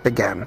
began.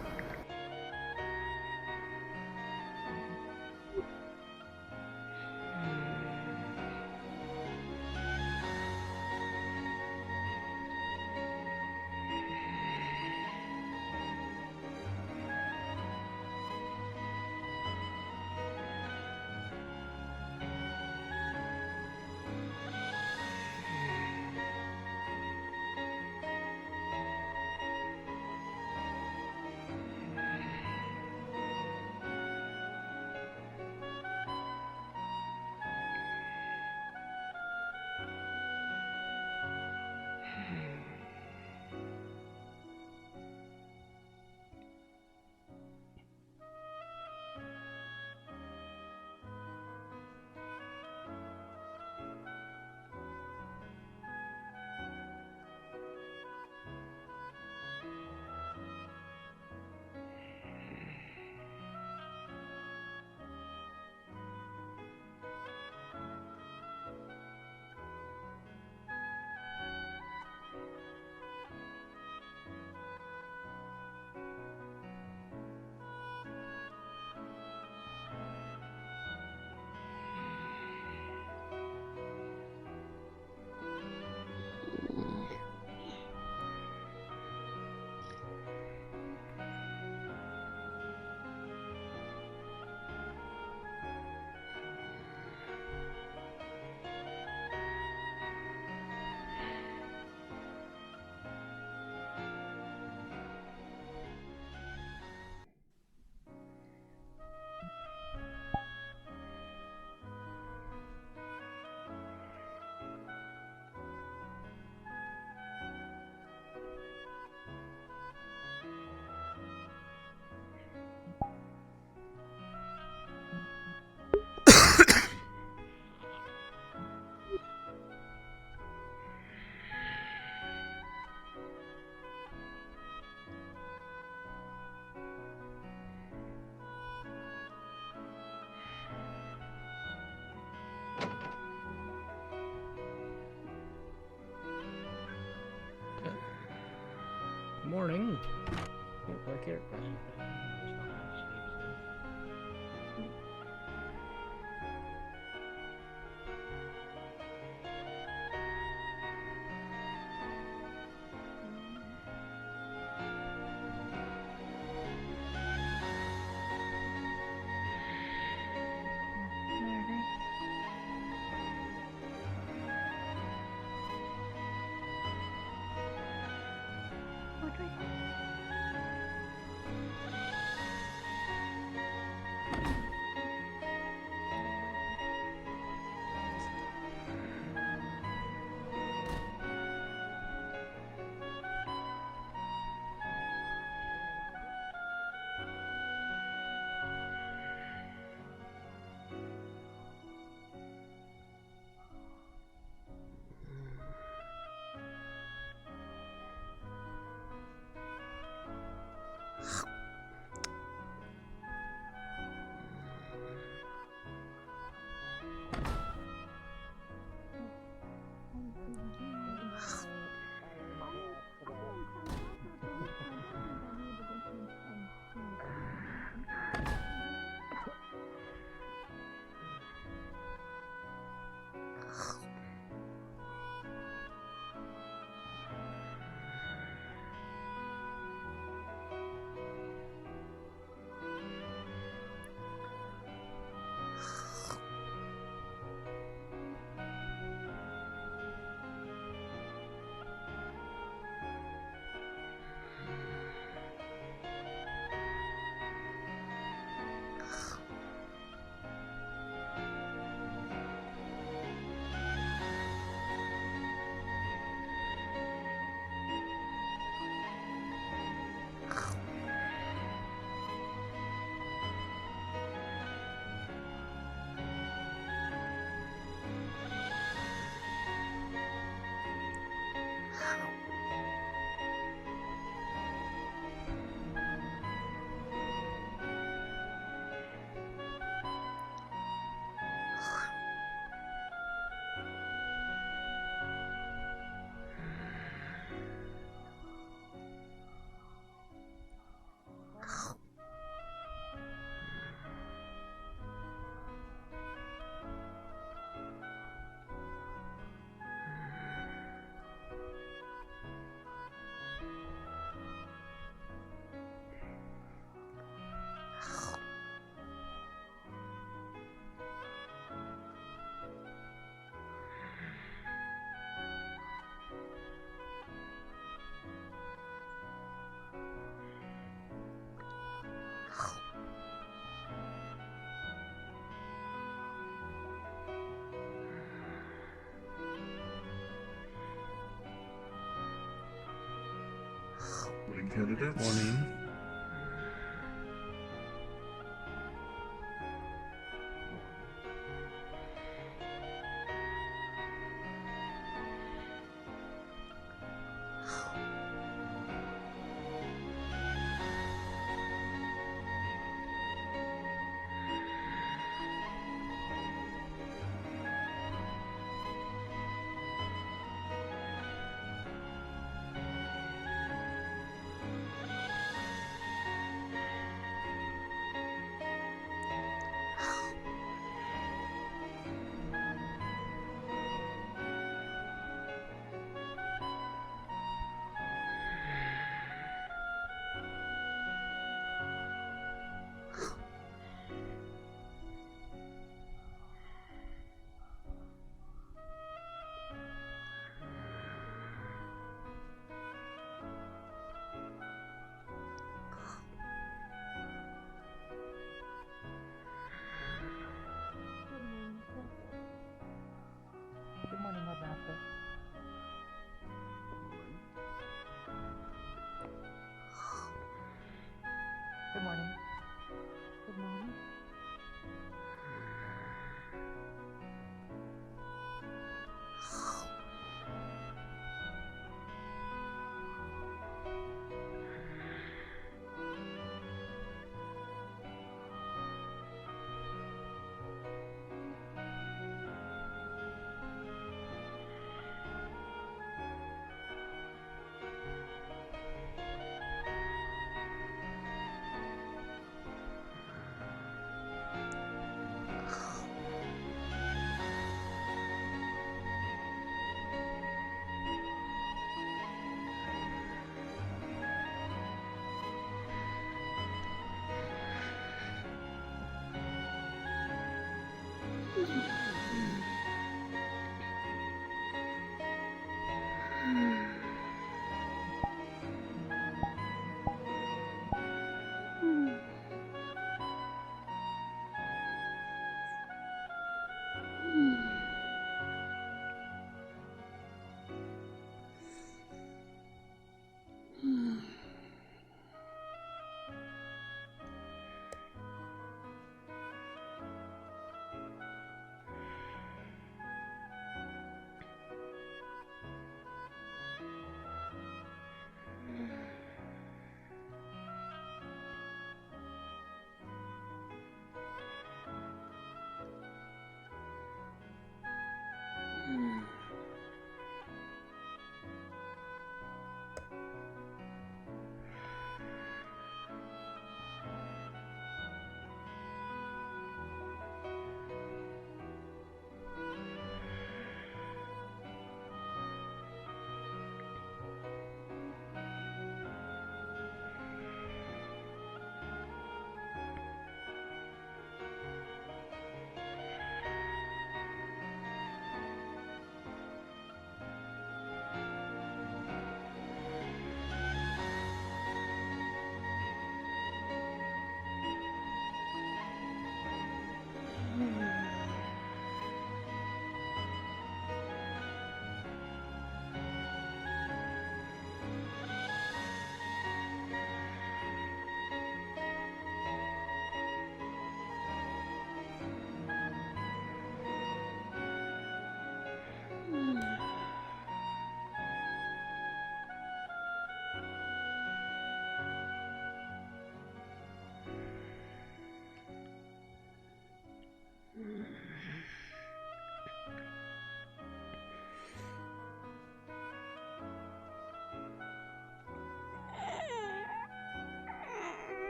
Morning. Look here. morning, candidates. Morning. Good morning, Headmaster. Good morning. Good morning.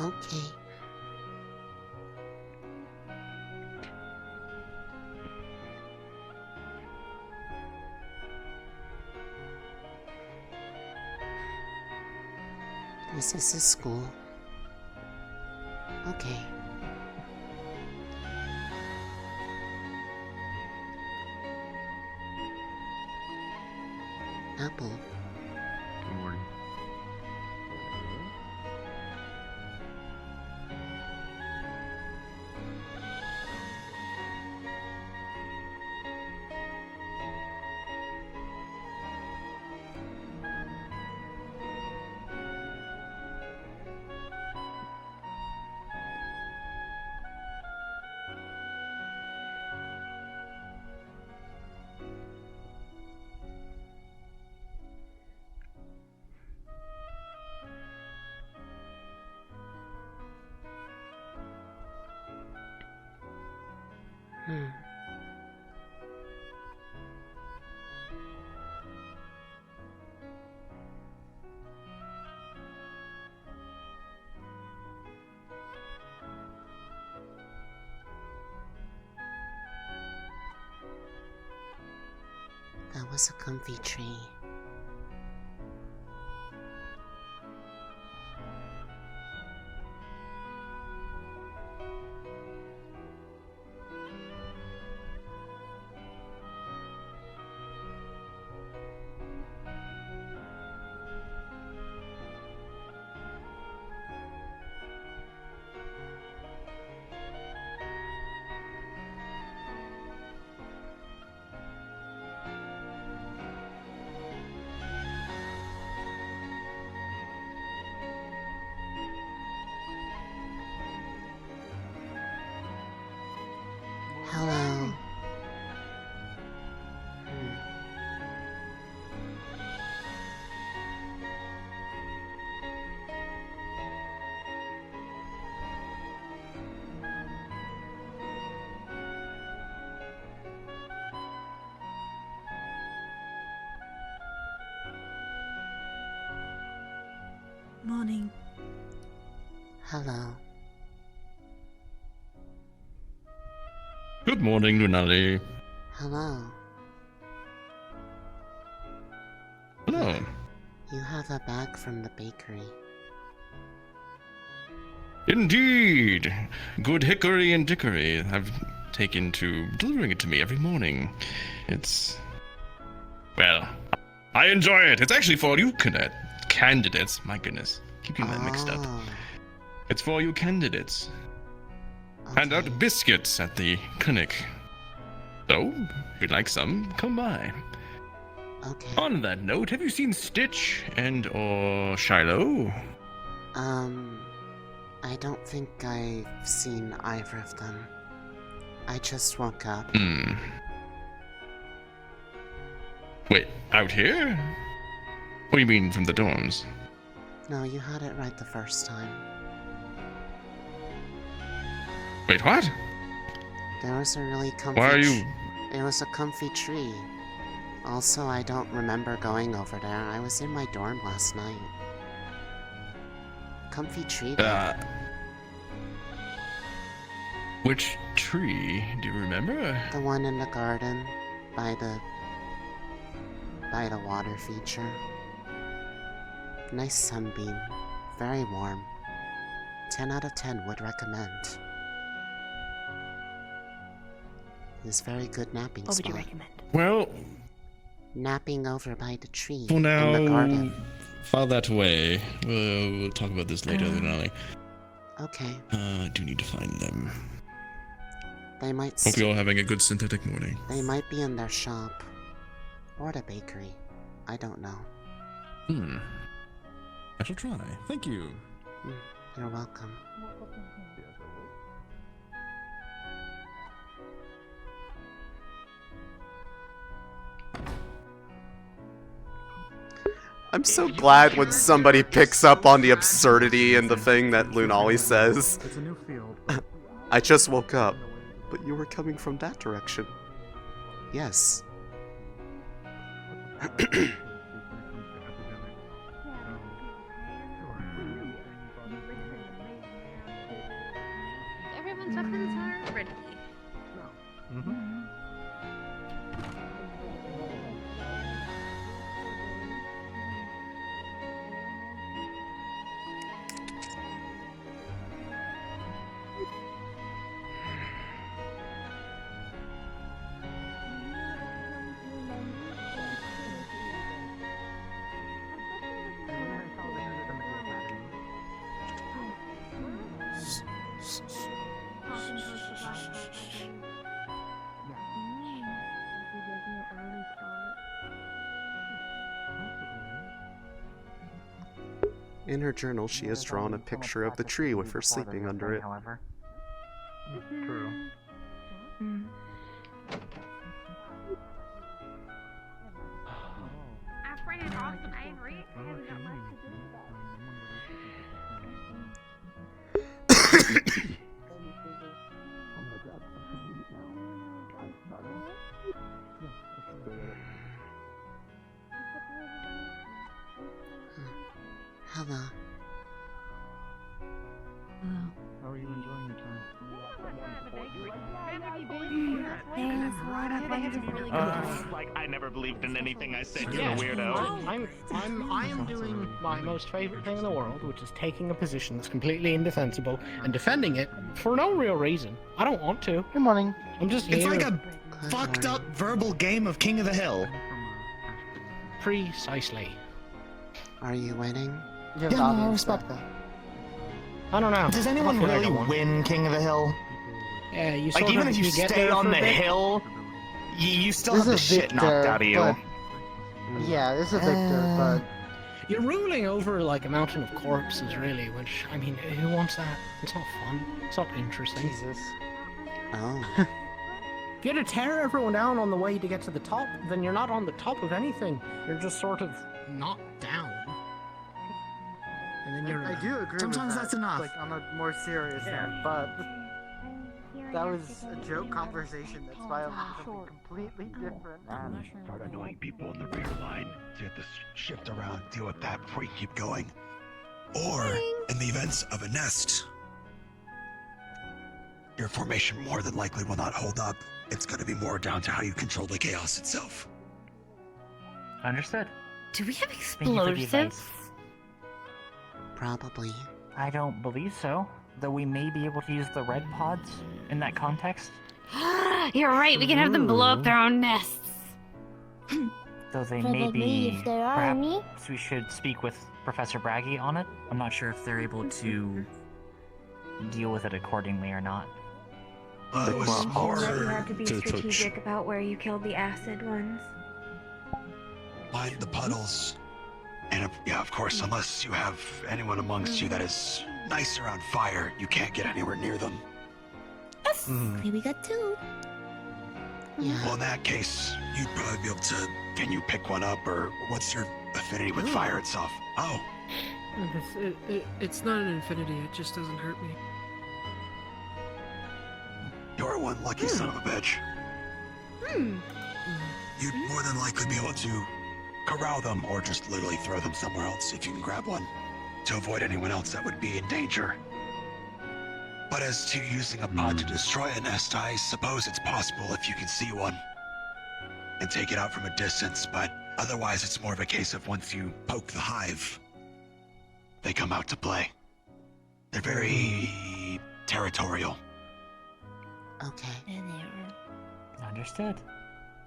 Okay. Is this a school? Okay. Apple. Good morning. That was a comfy tree. Hello. Morning. Hello. Good morning, Lunali. Hello. Hello. You have a bag from the bakery. Indeed. Good hickory and dickory. I've taken to delivering it to me every morning. It's... Well, I enjoy it. It's actually for you candidates. My goodness. Keeping that mixed up. Oh, It's for you candidates. Hand out okay. biscuits at the clinic. So, if you'd like some, come by. Okay. On that note, have you seen Stitch and or Shiloh? I don't think I've seen either of them. I just woke up. Wait, out here? What do you mean from the dorms? No, you had it right the first time. Wait, what? There was a really comfy Why are you... It was a comfy tree. Also, I don't remember going over there. I was in my dorm last night. Comfy tree though. Which tree? Do you remember? The one in the garden, by the water feature. Nice sunbeam. Very warm. 10 out of 10 would recommend. It's very good napping What spot. would you recommend? Well, Napping over by the tree for in the now, garden. file that away. We'll talk about this later, Lunali. Okay. I do need to find them. They might Hope you're all having a good synthetic morning. They might be in their shop. Or the bakery. I don't know. I shall try. Thank you. You're welcome. I'm so glad when somebody picks up on the absurdity in the thing that Lunali says. It's a new field. I just woke up, but you were coming from that direction. Yes. Everyone's weapons are ready. In her journal, she has drawn a picture of the tree with her sleeping under it. However. True. Our friend is awesome. I agree. I haven't got much to do with Hello. How are you enjoying your time? I never believed in anything I said, you're a weirdo. I am doing my most favorite thing in the world, which is taking a position that's completely indefensible and defending it for no real reason. I don't want to. Good morning. I'm just It's here. like a fucked up verbal game of King of the Hill. Precisely. Are you winning? You have Yeah, no, I audience respect back. that. I don't know. Does anyone I feel like really I won. win King of the Hill? Yeah, you Like, sort even of, if you get stay there on for the a bit. hill, you still This have the is shit knocked Victor, out of you. but- Yeah, this is Victor, but You're ruling over like a mountain of corpses, really. Which, I mean, who wants that? It's not fun. It's not interesting. Jesus. Oh. If you had to tear everyone down on the way to get to the top, then you're not on the top of anything. You're just sort of knocked down. And then you're. I do agree Sometimes with that, that's enough. like on a more serious note, but that was a joke conversation. That's why I'm something completely different. Start annoying people in the rear line. So you have to shift around, deal with that before you keep going. Or, in the events of a nest, your formation more than likely will not hold up. It's going to be more down to how you control the chaos itself. Understood. Do we have Thank you for the explosives? advice. Probably. I don't believe so, though we may be able to use the red pods in that context, You're right, we can have them blow up their own nests. though they may be... Perhaps we should speak with Professor Braggy on it. I'm not sure if they're able to deal with it accordingly or not. It was more You have to be to strategic about where you kill the acid ones. mind the puddles. And yeah, of course, unless you have anyone amongst you that is nice around fire, you can't get anywhere near them. Okay, we got two. Yeah. Well, in that case, you'd probably be able to. Can you pick one up, or what's your affinity with fire itself? Oh, It's not an infinity, it just doesn't hurt me. you're one lucky son of a bitch. You'd more than likely be able to corral them, or just literally throw them somewhere else if you can grab one, to avoid anyone else that would be in danger. But as to using a pod to destroy a nest, I suppose it's possible if you can see one and take it out from a distance, but otherwise it's more of a case of once you poke the hive, they come out to play. They're very territorial. Okay. Understood.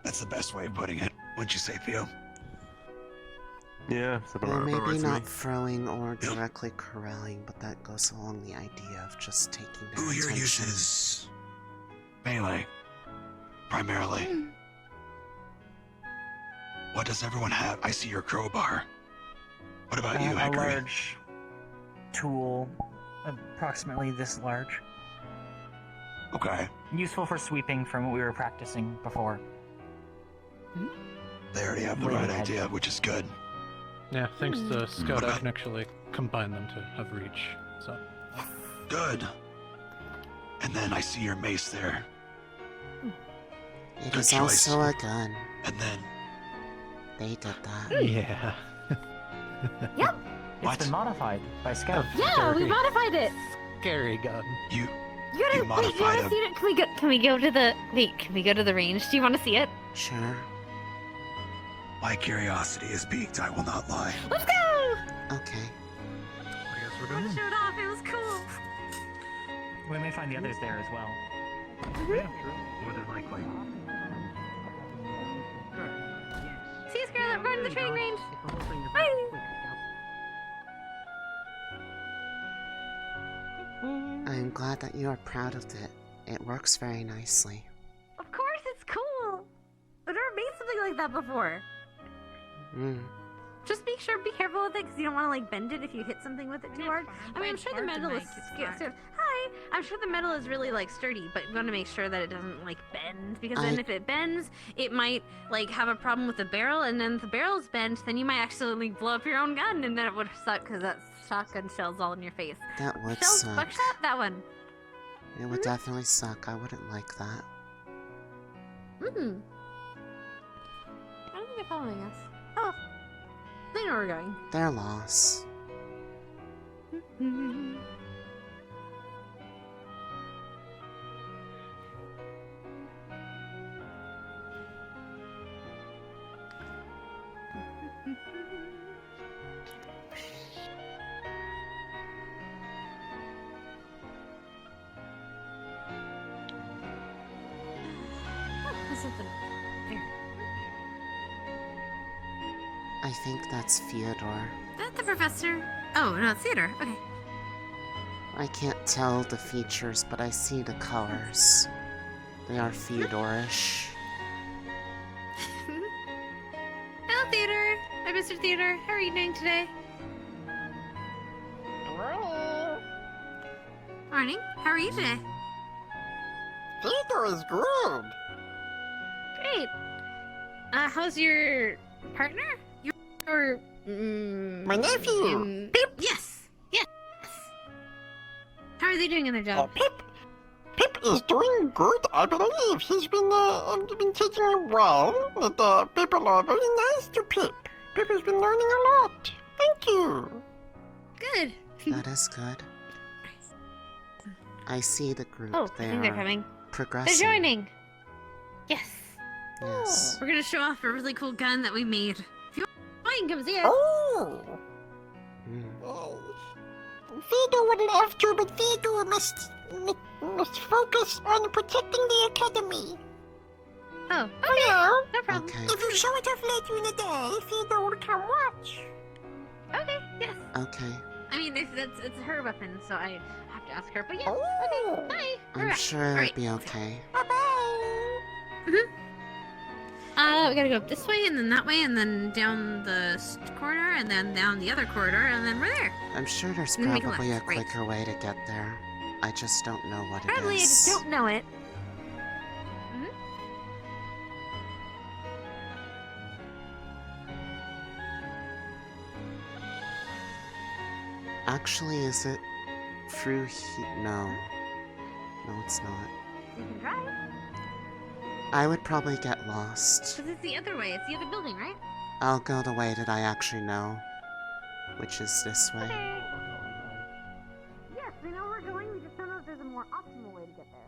That's the best way of putting it, wouldn't you say, Theo? Yeah, Well, maybe not throwing or directly corralling, but that goes along the idea of just taking their Who here attention. uses melee, primarily? What does everyone have? I see your crowbar. What about you, A Hickory? large tool, approximately this large. Okay. Useful for sweeping from what we were practicing before. They already have the right idea, which is good. Yeah, thanks to Scout, What I about- can actually combine them to have reach. So Good. And then I see your mace there. It Good is choice. also a gun. And then They did that. yeah. Yep. It's been modified by Scout. Yeah, we modified it. Scary gun. you You You gotta wait. You modified wanna them. see it? Can we go to the wait? Can we go to the range? Do you want to see it? Sure. my curiosity is piqued, I will not lie. Let's go. Okay. I guess we're What going. showed off? It was cool. We may find the others there as well. Yeah, true. More than likely. See you, Scarlet. Run to the training range. I I'm glad that you are proud of it. It works very nicely. Of course, it's cool. I've never made something like that before. Just be careful with it, because you don't want to like bend it if you hit something with it too hard. I mean, I'm sure the metal is Hi! I'm sure the metal is really like sturdy, but you want to make sure that it doesn't like bend, because then if it bends, it might like have a problem with the barrel, and then if the barrel's bent, then you might accidentally blow up your own gun, and then it would suck because that shotgun shell's all in your face. That would Shells, suck. buckshot, that one. It would definitely suck. I wouldn't like that. I don't think they're following us. Oh, they know where we're going. Their loss. I think that's Fyodor. That's the professor. Oh, no, it's Theodore. Okay. I can't tell the features, but I see the colors. They are Fyodorish. Hello, Theodore. Hi, Mr. Theodore. How are you doing today? Morning. How are you today? Theodore is good. Great. How's your partner? Your My nephew. Pip. Yes. Yes. How are they doing in their job? Pip is doing good, I believe. He's been taking a while, but people are very nice to Pip. Pip has been learning a lot. Thank you. Good. That is good. I see the group. Oh, I think they're coming. Progressing. They're joining. Yes. Yes. We're gonna show off a really cool gun that we made. If you want, come see it. Oh. Theodore would love to, but Theodore must focus on protecting the academy. Oh, okay. No problem. Okay. If you show it off later in the day, Theodore will come watch. Okay, yes. Okay. I mean, it's her weapon, so I have to ask her. But yeah, okay, bye. I'm sure it'll be okay. We gotta go up this way, and then that way, and then down the corridor, and then down the other corridor, and then we're there. I'm sure there's And then we can probably a left, right. quicker way to get there. I just don't know what Probably, it I is. just don't know it. Actually, is it through No. No, it's not. You can try. I would probably get lost. Because it's the other way. It's the other building, right? I'll go the way that I actually know, which is this way. Yes, we know where we're going. We just don't know if there's a more optimal way to get there.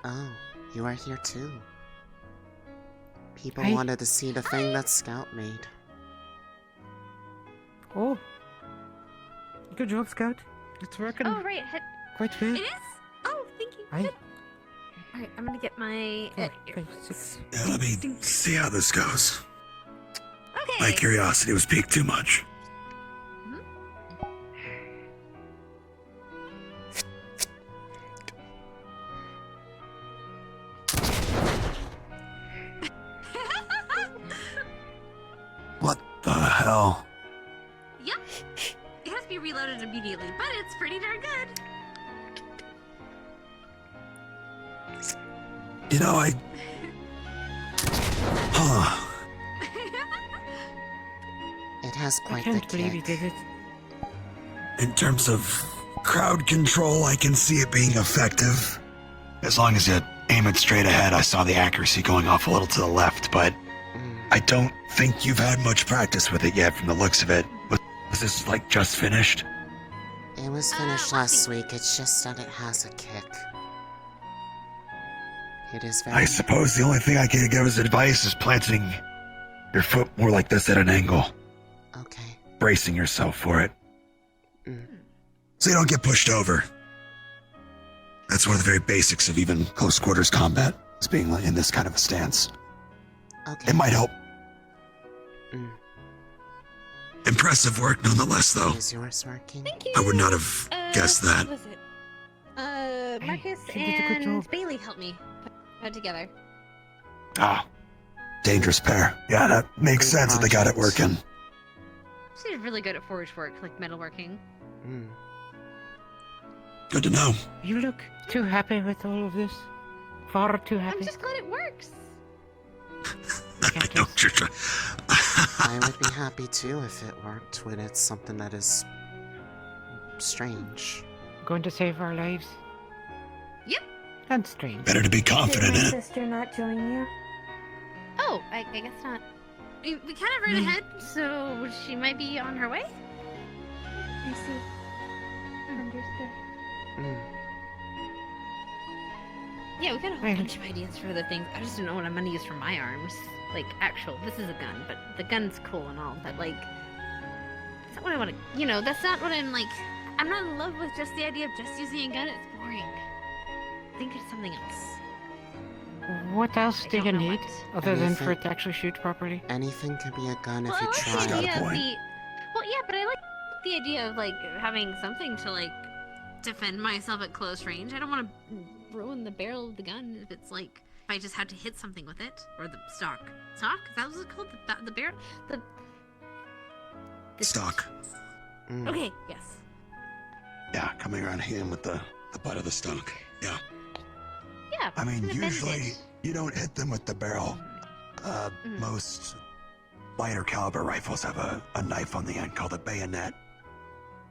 Oh, you are here too. People Hi. wanted to see the thing that Scout made. Oh. Good job, Scout. It's working Oh, right. quite well. It is? Oh, thank you. Aye. Good. Alright, I'm gonna get my... Yeah, let me see how this goes. Okay. My curiosity was piqued too much. What the hell? Yep. It has to be reloaded immediately, but it's pretty darn good. You know, Huh. It has I quite the can't believe he kick. did it. In terms of crowd control, I can see it being effective. As long as you aim it straight ahead. I saw the accuracy going off a little to the left, but I don't think you've had much practice with it yet from the looks of it. Was this, like, just finished? It was finished last week, it's just that it has a kick. It is very... I suppose the only thing I can give as advice is planting your foot more like this at an angle. Okay. Bracing yourself for it. So you don't get pushed over. That's one of the very basics of even close quarters combat, is being in this kind of a stance. Okay. It might help. Mm. Impressive work nonetheless, though. Is yours working? Thank you. I would not have guessed that. What was it? Marcus she did a good and job. Bailey helped me put it together. Ah, dangerous pair. Yeah, that makes sense that they got it working. She's really good at forge work, like metalworking. Mm. Good to know. You look too happy with all of this. Far too happy. I'm just glad it works. I know what you're trying. I would be happy too if it worked when it's something that is strange. Going to save our lives. Yep. And strange. Better to be confident Did in my it. sister not join you? Oh, I guess not. We kind of ran ahead, so she might be on her way. I see. Understood. Mm. Yeah, we got a whole bunch of ideas for other things. I just don't know what I'm gonna use for my arms. Like, this is a gun, but the gun's cool and all, but like, that's not what I want to, that's not what I'm like. I'm not in love with just the idea of just using a gun. It's boring. Think of something else. What else do you don't know need what. other than for Anything. it to actually shoot properly? Anything can be a gun if Well, you I like try. the idea Got a of point. well, yeah, but I like the idea of like having something to like defend myself at close range. I don't want to ruin the barrel of the gun if it's like if I just had to hit something with it or the stock. Stock? Is that what it's called? The barrel? The Stock. Mm. Okay. Yes. Yeah, coming around hand with the butt of the stock. Yeah. Yeah. I mean, kinda bends usually it. you don't hit them with the barrel. Most lighter caliber rifles have a knife on the end called a bayonet.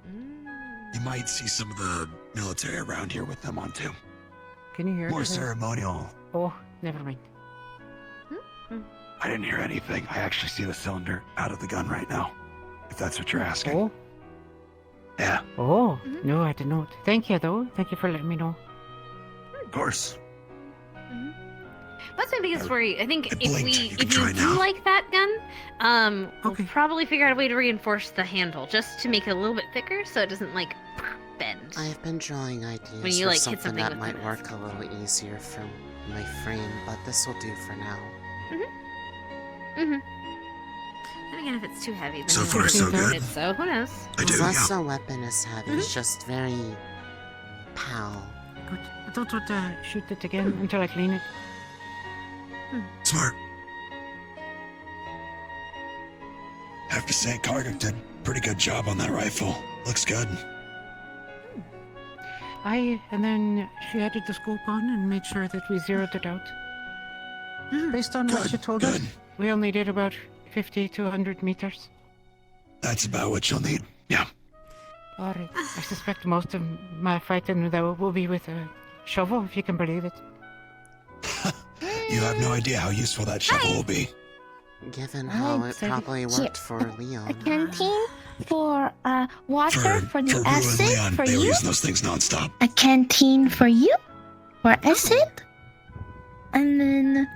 You might see some of the military around here with them on too. Can you hear More it? ceremonial. Oh, never mind. I didn't hear anything. I actually see the cylinder out of the gun right now. If that's what you're asking. Oh, Yeah, oh, no, I did not. Thank you, though. Thank you for letting me know. of course. That's my biggest worry. I think It if blinked. we, You can if you try do now. like that gun, Okay. we'll probably figure out a way to reinforce the handle just to make it a little bit thicker, so it doesn't like bend. I have been drawing ideas When you, for like, hit something something that with might the work a little easier for my frame, but this will do for now. And again, if it's too heavy, then So you far, won't so be able to good. hit it, so who knows? I do, Unless yeah. a weapon is heavy, it's just very pal. Good. I don't want to shoot it again until I clean it. Smart. Have to say, Cargill did a pretty good job on that rifle. Looks good. And then she added the scope on and made sure that we zeroed it out. Based on what Good, she told us, good. we only did about 50 to 100 meters. That's about what you'll need. Yeah. Alright, I suspect most of my fighting though will be with a shovel, if you can believe it. You have no idea how useful that shovel will be. Given how it so probably here, worked for A Leon. canteen for water for the Rue and acid Leon, for they were you. using those things nonstop. A canteen for you for acid, and then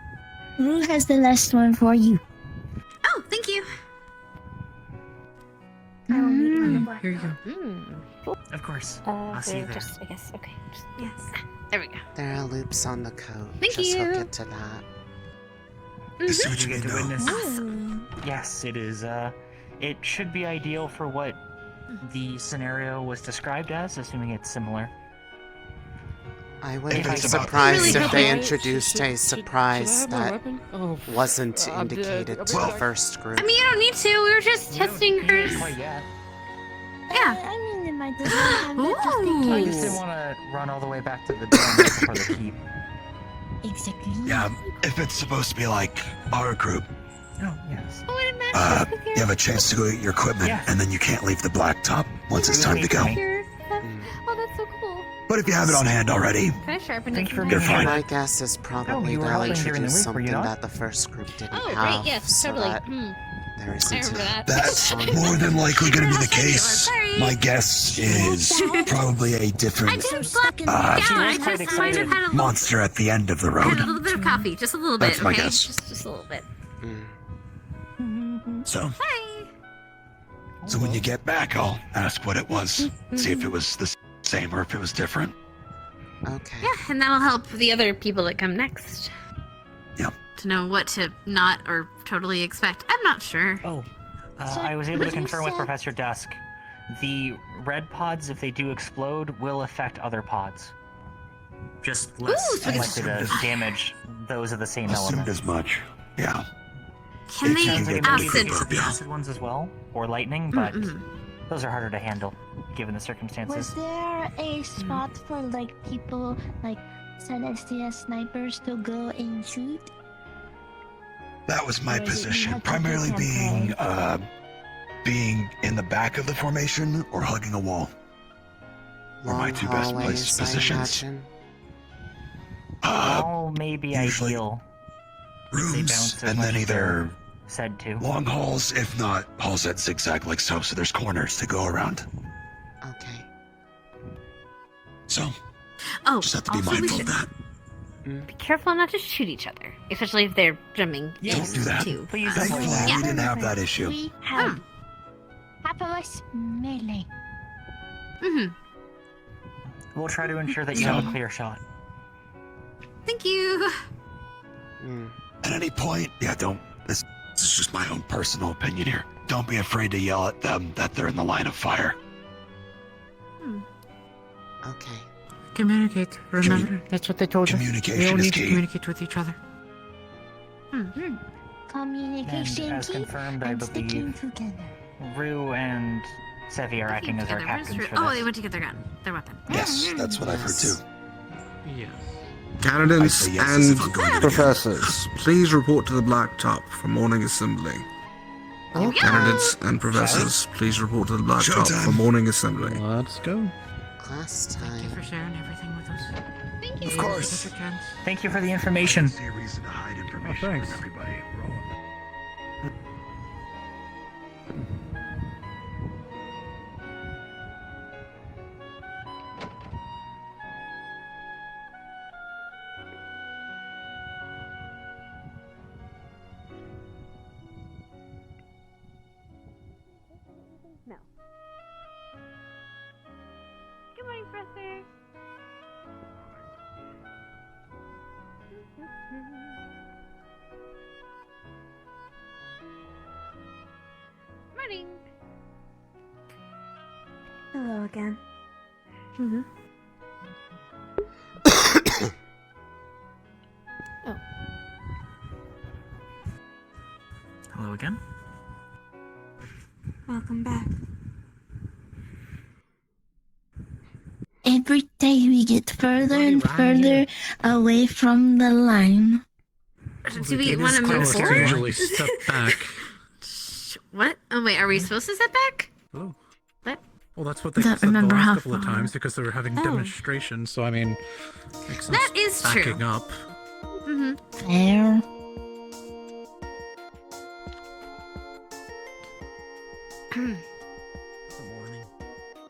Rue has the last one for you. Oh, thank you. Here you go. Of course. Uh, I'll see you there. I guess. Okay. Yes. There we go. There are loops on the coat. Thank just hook you. it to that. Just so You you get to know. witness. Yes, it is. It should be ideal for what the scenario was described as, assuming it's similar. I wouldn't be it's about- surprised Really if hope they I- introduced a surprise have my that weapon? Oh, wasn't I'm dead. indicated I'll to be the back. first group. I mean, you don't need to. We were just testing You hers. didn't quite yet. Yeah. I mean, it might just have that just in I case. just didn't want to run all the way back to the dorm before the keep. Exactly. Yeah, if it's supposed to be like our group, Oh, yes. Oh, it matches with you have a chance to go get your equipment, Yeah. and then you can't leave the blacktop once it's time to go. your stuff. Oh, that's so cool. But if you have it on hand already, Can I sharpen Thank it? you for You're being fine. My guess is probably you were they'll helping during the introduce week, were you something not? that the first group didn't Oh, have, great. Yes, so totally. that there I isn't remember that. that's more than likely going to be the Sorry. case. My guess is probably a I different didn't block it Uh, down. I She was quite just might have had a little, monster at the end of the had a road. little bit of coffee. Just a little bit. That's my okay? guess. Just a little bit. So, Sorry. so when you get back, I'll ask what it was. See if it was the same or if it was different. Okay. Yeah, and that'll help the other people that come next. Yep. To know what to not or totally expect. I'm not sure. Oh, So, I was able to you confirm with said- Professor Dusk. The red pods, if they do explode, will affect other pods. Just less so we likely to damage those of the same Assumed element. as much. Yeah. Can If they you Sounds like it get may be the acid? case with the acid ones as well, or lightning, but Mm-mm. those are harder to handle given the Was circumstances. there a spot for like people like Celestia snipers to go and shoot? That was my Or is it you position, had to primarily do being in the back of the formation or hugging a wall. Were my Long two best hallways, placed I positions. imagine. All may be usually ideal. They Rooms, bounce as and much then as they're either said to. long halls, if not halls that zigzag like so there's corners to go around. Okay. So, Oh, just have to be also we mindful of should that. be careful not to shoot each other, especially if they're jumping Don't in do that. too. Please fast. avoid Thankfully, that. we didn't have that issue. We have half of us melee. Mm-hmm. We'll try to ensure that you have a clear shot. Thank you. At any point, this is just my own personal opinion here. Don't be afraid to yell at them that they're in the line of fire. Okay. Communicate. Remember, that's what they told us. Communication We all is need to key. communicate with each other. Communication And as key confirmed, I and sticking believe together. Rue and Sevi are acting as our Together. Where's captains Ru- for Oh, this. they went to get their gun, their weapon. Yes, that's what I've heard too. Yes. Candidates I say yes as and if I'm going to professors, please report to the Blacktop for morning assembly. Candidates and professors, please report to the Blacktop Showtime. for morning assembly. Let's go. Class Thank you time. for sharing everything with us. Thank you. Of course. Give us a chance. Thank you for the information. See a reason to hide information thanks. from everybody. No. Good morning, Professor. Morning. Hello again. Mm-hmm. Hello again. Welcome back. Every day we get further and further away from the line. Do we want to move Close to forward? usually step back. What? Oh wait, are we supposed to step back? Oh. What? Well, that's what they Don't said the remember last how couple of far. times because they were having Oh. demonstrations. So I mean, makes sense That is true. backing up. Mm-hmm. There.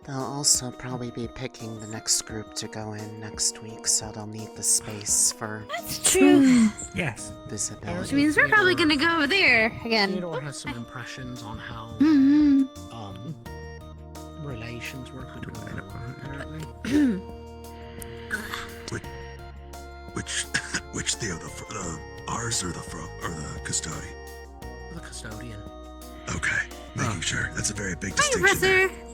They'll also probably be picking the next group to go in next week, so they'll need the space for That's true. Yes. visibility. Which means we're probably gonna go over there again. Theodore has some impressions on how Mm-hmm. relations work between them, apparently. Which Theo, ours or the custodian? The custodian. Okay, making sure. That's a very big Hi, distinction there. Professor.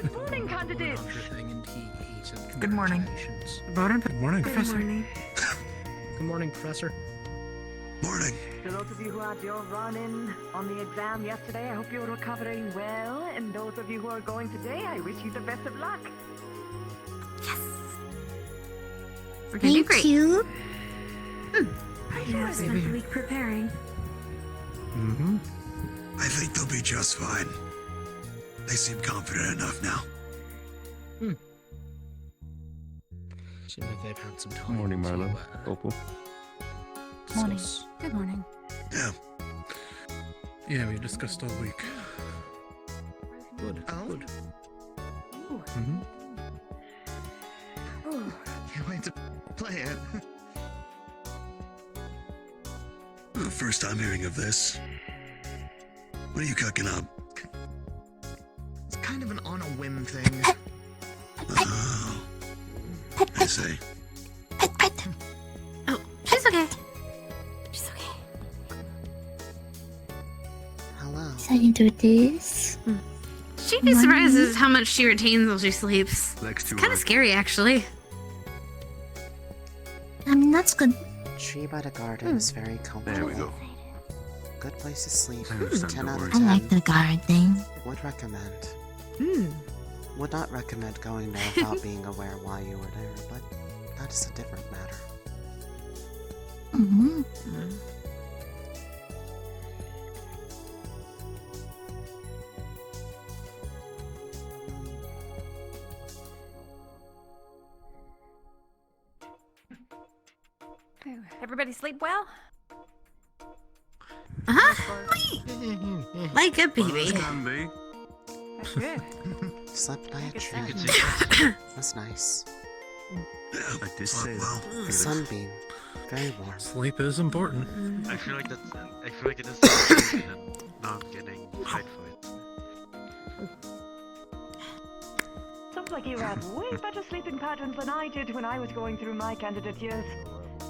Good morning, candidate. Good morning. Good morning. Good Professor. morning. Good morning, Professor. Morning. To those of you who had your run-in on the exam yesterday, I hope you're recovering well. And those of you who are going today, I wish you the best of luck. Yes. We're gonna do Thank great. you. I know I spent the week preparing. Mm-hmm. I think they'll be just fine. They seem confident enough now. Seems like they've had some time. Morning, to, Marlo. Opal. Morning. discuss. Good morning. Yeah. Yeah, we discussed all week. Good. Good. Mm-hmm. Can't wait to play it. First time hearing of this. What are you cooking up? It's kind of an on a whim thing. Oh. you say? Oh, she's okay. She's okay. Hello. So you do this. She'd be surprised at how much she retains while she sleeps. Legs too It's kind of scary, actually. I mean, that's good. Tree by the garden is very comfortable. There we go. Good place to sleep. I understand 10 the out of worry. 10. I like the gardening. Would recommend. Hmm. Would not recommend going there without being aware why you were there, but that is a different matter. Mm-hmm. Everybody sleep well? Like a baby. That's good. Slept by a tree. That's nice. I did say that. A sunbeam. Very warm. Sleep is important. I feel like it is something and not getting paid for it. Sounds like you had way better sleeping patterns than I did when I was going through my candidate years.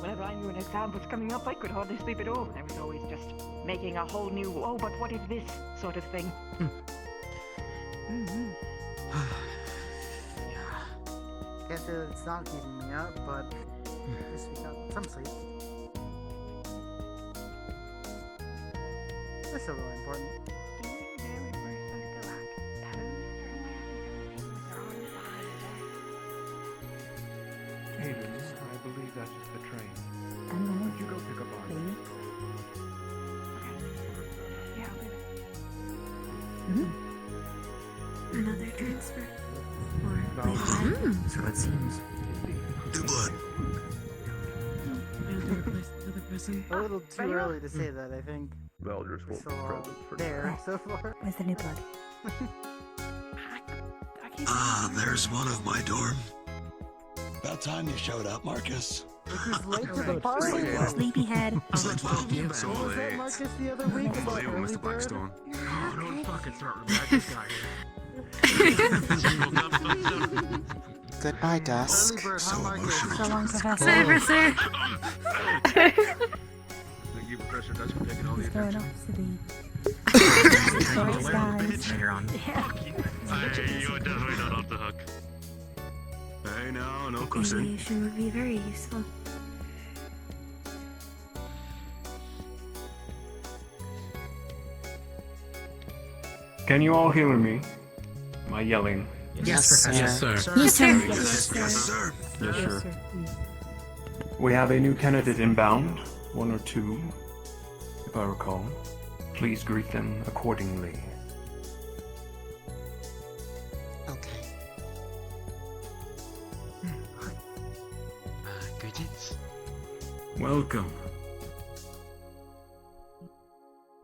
Whenever I knew an exam was coming up, I could hardly sleep at all. I was always just making a whole new, oh, but what if this sort of thing. Can't say that it's not keeping me up, but at least we got some sleep. That's still really important. Cadence, I believe that is the train. Would you go pick up our Another transfer. So it seems. New blood. A little too early to say that, I think. Valders We're still all there so far. Where's the new blood? Ah, there's one of my dorm. About time you showed up, Marcus. It was late to the party. Sleepyhead. It's like 12 p.m. What was that, Marcus, the other week? About early bird? Oh, don't fucking start with that guy. Goodbye, dusk. Early bird, huh, Marcus? So long, Professor. Professor. Thank you, Professor Dusk, for taking all the attention. Later on. Hey, you're definitely not off the hook. Hey, now, no cussing. Radiation would be very useful. Can you all hear me? Am I yelling? Yes, Professor. Yes, sir. Yes, sir. Yes, sir. Yes, sir. We have a new candidate inbound, one or two, if I recall. Please greet them accordingly. Okay. Greetings. Welcome.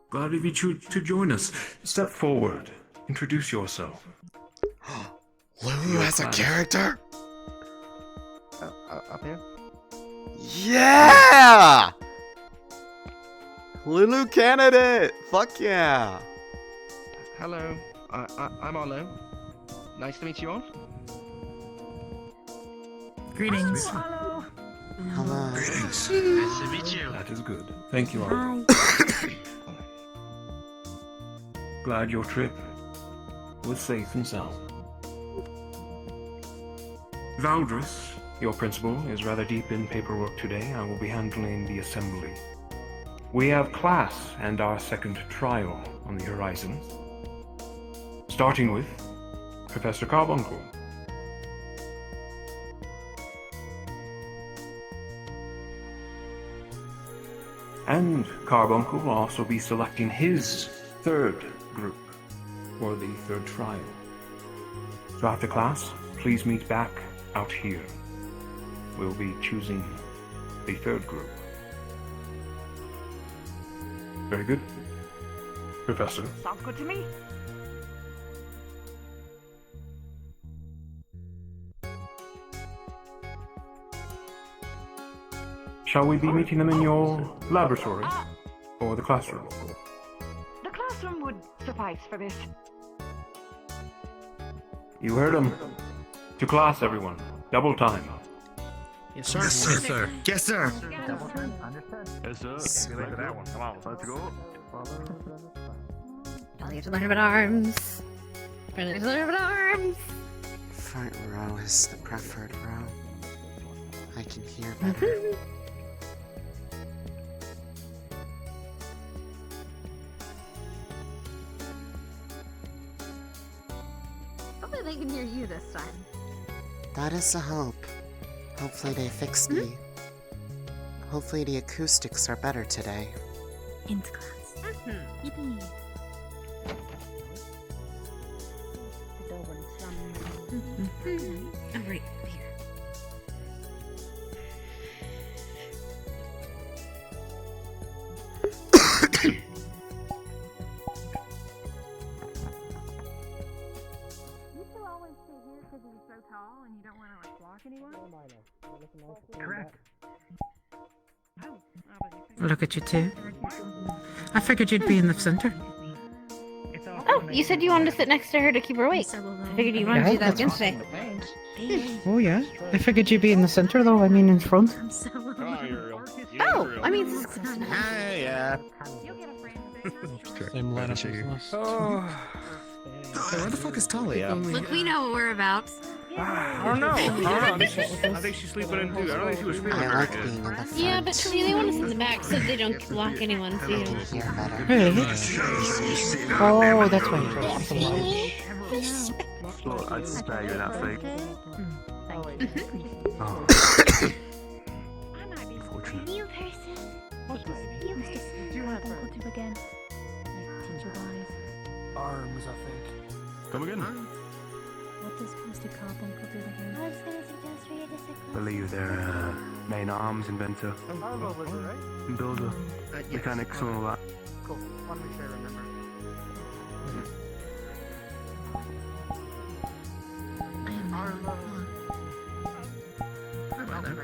Glad of you to join us. Step forward. Introduce yourself. Lulu has a character? Up here? Yeah! Lulu candidate! Fuck yeah! Hello, I'm Arlo. Nice to meet you all. Greetings. Hello. Hello. Greetings. Nice to meet you. That is good. Thank you, all. Glad your trip was safe and sound. Valdris, your principal, is rather deep in paperwork today. I will be handling the assembly. We have class and our second trial on the horizon. Starting with Professor Carbuncle. And Carbuncle will also be selecting his third group for the third trial. So after class, please meet back out here. We'll be choosing the third group. Very good. Professor. Sounds good to me. Shall we be meeting them in your laboratory or the classroom? The classroom would suffice for this. You heard him. To class, everyone. Double time. Yes, sir. Yes, sir. Yes, sir. Yes, sir. Look at that one. Come on, let's go. You have to learn about arms. You have to learn about arms. Front row is the preferred row. I can hear better. Hopefully they can hear you this time. That is a hope. Hopefully they fixed the... Hopefully the acoustics are better today. Into class. Yippee. Oh, right here. Tall and you don't want to like block anyone? Correct. Look at you two. I figured you'd be in the center. Oh, you said you wanted to sit next to her to keep her awake. I figured you wanted to do that again today. Oh yeah. I figured you'd be in the center though, I mean in front. Oh, I mean, this is close enough. Yeah. Same lineup as us. Hey, where the fuck is Talia? Look, we know what we're about. I don't know. I think she's sleeping in too. I don't think she was feeling I very like good. being in the front. Yeah, but they want us in the back so they don't block anyone. So you I can hear better. Really? Oh, that's why. Well, I'd spare you that fake. Oh. Unfortunate. New person. You must just carbuncle do again. Teacher wise. Arms, I think. Come again? What does Mr. Carbuncle do again? I was gonna suggest for you to sit close. Believe they're main arms inventor, Arlo was it, right? builder, Yes. mechanics, and all that. Cool. Want to make sure I remember.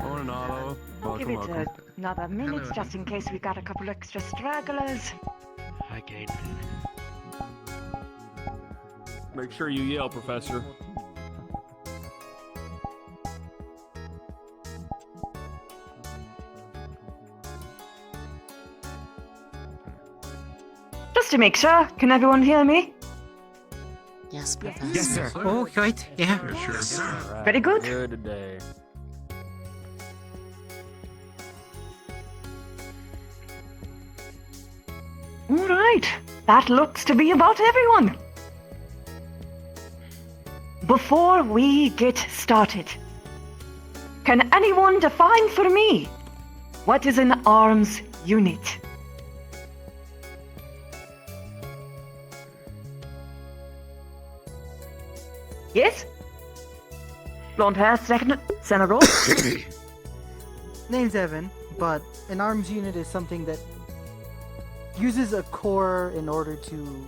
Morning, Arlo. I'll give Welcome, it welcome. another minute just in case we've got a couple extra stragglers. Hi, Kane. Make sure you yell, Professor. Just to make sure, can everyone hear me? Yes, Professor. Yes, sir. Oh, right. Yeah. Yes, sir. Very good. Good today. Alright, that looks to be about everyone. Before we get started, can anyone define for me what is an arms unit? Yes? Blonde hair, second, center row. Name's Evan, but an arms unit is something that uses a core in order to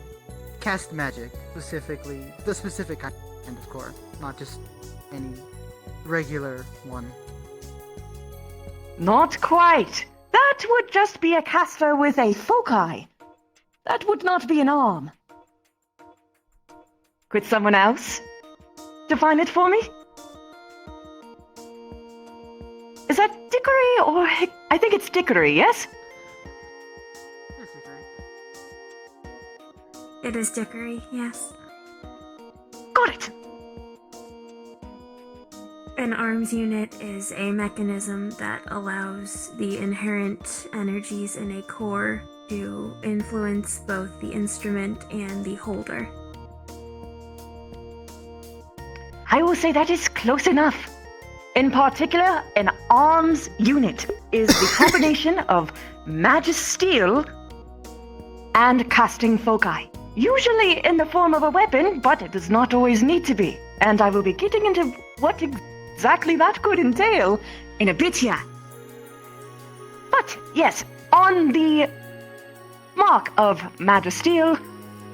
cast magic, specifically the specific kind of core, not just any regular one. Not quite. That would just be a caster with a foci. That would not be an arm. Could someone else define it for me? Is that Dickory or I think it's Dickory, yes? It is Dickory, yes. Got it. An arms unit is a mechanism that allows the inherent energies in a core to influence both the instrument and the holder. I will say that is close enough. In particular, an arms unit is the combination of magisteel and casting foci. Usually in the form of a weapon, but it does not always need to be. And I will be getting into what exactly that could entail in a bit here. But yes, on the mark of magisteel,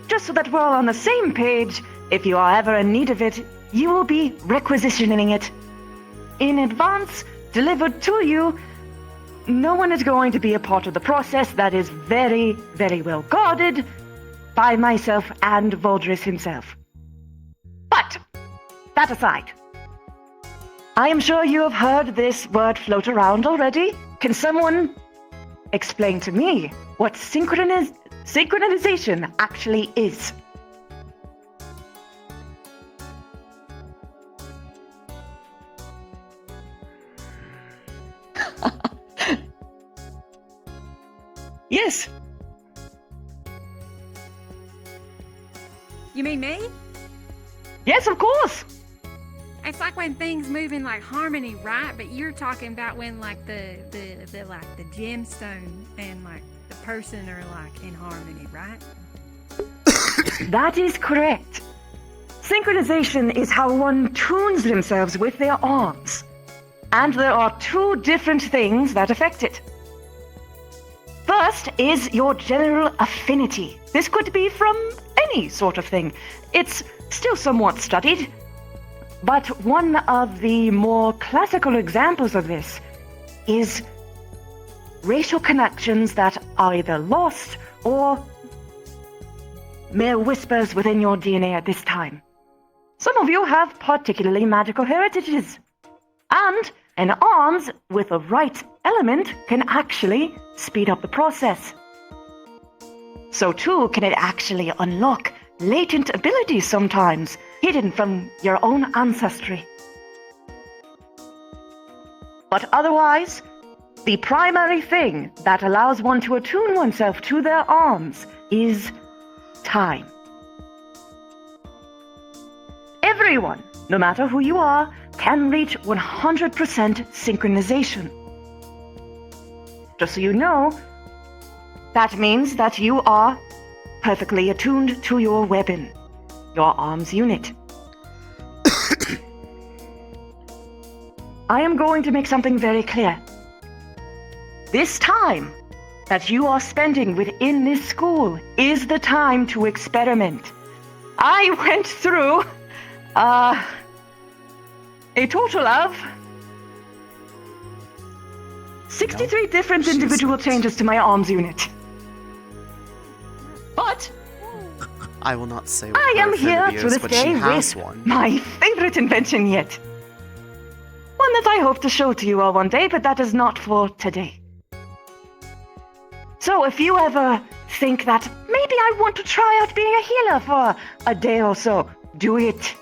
just so that we're all on the same page, if you are ever in need of it, you will be requisitioning it in advance, delivered to you. No one is going to be a part of the process. That is very, very well guarded by myself and Voldris himself. But, that aside, I am sure you have heard this word float around already. Can someone explain to me what synchronization actually is? Yes. You mean me? Yes, of course. It's like when things move in like harmony, right? But you're talking about when like the gemstone and like the person are like in harmony, right? That is correct. Synchronization is how one tunes themselves with their arms. And there are two different things that affect it. First is your general affinity. This could be from any sort of thing. It's still somewhat studied. But one of the more classical examples of this is racial connections that are either lost or mere whispers within your DNA at this time. Some of you have particularly magical heritages. And an arms with the right element can actually speed up the process. So too can it actually unlock latent abilities sometimes, hidden from your own ancestry. But otherwise, the primary thing that allows one to attune oneself to their arms is time. Everyone, no matter who you are, can reach 100% synchronization. Just so you know, that means that you are perfectly attuned to your weapon, your arms unit. I am going to make something very clear. This time that you are spending within this school is the time to experiment. I went through a total of 63 different individual changes to my arms unit. But I will not say what I her am here affinity to is, this but day she has with one. my favorite invention yet. One that I hope to show to you all one day, but that is not for today. So if you ever think that maybe I want to try out being a healer for a day or so, do it.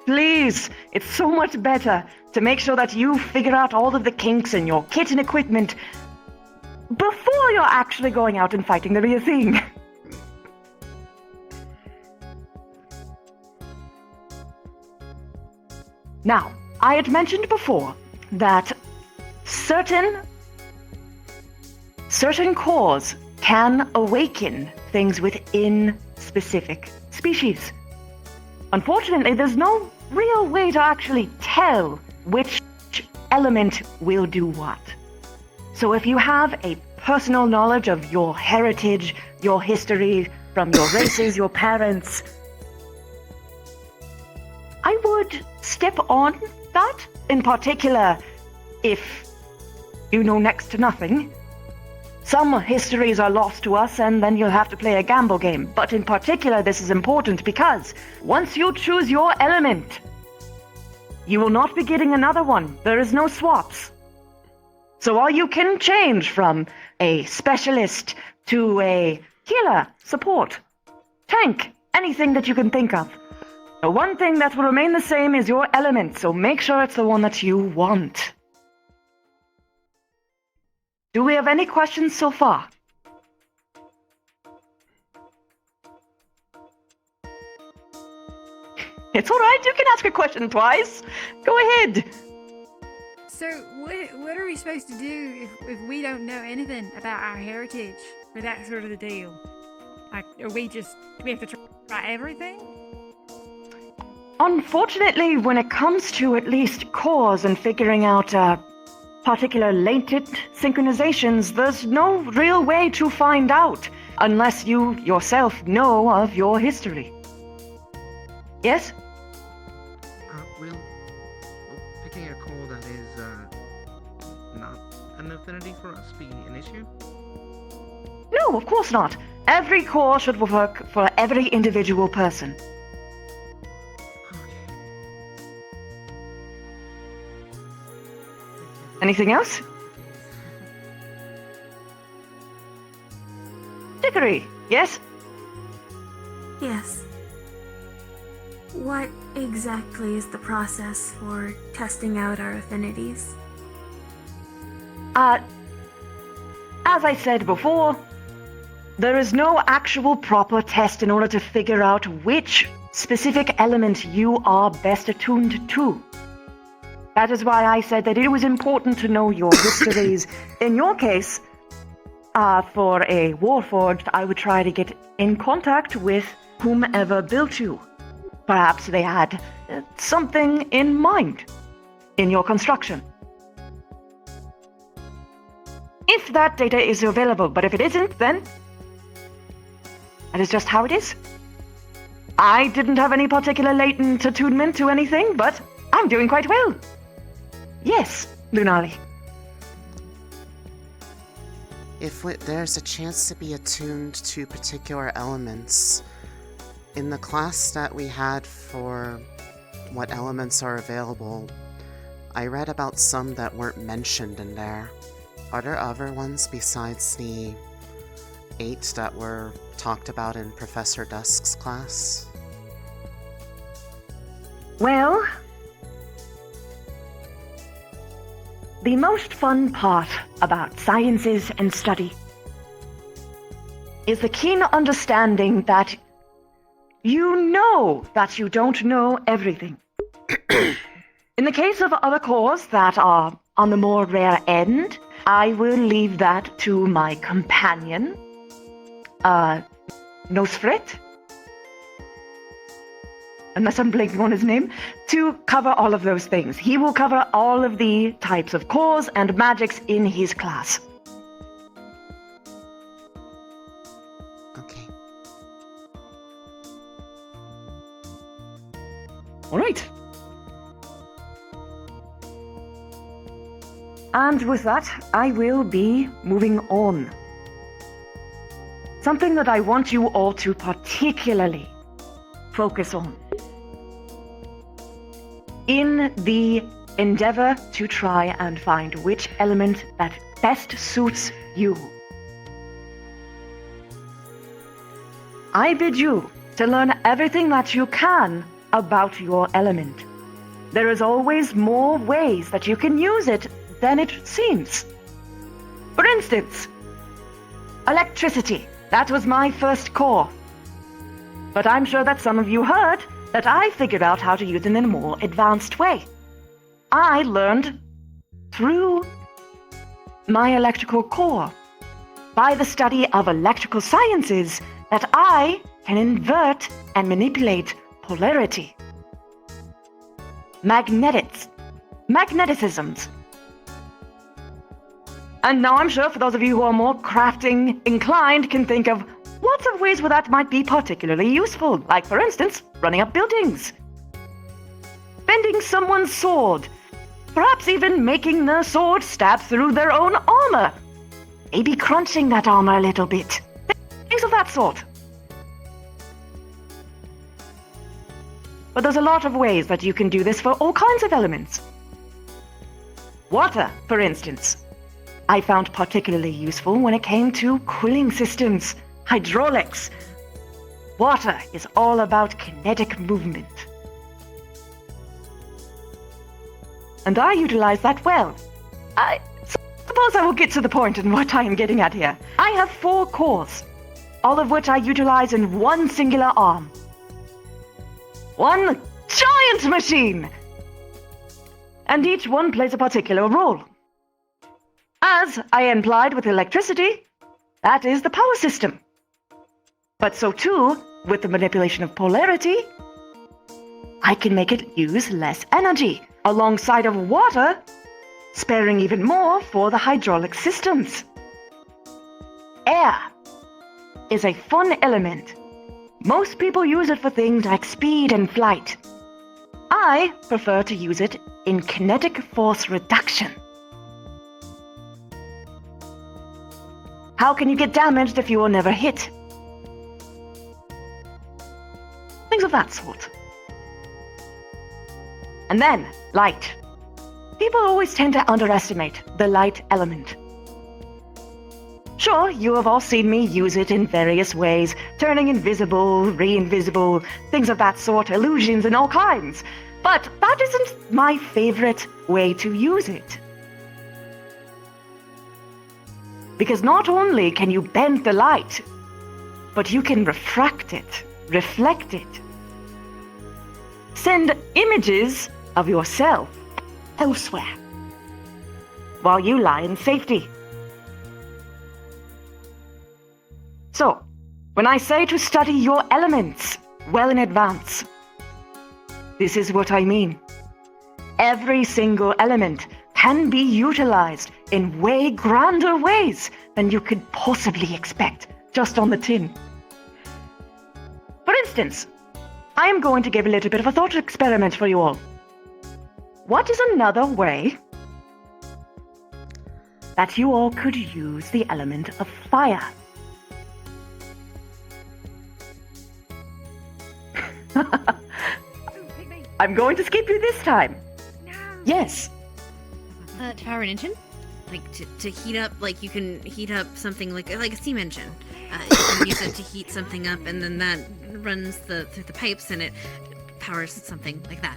Please, it's so much better to make sure that you figure out all of the kinks in your kit and equipment before you're actually going out and fighting the real thing. Now, I had mentioned before that certain cores can awaken things within specific species. Unfortunately, there's no real way to actually tell which element will do what. So if you have a personal knowledge of your heritage, your history, from your races, your parents, I would step on that. In particular, if you know next to nothing. Some histories are lost to us, and then you'll have to play a gamble game. But in particular, this is important because once you choose your element, you will not be getting another one. There is no swaps. So all you can change from a specialist to a healer, support, tank, anything that you can think of. The one thing that will remain the same is your element, so make sure it's the one that you want. Do we have any questions so far? It's alright, you can ask a question twice. Go ahead. So, what are we supposed to do if we don't know anything about our heritage or that sort of the deal? Like, do we have to try everything? Unfortunately, when it comes to at least cores and figuring out particular latent synchronizations, there's no real way to find out unless you yourself know of your history. Yes? Will picking a core that is not an affinity for us be an issue? No, of course not. Every core should work for every individual person. Anything else? Dickory, yes? Yes. What exactly is the process for testing out our affinities? As I said before, there is no actual proper test in order to figure out which specific element you are best attuned to. That is why I said that it was important to know your histories. In your case, for a Warforged, I would try to get in contact with whomever built you. Perhaps they had something in mind in your construction. If that data is available, but if it isn't, then that is just how it is. I didn't have any particular latent attunement to anything, but I'm doing quite well. Yes, Lunali. If there's a chance to be attuned to particular elements, in the class that we had for what elements are available, I read about some that weren't mentioned in there. Are there other ones besides the 8 that were talked about in Professor Dusk's class? Well, the most fun part about sciences and study is the keen understanding that you know that you don't know everything. In the case of other cores that are on the more rare end, I will leave that to my companion, Nosfrit, unless I'm blanking on his name, to cover all of those things. He will cover all of the types of cores and magics in his class. Okay. All right. And with that, I will be moving on. Something that I want you all to particularly focus on. In the endeavor to try and find which element that best suits you, I bid you to learn everything that you can about your element. There is always more ways that you can use it than it seems. For instance, electricity. That was my first core. But I'm sure that some of you heard that I figured out how to use it in a more advanced way. I learned through my electrical core, by the study of electrical sciences, that I can invert and manipulate polarity. Magneticisms. And now I'm sure for those of you who are more crafting inclined can think of lots of ways where that might be particularly useful, like for instance, running up buildings, bending someone's sword, perhaps even making their sword stab through their own armor, maybe crunching that armor a little bit, things of that sort. But there's a lot of ways that you can do this for all kinds of elements. Water, for instance, I found particularly useful when it came to cooling systems, hydraulics. Water is all about kinetic movement. And I utilize that well. I suppose I will get to the point in what I am getting at here. I have 4 cores, all of which I utilize in one singular arm. One giant machine! And each one plays a particular role. As I implied with electricity, that is the power system. But so too, with the manipulation of polarity, I can make it use less energy, alongside of water, sparing even more for the hydraulic systems. Air is a fun element. Most people use it for things like speed and flight. I prefer to use it in kinetic force reduction. How can you get damaged if you are never hit? Things of that sort. And then, light. people always tend to underestimate the light element. Sure, you have all seen me use it in various ways, turning invisible, re-invisible, things of that sort, illusions and all kinds. But that isn't my favorite way to use it. Because not only can you bend the light, but you can refract it, reflect it. Send images of yourself elsewhere, while you lie in safety. So, when I say to study your elements well in advance, this is what I mean. Every single element can be utilized in way grander ways than you could possibly expect just on the tin. For instance, I am going to give a little bit of a thought experiment for you all. What is another way that you all could use the element of fire? I'm going to skip you this time. Yes. Power an engine? Like to heat up, like you can heat up something like a steam engine. You can use it to heat something up, and then that runs through the pipes, and it powers something like that.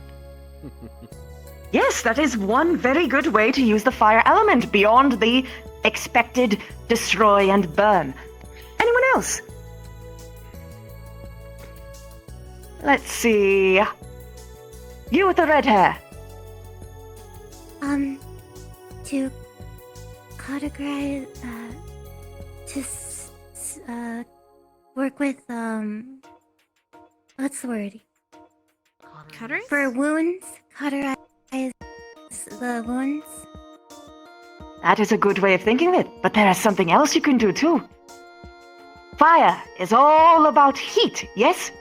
Yes, that is one very good way to use the fire element beyond the expected destroy and burn. Anyone else? Let's see. You with the red hair. To categorize, work with, what's the word? Cauterize? For wounds, cauterize the wounds. That is a good way of thinking of it, but there is something else you can do too. Fire is all about heat, yes?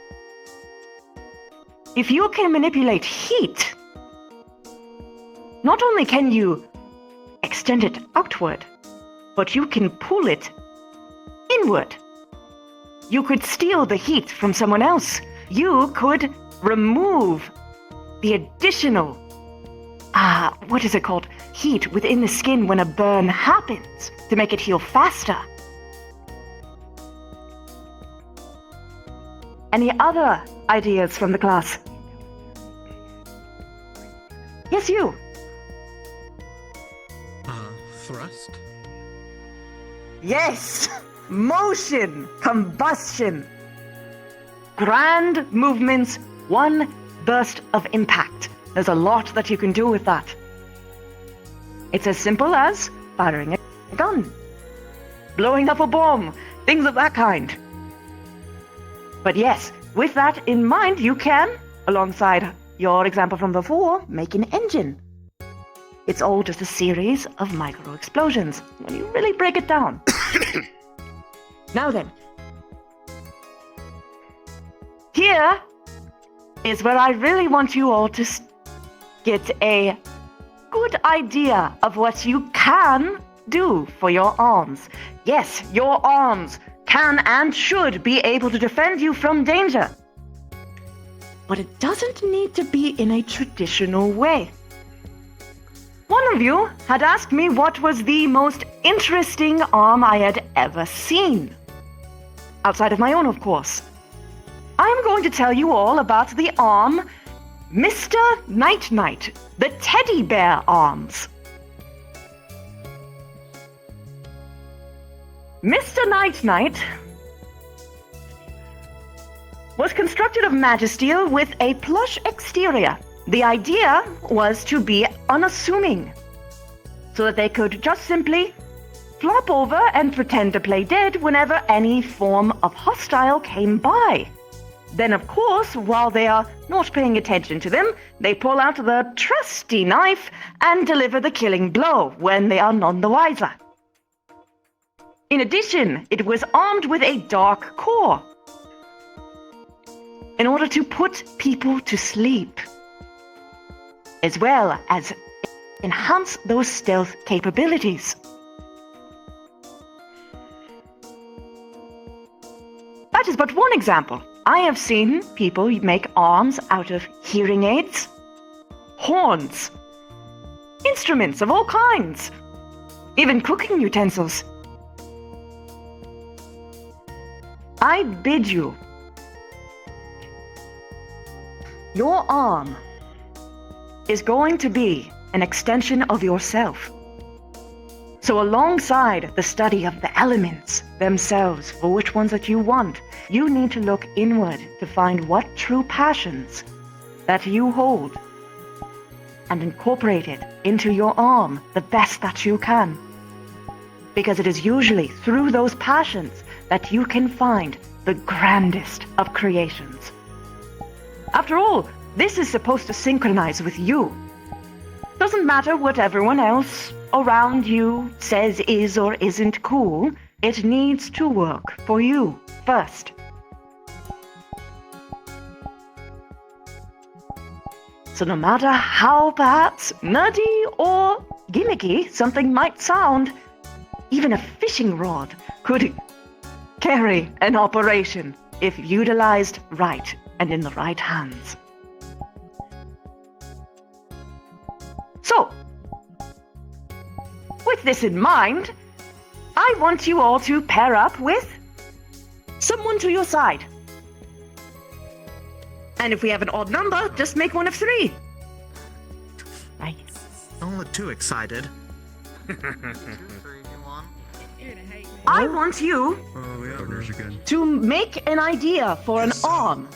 If you can manipulate heat, not only can you extend it outward, but you can pull it inward. You could steal the heat from someone else. You could remove the additional, what is it called? Heat within the skin when a burn happens to make it heal faster. Any other ideas from the class? Yes, you. Thrust? Yes! Motion! Combustion! Grand movements, one burst of impact. There's a lot that you can do with that. It's as simple as firing a gun, blowing up a bomb, things of that kind. But yes, with that in mind, you can, alongside your example from before, make an engine. It's all just a series of micro-explosions, when you really break it down. Now then. Here is where I really want you all to get a good idea of what you can do for your arms. Yes, your arms can and should be able to defend you from danger. But it doesn't need to be in a traditional way. One of you had asked me what was the most interesting arm I had ever seen. Outside of my own, of course. I'm going to tell you all about the arm Mr. Night-Night, the teddy bear arms. Mr. Night-Night was constructed of magisteel with a plush exterior. The idea was to be unassuming, so that they could just simply flop over and pretend to play dead whenever any form of hostile came by. Then, of course, while they are not paying attention to them, they pull out the trusty knife and deliver the killing blow when they are none the wiser. In addition, it was armed with a dark core in order to put people to sleep, as well as enhance those stealth capabilities. That is but one example. I have seen people make arms out of hearing aids, horns, instruments of all kinds, even cooking utensils. I bid you, your arm is going to be an extension of yourself. So alongside the study of the elements themselves, for which ones that you want, you need to look inward to find what true passions that you hold and incorporate it into your arm the best that you can. Because it is usually through those passions that you can find the grandest of creations. After all, this is supposed to synchronize with you. Doesn't matter what everyone else around you says is or isn't cool, it needs to work for you first. So no matter how perhaps nerdy or gimmicky something might sound, even a fishing rod could carry an operation if utilized right and in the right hands. So, with this in mind, I want you all to pair up with someone to your side. And if we have an odd number, just make one of 3. Nice. Don't look too excited. I want you to make an idea for an arm.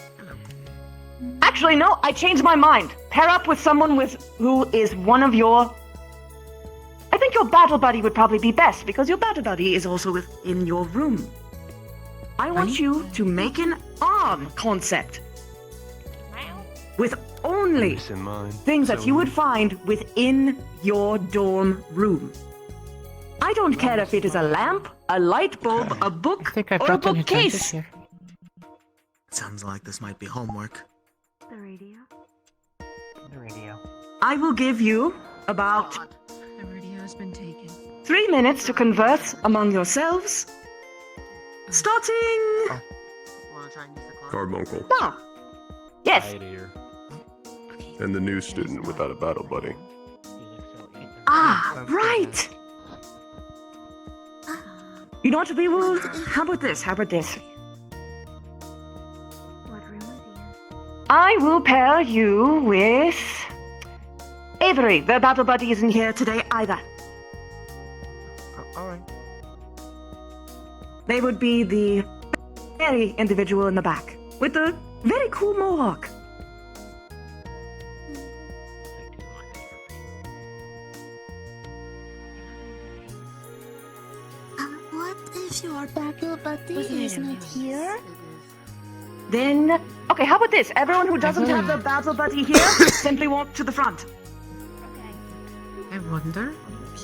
Actually, no, I changed my mind. Pair up with someone who is one of your... I think your battle buddy would probably be best, because your battle buddy is also within your room. I want you to make an arm concept with only things that you would find within your dorm room. I don't care if it is a lamp, a light bulb, a book, or a bookcase. Sounds like this might be homework. The radio. The radio. I will give you about The radio has been taken. 3 minutes to converse among yourselves. Starting Carbuncle. now. Yes. And the new student without a battle buddy. Ah, right. You know what we will... How about this? I will pair you with Avery. The battle buddy isn't here today either. Alright. They would be the very individual in the back with the very cool mohawk. What if your battle buddy is not here? Then, okay, how about this? Everyone who doesn't have the battle buddy here, simply walk to the front. I wonder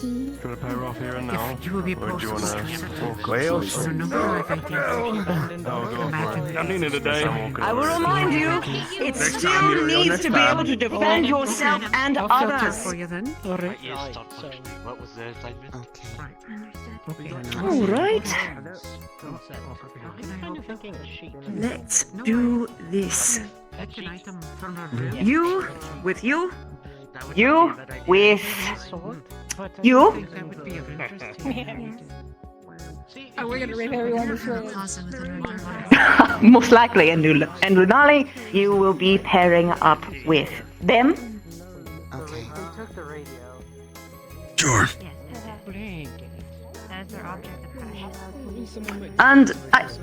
Do you want to pair off here and now? if you will be Or do you want processed to together. talk Wales. I don't know if I think I'm in it today. I will remind you, it still needs to be able to defend yourself and I'll filter others. for you then. Alright. What was the assignment? All right. Let's do this. Pick an item from our room. You with you. You with you. That would be of interest to you. Oh, we're gonna raid everyone this room. Most likely, and Lunali, you will be pairing up with them. Okay. Sure. As their object of passion. And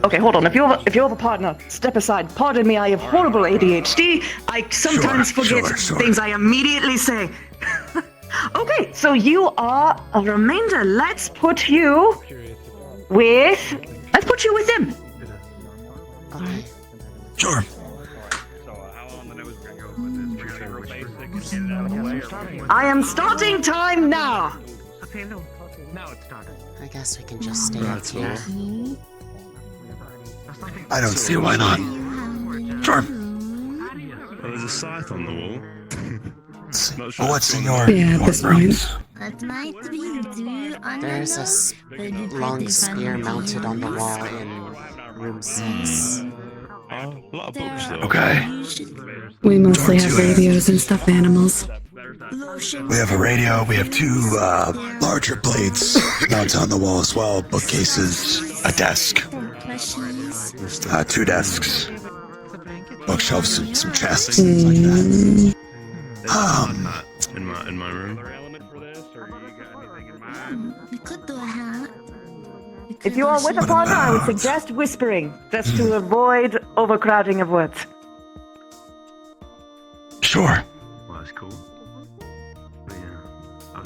okay, hold on. If you have a partner, step aside. Pardon me, I have horrible ADHD. I sometimes forget things I immediately say. Okay, so you are a remainder. Let's put you with them. Okay. Sure. I am starting time now. Okay, no. Now it's started. I guess we can just stay out here. I don't see why not. Sure. There's a scythe on the wall. What's in your brains? That might be due on There's a long spear mounted on the wall in room 6. A lot of books though. Okay. We mostly Talk have to it. radios and stuffed animals. We have a radio. We have two larger blades mounted on the wall as well. Bookcases, a desk, two desks, bookshelves, some chests, things like that. In my room. We could do a hat. If you are with a partner, I would suggest whispering, just to avoid overcrowding of words. Sure. Well, that's cool. But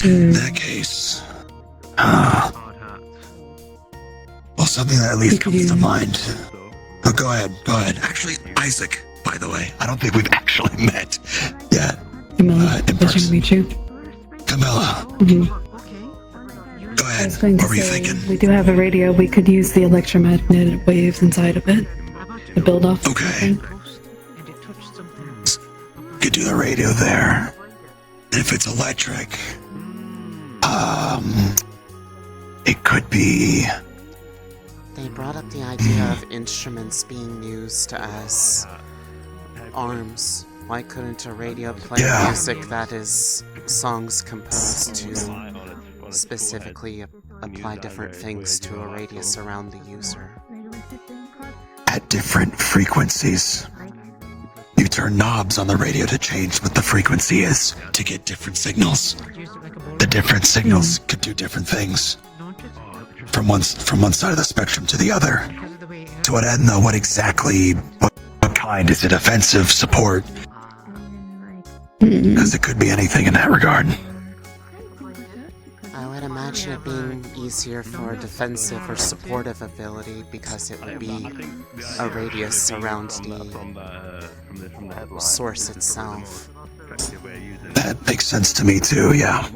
yeah. In that case, well, something that at least comes to mind. Oh, go ahead. Actually, Isaac, by the way, I don't think we've actually met yet. Camilla, pleasure to meet you. Camilla. Go I ahead. was going to What were you say, thinking? we do have a radio. We could use the electromagnetic waves inside of it to build off. Okay. Could do the radio there. If it's electric, it could be. They brought up the idea of instruments being used as arms. Why couldn't a radio play music that is songs composed to specifically apply different things to a radius around the user? At different frequencies. You turn knobs on the radio to change what the frequency is to get different signals. The different signals could do different things. From one side of the spectrum to the other. To what end though? What kind? Is it offensive, support? Because it could be anything in that regard. I would imagine it being easier for a defensive or supportive ability because it would be a radius around the source itself. That makes sense to me too, yeah.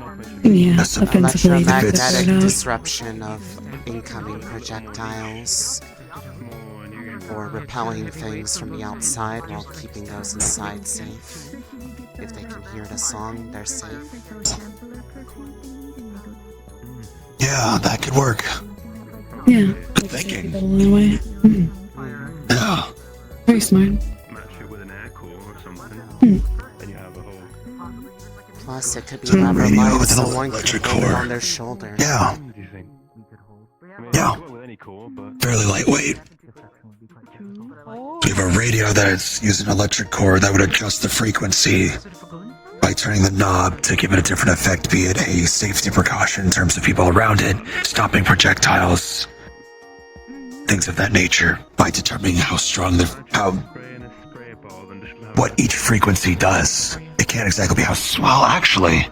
Yeah, Electromagnetic disruption of incoming projectiles or repelling things from the outside while keeping those inside safe. If they can hear the song, they're safe. Yeah, that could work. Yeah. Good thinking. Yeah. Very smart. Plus, it could be Some lever radio lights with an someone could electric hold it core. on their shoulder. Yeah. Yeah. Fairly lightweight. We have a radio that is using an electric core that would adjust the frequency by turning the knob to give it a different effect, be it a safety precaution in terms of people around it, stopping projectiles, things of that nature, by determining how strong what each frequency does. It can't exactly be well, actually,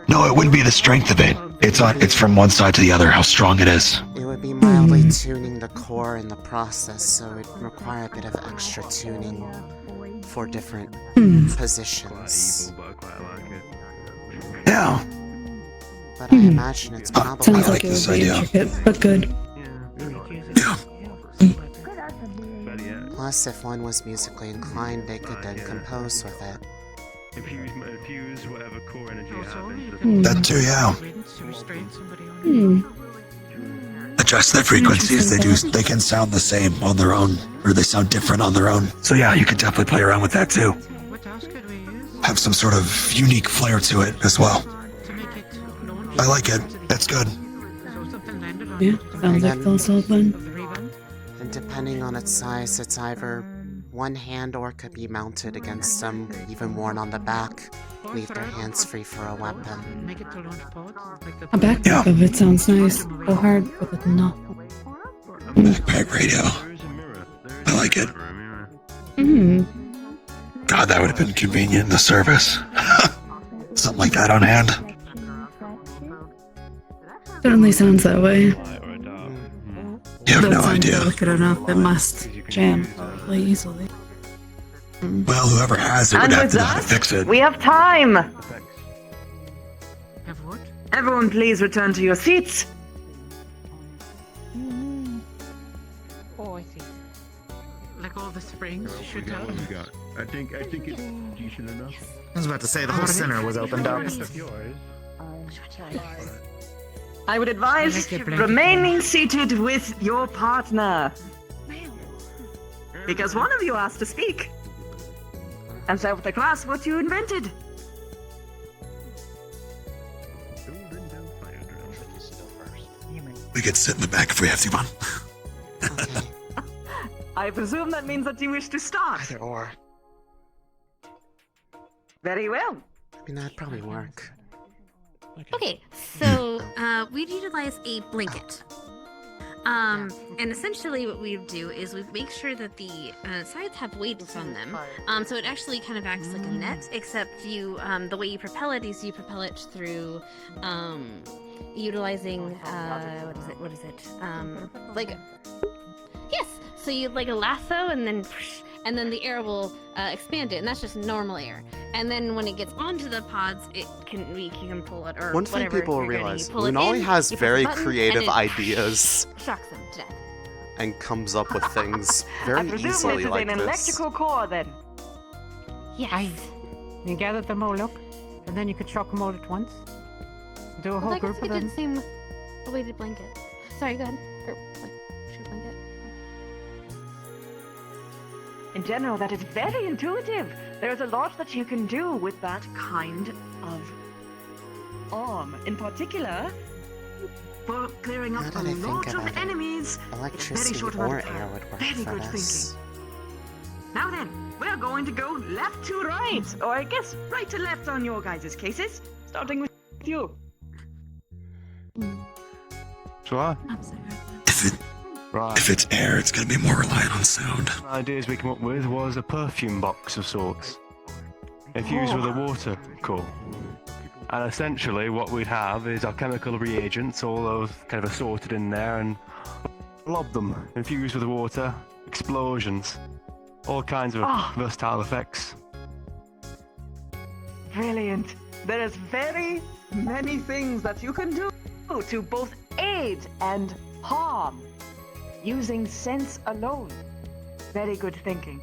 no, it wouldn't be the strength of it. It's from one side to the other, how strong it is. It would be mildly tuning the core in the process, so it would require a bit of extra tuning for different positions. Yeah. But I imagine it's probably Sounds like it would be intricate, but good. Plus, if one was musically inclined, they could then compose with it. Infuse whatever core energy you have into That too, yeah. Adjust their frequencies. They can sound the same on their own, or they sound different on their own. So yeah, you could definitely play around with that too. Have some sort of unique flair to it as well. I like it. That's good. Yeah, sounds like also fun. And depending on its size, it's either one hand or could be mounted against them, even worn on the back. Leave their hands free for a weapon. A backpack of it sounds nice. Go hard with it enough. Backpack radio. I like it. God, that would have been convenient in the service. Something like that on hand. Certainly sounds that way. You have no idea. Delicate enough, it must jam probably easily. Well, whoever has it would have to know how to fix it. We have time! Everyone please return to your seats. Oh, I see. Like all the springs shoot out. I think it's decent enough. I was about to say the whole center was opened up. I would advise remaining seated with your partner. Because one of you asked to speak. And so the class what you invented. We could sit in the back if we have to, man. I presume that means that you wish to start. Either or. Very well. I mean, that'd probably work. Okay, so we'd utilize a blanket. And essentially what we do is we make sure that the sides have weights on them. So it actually kind of acts like a net, except you, the way you propel it is you propel it through utilizing, what is it? Like, yes, so you like a lasso and then the air will expand it, and that's just normal air. And then when it gets onto the pods, you can pull it or One thing whatever. people realize, Lunali has very creative ideas Shocks them to death. and comes up with things very I presume easily this is like an this. electrical core then. Yes. You gather them all up, and then you could shock them all at once. Do a whole I guess group we of did them. the same a weighted blanket. Sorry, go ahead. Or, like, shoot blanket. In general, that is very intuitive. There's a lot that you can do with that kind of arm. In particular, for clearing Now up that a I think lot about of it, enemies. electricity very short or amount of air time. would work Very for good this. thinking. Now then, we're going to go left to right, or I guess right to left on your guys' cases, starting with you. Sure. If it's air, it's going to be more reliant on sound. The ideas we came up with was a perfume box of sorts, infused with a water core. And essentially what we'd have is our chemical reagents, all those kind of assorted in there, and lob them, infused with water, explosions, all kinds of versatile effects. Brilliant. There is very many things that you can do to both aid and harm using sense alone. Very good thinking.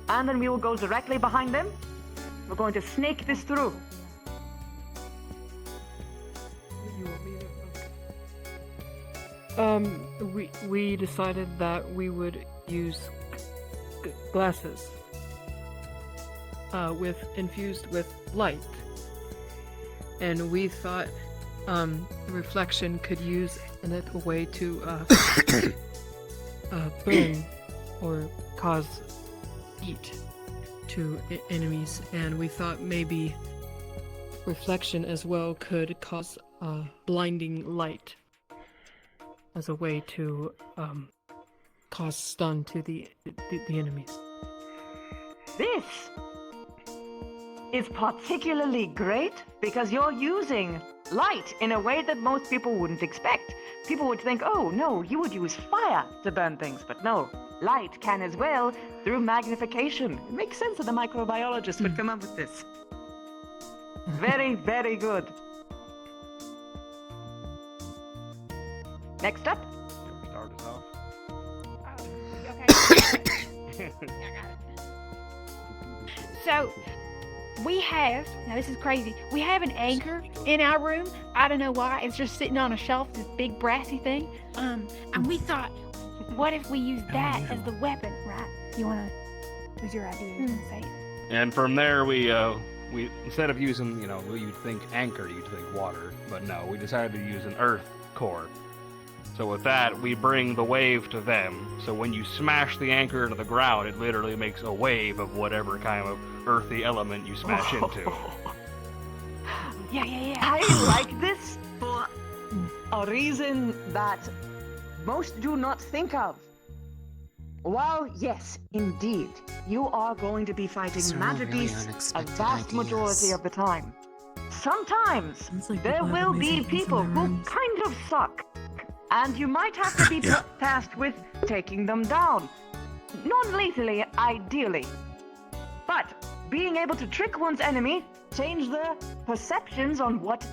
And then we will go directly behind them. We're going to snake this through. We decided that we would use glasses infused with light, and we thought reflection could use it a way to burn or cause heat to enemies, and we thought maybe reflection as well could cause blinding light as a way to cause stun to the enemies. This is particularly great because you're using light in a way that most people wouldn't expect. People would think, oh no, you would use fire to burn things, but no, light can as well through magnification. It makes sense that a microbiologist would come up with this. Very, very good. Next up. Start us off. So, we have, now this is crazy, we have an anchor in our room. I don't know why, it's just sitting on a shelf, this big brassy thing. And we thought, what if we use that as the weapon, right? You wanna, what's your idea? You wanna say it? And from there, we instead of using, you'd think anchor, you'd think water, but no, we decided to use an earth core. So with that, we bring the wave to them. So when you smash the anchor to the ground, it literally makes a wave of whatever kind of earthy element you smash into. Yeah. I like this for a reason that most do not think of. While, yes, indeed, you are going to be fighting magic beasts a vast majority of the time. Sometimes there will be people who kind of suck. And you might have to be tasked with taking them down. Non-lethally, ideally. But being able to trick one's enemy, change their perceptions on what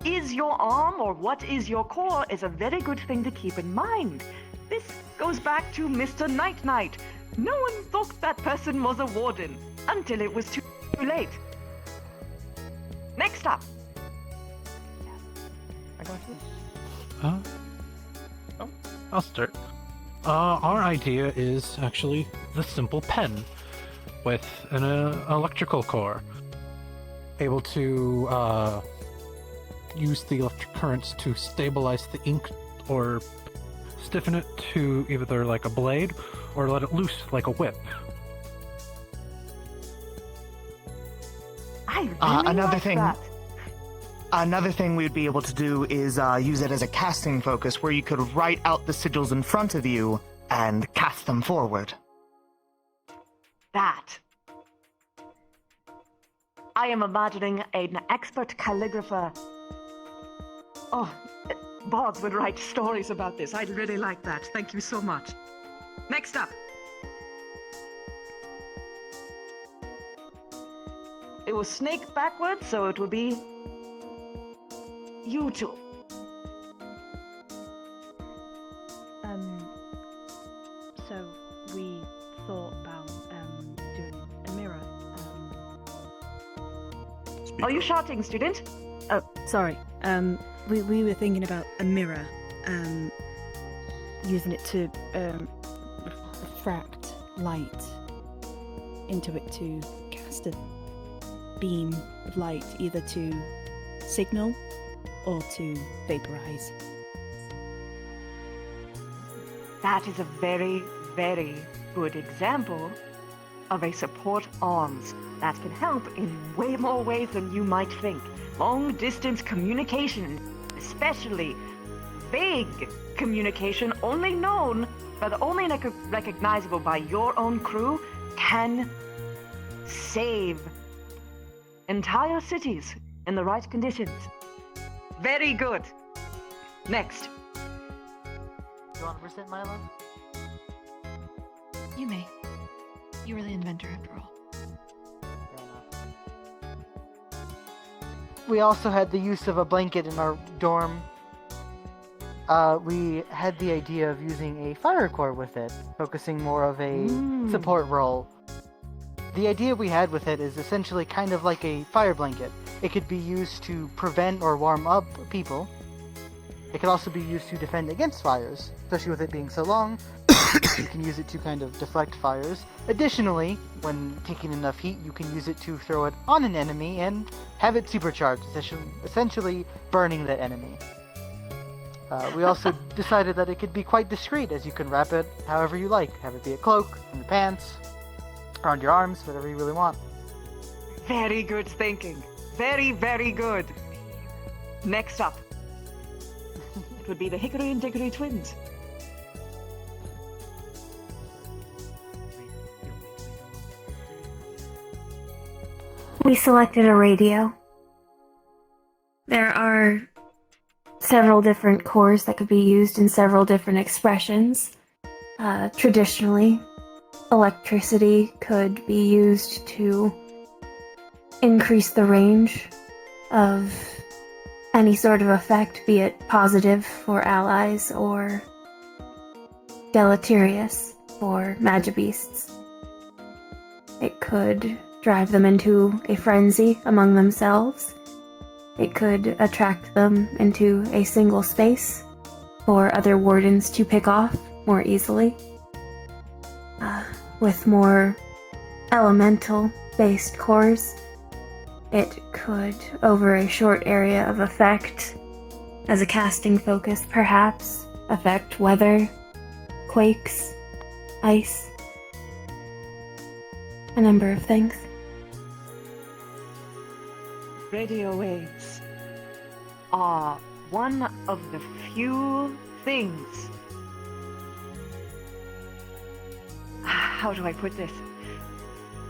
is your arm or what is your core is a very good thing to keep in mind. This goes back to Mr. Night-Night. No one thought that person was a warden until it was too late. Next up. I got this. I'll start. Our idea is actually the simple pen with an electrical core, able to use the electric currents to stabilize the ink or stiffen it to either like a blade or let it loose like a whip. I really Another like thing. that. Another thing we'd be able to do is use it as a casting focus, where you could write out the sigils in front of you and cast them forward. That. I am imagining an expert calligrapher. Oh, Boggs would write stories about this. I'd really like that. Thank you so much. Next up. It was snake backwards, so it would be you two. So we thought about doing a mirror. Are you shouting, student? Oh, sorry. We were thinking about a mirror. Using it to refract light into it to cast a beam of light, either to signal or to vaporize. That is a very, very good example of a support arms that can help in way more ways than you might think. Long distance communication, especially vague communication only known, but only recognizable by your own crew, can save entire cities in the right conditions. Very good. Next. You want to present Milo? You may. You were the inventor after all. We also had the use of a blanket in our dorm. We had the idea of using a fire core with it, focusing more of a support role. The idea we had with it is essentially kind of like a fire blanket. It could be used to prevent or warm up people. It could also be used to defend against fires, especially with it being so long. You can use it to kind of deflect fires. Additionally, when taking enough heat, you can use it to throw it on an enemy and have it supercharged, essentially burning that enemy. We also decided that it could be quite discreet, as you can wrap it however you like. Have it be a cloak, in your pants, around your arms, whatever you really want. Very good thinking. Very, very good. Next up. It would be the Hickory and Dickory twins. We selected a radio. There are several different cores that could be used in several different expressions. Traditionally, electricity could be used to increase the range of any sort of effect, be it positive for allies or deleterious for magibeasts. It could drive them into a frenzy among themselves. It could attract them into a single space for other wardens to pick off more easily. With more elemental-based cores, it could, over a short area of effect, as a casting focus perhaps, affect weather, quakes, ice, a number of things. Radio waves are one of the few things. How do I put this?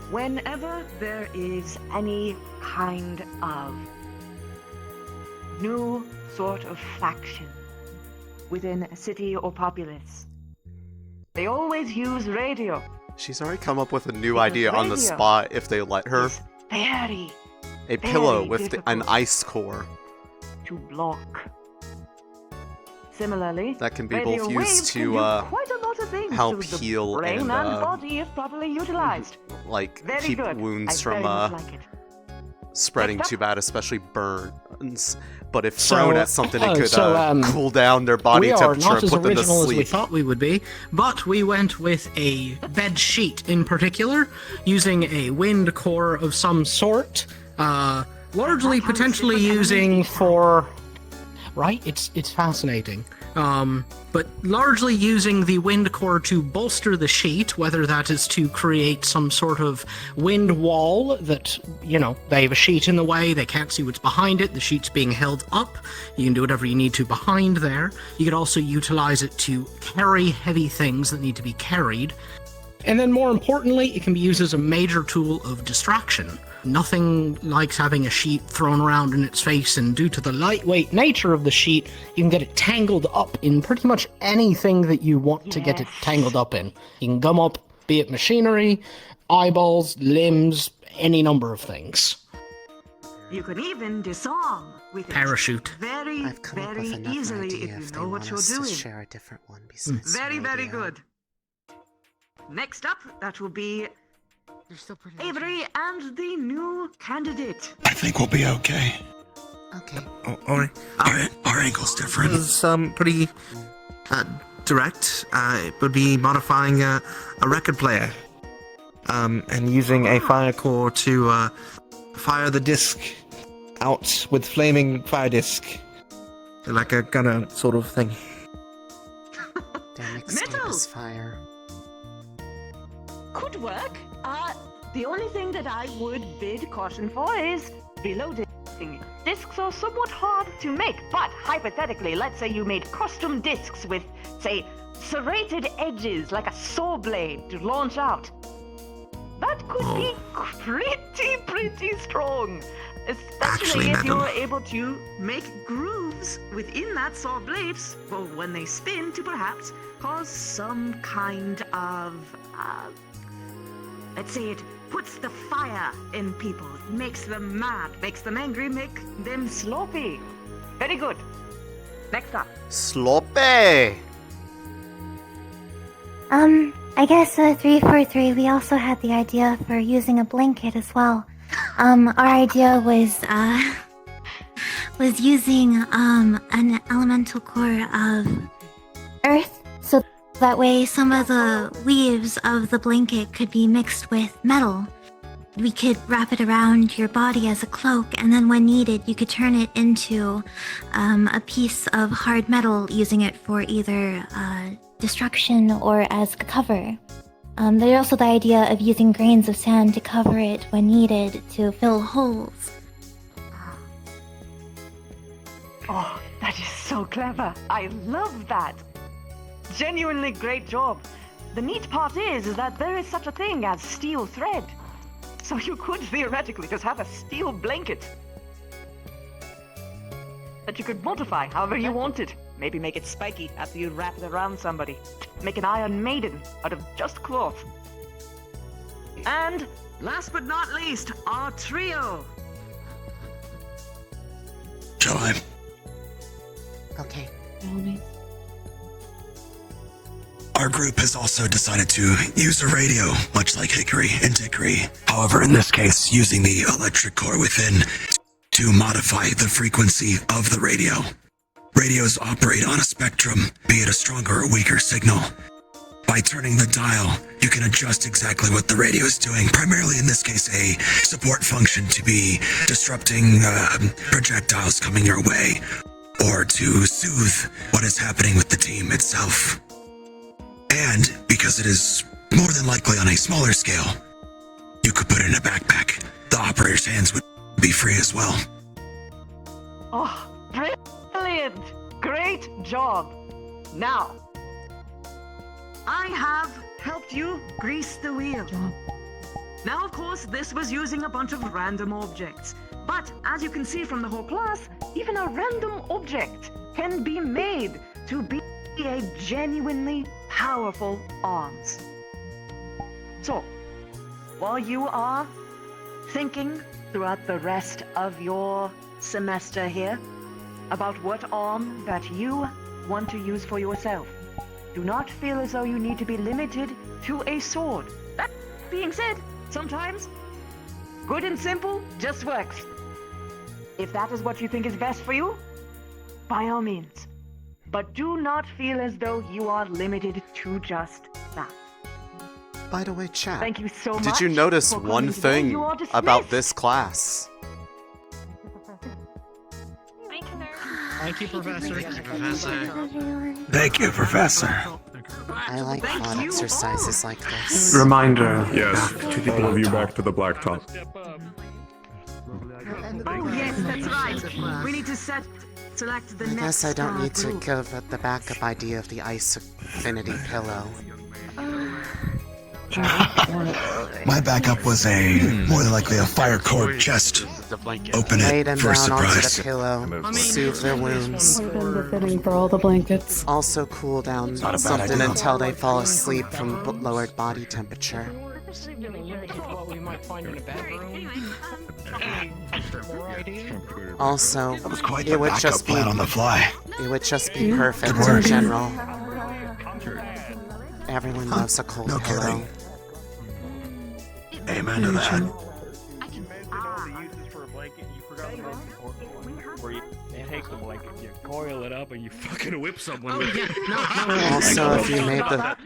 Whenever there is any kind of new sort of faction within a city or populace, they always use radio. She's already come up with a new idea on the spot if they let her. Very, A pillow very with an difficult ice core. to block. Similarly, That can be radio both waves used can to, do quite a lot of things help to the heal brain and, body if properly utilized. like, Very keep good. wounds I from very much like it. spreading Next too bad, especially burns. But if So- thrown at something, it oh, could so, cool down their body we are temperature not and as put them to original as we sleep. thought we would be, but we went with a bed sheet in particular, using a wind core of some sort, largely potentially using for right? It's fascinating. But largely using the wind core to bolster the sheet, whether that is to create some sort of wind wall that, they have a sheet in the way, they can't see what's behind it, the sheet's being held up, you can do whatever you need to behind there. You could also utilize it to carry heavy things that need to be carried. And then more importantly, it can be used as a major tool of distraction. Nothing likes having a sheet thrown around in its face, and due to the lightweight nature of the sheet, you can get it tangled up in pretty much anything that you want to get it tangled up in. You can gum up, be it machinery, eyeballs, limbs, any number of things. You can even disarm with Parachute. it very, very easily if you know what you're doing. Share a different one besides Very, very radio. good. Next up, that will be Avery and the new candidate. I think we'll be okay. Okay. Our ankle's different. It's pretty direct. It would be modifying a record player, and using a fire core to fire the disc out with flaming fire disc, like a gunner sort of thing. Damn, escape is fire. Could work. The only thing that I would bid caution for is reloading. Discs are somewhat hard to make, but hypothetically, let's say you made custom discs with, say, serrated edges like a saw blade to launch out. That could be pretty strong. Especially if you're able to make grooves within that saw blades, well, when they spin, to perhaps cause some kind of, let's say it puts the fire in people, makes them mad, makes them angry, make them sloppy. Very good. Next up. Sloppy! I guess 343, we also had the idea for using a blanket as well. Our idea was using an elemental core of earth, so that way some of the leaves of the blanket could be mixed with metal. We could wrap it around your body as a cloak, and then when needed, you could turn it into a piece of hard metal, using it for either destruction or as cover. There's also the idea of using grains of sand to cover it when needed to fill holes. Oh, that is so clever. I love that. Genuinely great job. The neat part is that there is such a thing as steel thread. So you could theoretically just have a steel blanket that you could modify however you wanted. Maybe make it spiky after you wrap it around somebody. Make an Iron Maiden out of just cloth. And last but not least, our trio. Shall I? Okay. Our group has also decided to use a radio, much like Hickory and Dickory. However, in this case, using the electric core within to modify the frequency of the radio. Radios operate on a spectrum, be it a stronger or weaker signal. By turning the dial, you can adjust exactly what the radio is doing, primarily in this case a support function to be disrupting projectiles coming your way, or to soothe what is happening with the team itself. And because it is more than likely on a smaller scale, you could put it in a backpack. The operator's hands would be free as well. Oh, brilliant! Great job! Now, I have helped you grease the wheel. Now, of course, this was using a bunch of random objects. But, as you can see from the whole class, even a random object can be made to be a genuinely powerful arms. So, while you are thinking throughout the rest of your semester here about what arm that you want to use for yourself, do not feel as though you need to be limited to a sword. That being said, sometimes good and simple just works. If that is what you think is best for you, by all means. But do not feel as though you are limited to just that. By the way, chat, thank you so much. Did you notice for one coming today. thing You are dismissed. about this class? Thank you, Professor. Thank you, Professor. I like thought exercises like this. Reminder. Yes, back to the all of you blacktop. back to the blacktop. Oh, yes, that's right. We need to select the I next guess I don't need to group. give the backup idea of the ice affinity pillow. My backup was more than likely a fire cord chest. Open Lay it them for a down onto surprise. the pillow, soothe their wounds. Would have been befitting for all the blankets. Also cool down Not a bad something idea. until they fall asleep from lowered body temperature. What we might find in a bedroom. More ideas? Also, quite it the would backup just be plan on the fly. It would just be perfect Good in work. general. Everyone loves a cold No pillow. kidding. Amen to that. Where you take the blanket, you coil it up, and you fucking whip someone with it. Also, if you made the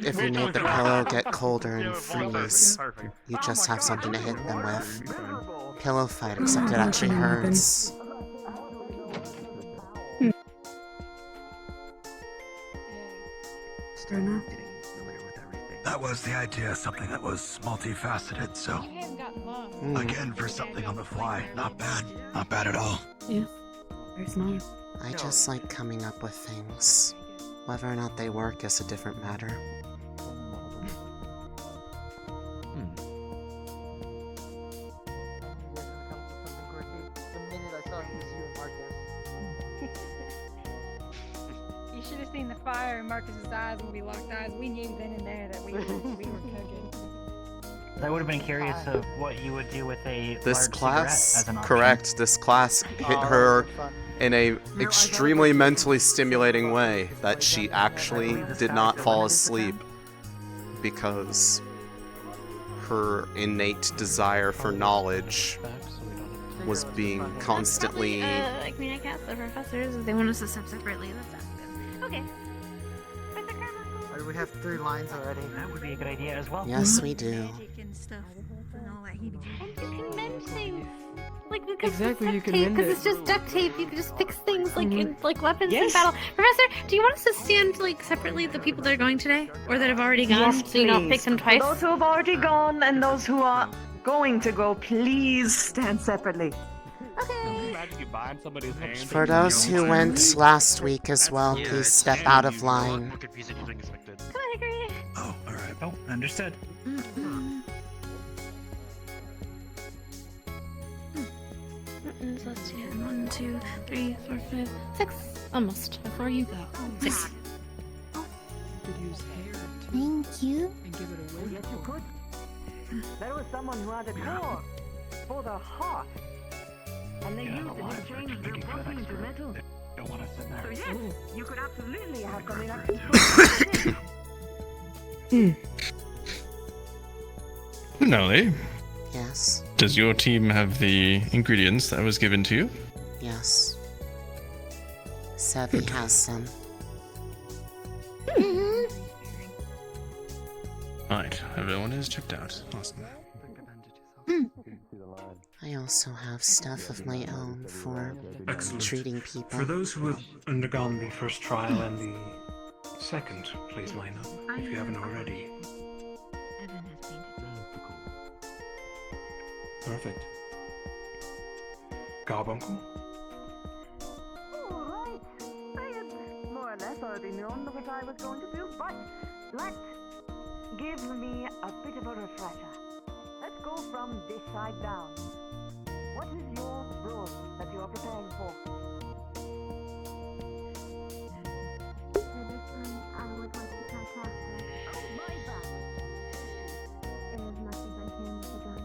pillow get colder and freeze, you just have something to hit them with. Pillow fight, except it actually hurts. That was the idea, something that was multifaceted, so. Again, for something on the fly, not bad. Not bad at all. Yeah, very smart. I just like coming up with things. Whether or not they work is a different matter. You should have seen the fire in Marcus's eyes when we locked eyes. We knew then and there that we were cooking. I would have been curious of what you would do with a This large class, cigarette as an option. correct, this class hit her in a extremely mentally stimulating way that she actually did not fall asleep because her innate desire for knowledge was being constantly... I mean, I can ask the professors if they want us to step separately. Let's ask them. Okay. We have 3 lines already. That would be a good idea as well. Yes, we do. And stuff and all that. And you can mend things. Like we could Exactly, duct you can tape, mend because it. it's just duct tape. You can just fix things like in like weapons Yes. in battle. Professor, do you want us to stand like separately the people that are going today, or that have already gone, Yes, so you don't pick please. them twice? For those who have already gone and those who are going to go, please stand separately. Imagine you bind somebody's hands. For those who went last week as well, please step out of line. Oh, alright. Oh, understood. So let's see. 1, 2, 3, 4, 5, 6. Almost. Before you go. 6. Thank you. And give it a Oh, yes, you could. There was someone who had a core for the heart, and they used it in exchange their protein to metal. Don't want to sit there. So yes, you could absolutely have something that can Lunali, Yes, does your team have the ingredients that was given to you? yes. Sevi has some. Alright, everyone is checked out. Awesome. I also have stuff of my own for Excellent. treating people. For those who have undergone the first trial and the second, please line up if you haven't already. Perfect. Carbuncle? Alright. I had more or less already known what I was going to do, but let's give me a bit of a refresher. Let's go from this side down. What is your role that you are preparing for? I would like to try casting. Oh, my bad. As much as I can with the gun.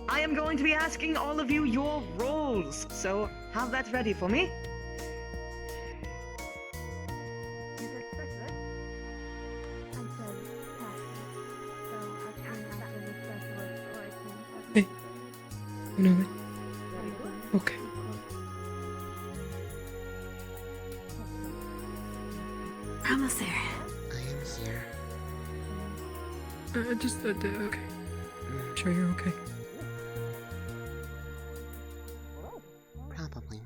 I am going to be asking all of you your roles, so have that ready for me. I said casting. So I can after the specialist, or I can. Hey. No. Okay. We're almost there. I am here. Just okay. Sure you're okay. Probably.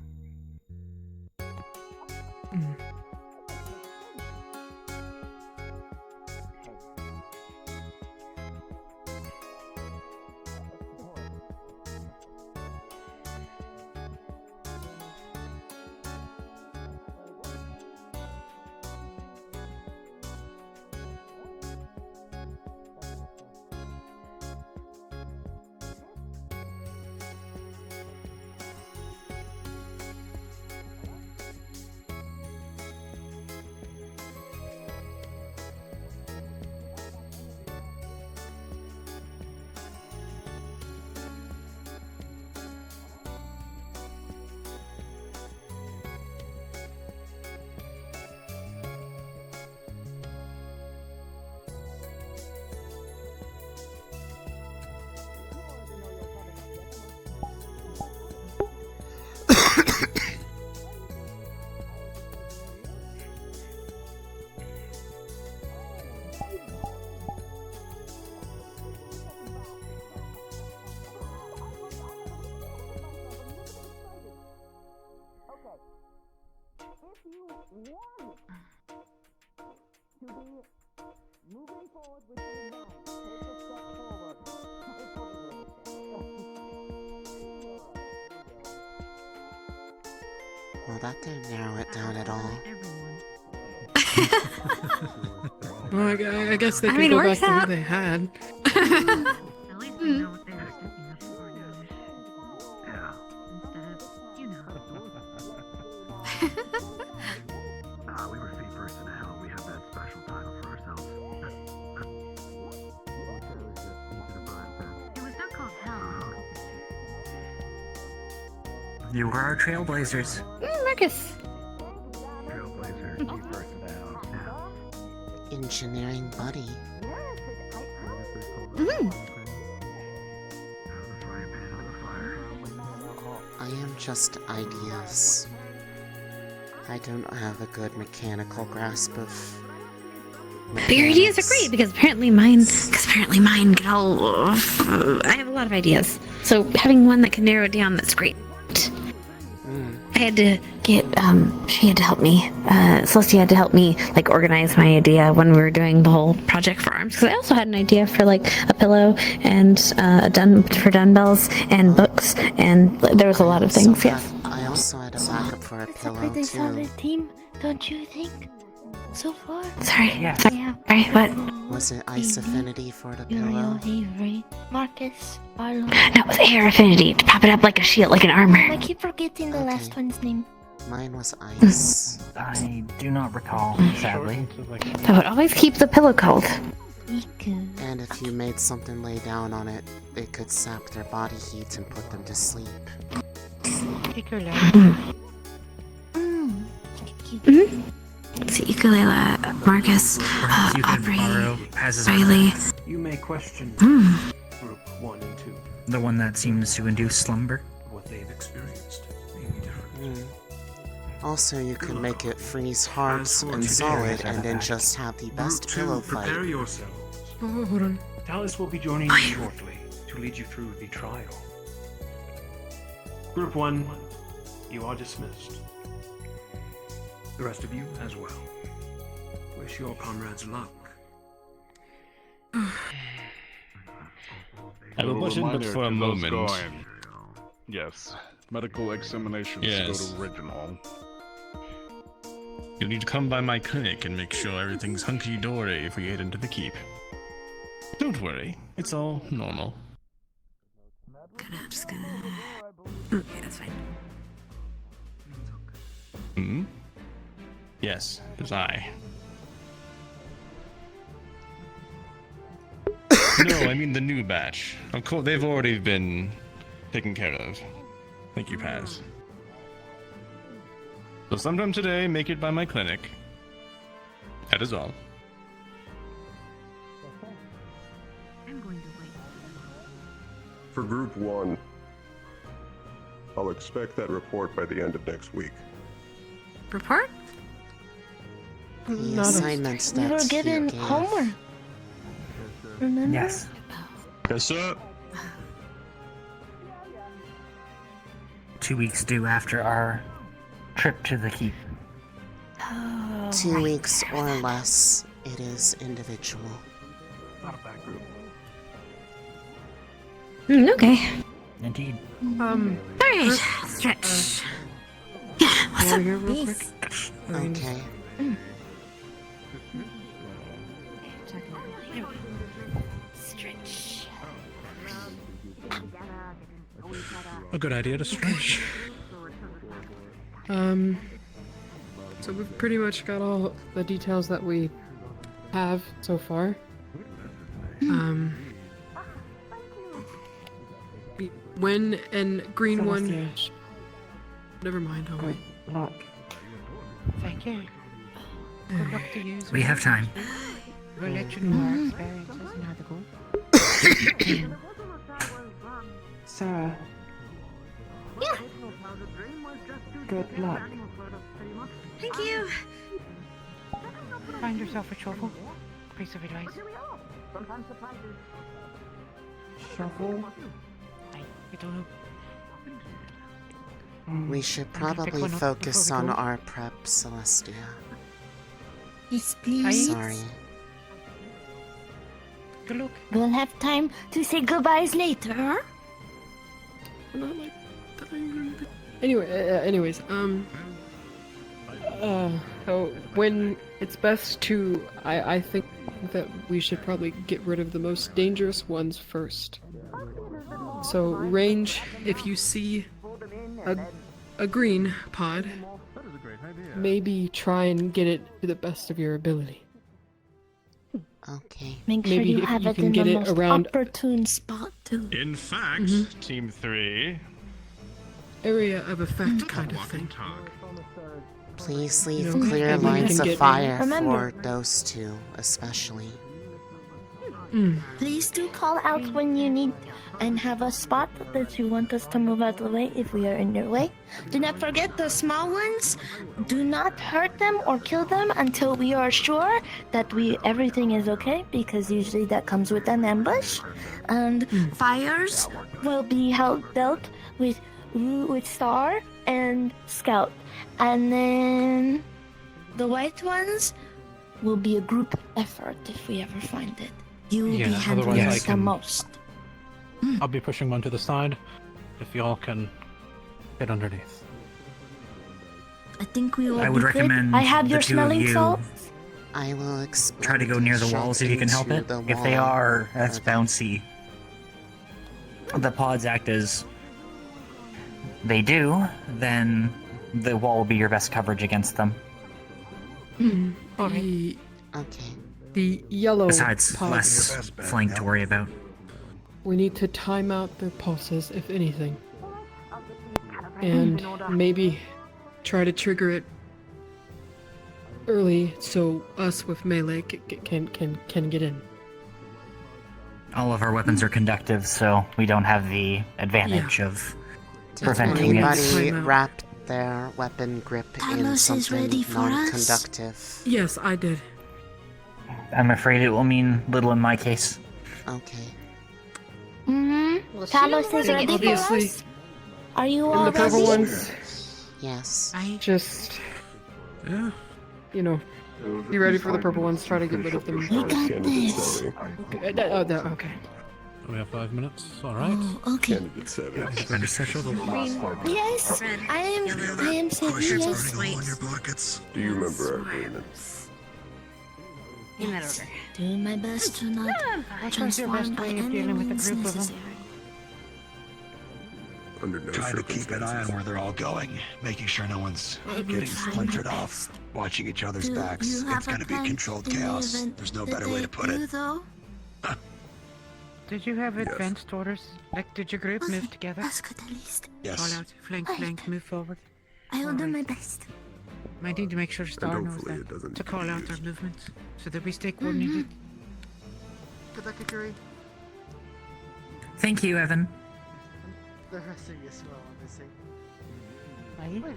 Well, that didn't narrow it down at all. Well, I guess they I could mean, go works back to out. what they had. At least we know what they were sticking up for now. Instead of, you know. We were feet first in hell. We have that special title for ourselves. It was not called hell. You were our trailblazers. Marcus. Trailblazer, feet first in hell. Engineering buddy. I am just ideas. I don't have a good mechanical grasp of. But your ideas are great because apparently mine get all. I have a lot of ideas. So having one that can narrow it down, that's great. I had to get, she had to help me, Celestia had to help me, like, organize my idea when we were doing the whole project for arms, because I also had an idea for, like, a pillow and, for dumbbells and books, and there was a lot of things, yes. I also had a backup for a pillow, Pretty too. solid team, don't you think? So far. Sorry. Yeah. Alright, what? Was it ice affinity for the Uriel, pillow? Avery, Marcus, Arlo. No, it was air affinity to pop it up like a shield, like an armor. I keep forgetting the last one's name. Mine was ice. I do not recall, sadly. That would always keep the pillow cold. And if you made something lay down on it, it could sap their body heat and put them to sleep. So ukulele, Marcus, Perhaps you can Aubrey, borrow Haz's Riley. You may question Group 1 and 2. The one that seems to induce slumber. What they've experienced may be different. Also, you could make it freeze hearts and solid and then just have the best pillow fight. Prepare yourselves. Oh, hold on. Talus will be joining you shortly to lead you through the trial. Group 1, you are dismissed. The rest of you as well. Wish your comrades luck. I will butt in but Reminder for a to those moment. going. Yes, medical examinations Yes. go to original. You'll need to come by my clinic and make sure everything's hunky-dory if we get into the keep. Don't worry, it's all normal. I'm just gonna. Okay, that's fine. Hmm? Yes, it was I. No, I mean the new batch. Of course, they've already been taken care of. Thank you, Paz. So sometime today, make it by my clinic. That is all. For Group 1, I'll expect that report by the end of next week. Report? The assignments We that were you given gave. homework. Remember? Yes. Yes, sir. 2 weeks due after our trip to the keep. 2 weeks or less, it is individual. Not a bad group. Okay. Indeed. Alright, stretch. Yeah, what's up? Here real quick. Okay. Stretch. A good idea to stretch. So we've pretty much got all the details that we have so far. When and green one. Never mind. I'll wait. Look. Thank you. Good luck to you. We have time. We'll let you know our experiences and how they go. Sarah. Yeah. Good luck. Thank you. Find yourself a shovel. Piece of advice. Shovel. I don't know. We should I'm gonna pick probably one up focus before we on go. our prep Celestia. Yes, please. Sorry. Good luck. We'll have time to say goodbyes later. Anyways, when it's best to, I think that we should probably get rid of the most dangerous ones first. So range, if you see a green pod, maybe try and get it to the best of your ability. Okay. Make sure Maybe you if have you it can in get the it most around opportune spot too. In fact, Mhm. Team 3. area of effect kind of thing. Please leave You know, clear and we lines can of get- fire Remember- for those two, especially. Please do call out when you need and have a spot that you want us to move out of the way if we are in your way. Do not forget the small ones. Do not hurt them or kill them until we are sure that everything is okay, because usually that comes with an ambush. And fires will be dealt with Star and Scout. And then the white ones will be a group effort if we ever find it. You will be handling otherwise it the most. I'll be pushing one to the side. If y'all can get underneath. I think we will I would be good. recommend I have your the two of smelling you salts. I will explain. try to go near the walls if you can help it. If they are, that's bouncy. The pods act as they do, then the wall will be your best coverage against them. Okay. Okay. The yellow Besides, pods, less flank to worry about. we need to time out their pulses, if anything. And maybe try to trigger it early so us with melee can get in. All of our weapons are conductive, so we don't have the advantage of Did preventing anybody it. wrap their weapon grip in Talos is something ready for us? non-conductive? Yes, I did. I'm afraid it will mean little in my case. Okay. Mm-hmm. Well, Talos is she ready Obviously, for us. Are you and all the purple ready? ones, Yes. just, you know, be ready for the purple ones. Try to get rid of them. We got this. Okay. We have 5 minutes. All right. Oh, okay. Yes, I am saying yes. Do you remember our agreement? Do my best to not What was your best transform by way of any dealing with a means group of them? necessary. Under no Trying to keep an eye on where they're all going, making sure no one's getting splintered off, watching each other's Do backs. you have It's a gonna be plan controlled in the chaos. event There's no that better way to they put do, it. though? Did you have Yes. advanced orders? Like, did your group move together? That's good at least. Yes. Call out, flank, Alright. move forward. I will do my best. Might need to make sure Star knows hopefully that, it doesn't to need to call be out used. our movements, so that we stay coordinated. Good luck, Hikari. Thank you, Evan. The rest of you as well, obviously.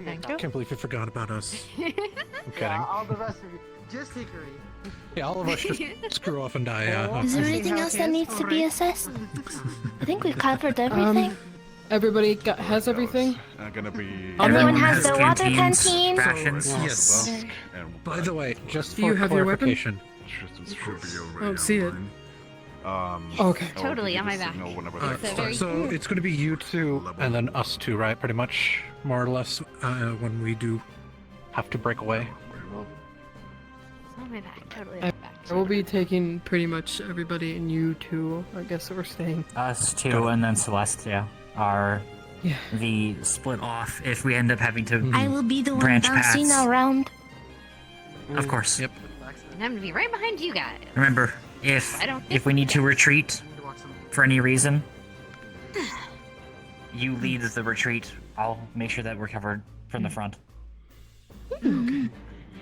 Thank I can't believe you forgot about us. I'm kidding. Yeah, all the rest of you. Just Hikari. Yeah, all of us just screw off and die. Is there anything else that needs to be assessed? I think we've covered everything. Everybody has everything? Gonna be. Everyone has their water canteen. Rations. Yes. By the way, just Do for you have your weapon? clarification. I don't see it. Okay. Totally, on my back. It's a very So it's going to be you two and then us two, right? Pretty much, more or less, when we do have to break away. It's on my back. Totally on my back. I will be taking pretty much everybody, and you two, I guess, we're staying. Us two and then Celestia are Yeah. the split off if we end up having to I will be the one branch bouncing paths. around. Of course. Yep. And I'm gonna be right behind you guys. Remember, if we need to retreat for any reason, you lead the retreat. I'll make sure that we're covered from the front. Okay.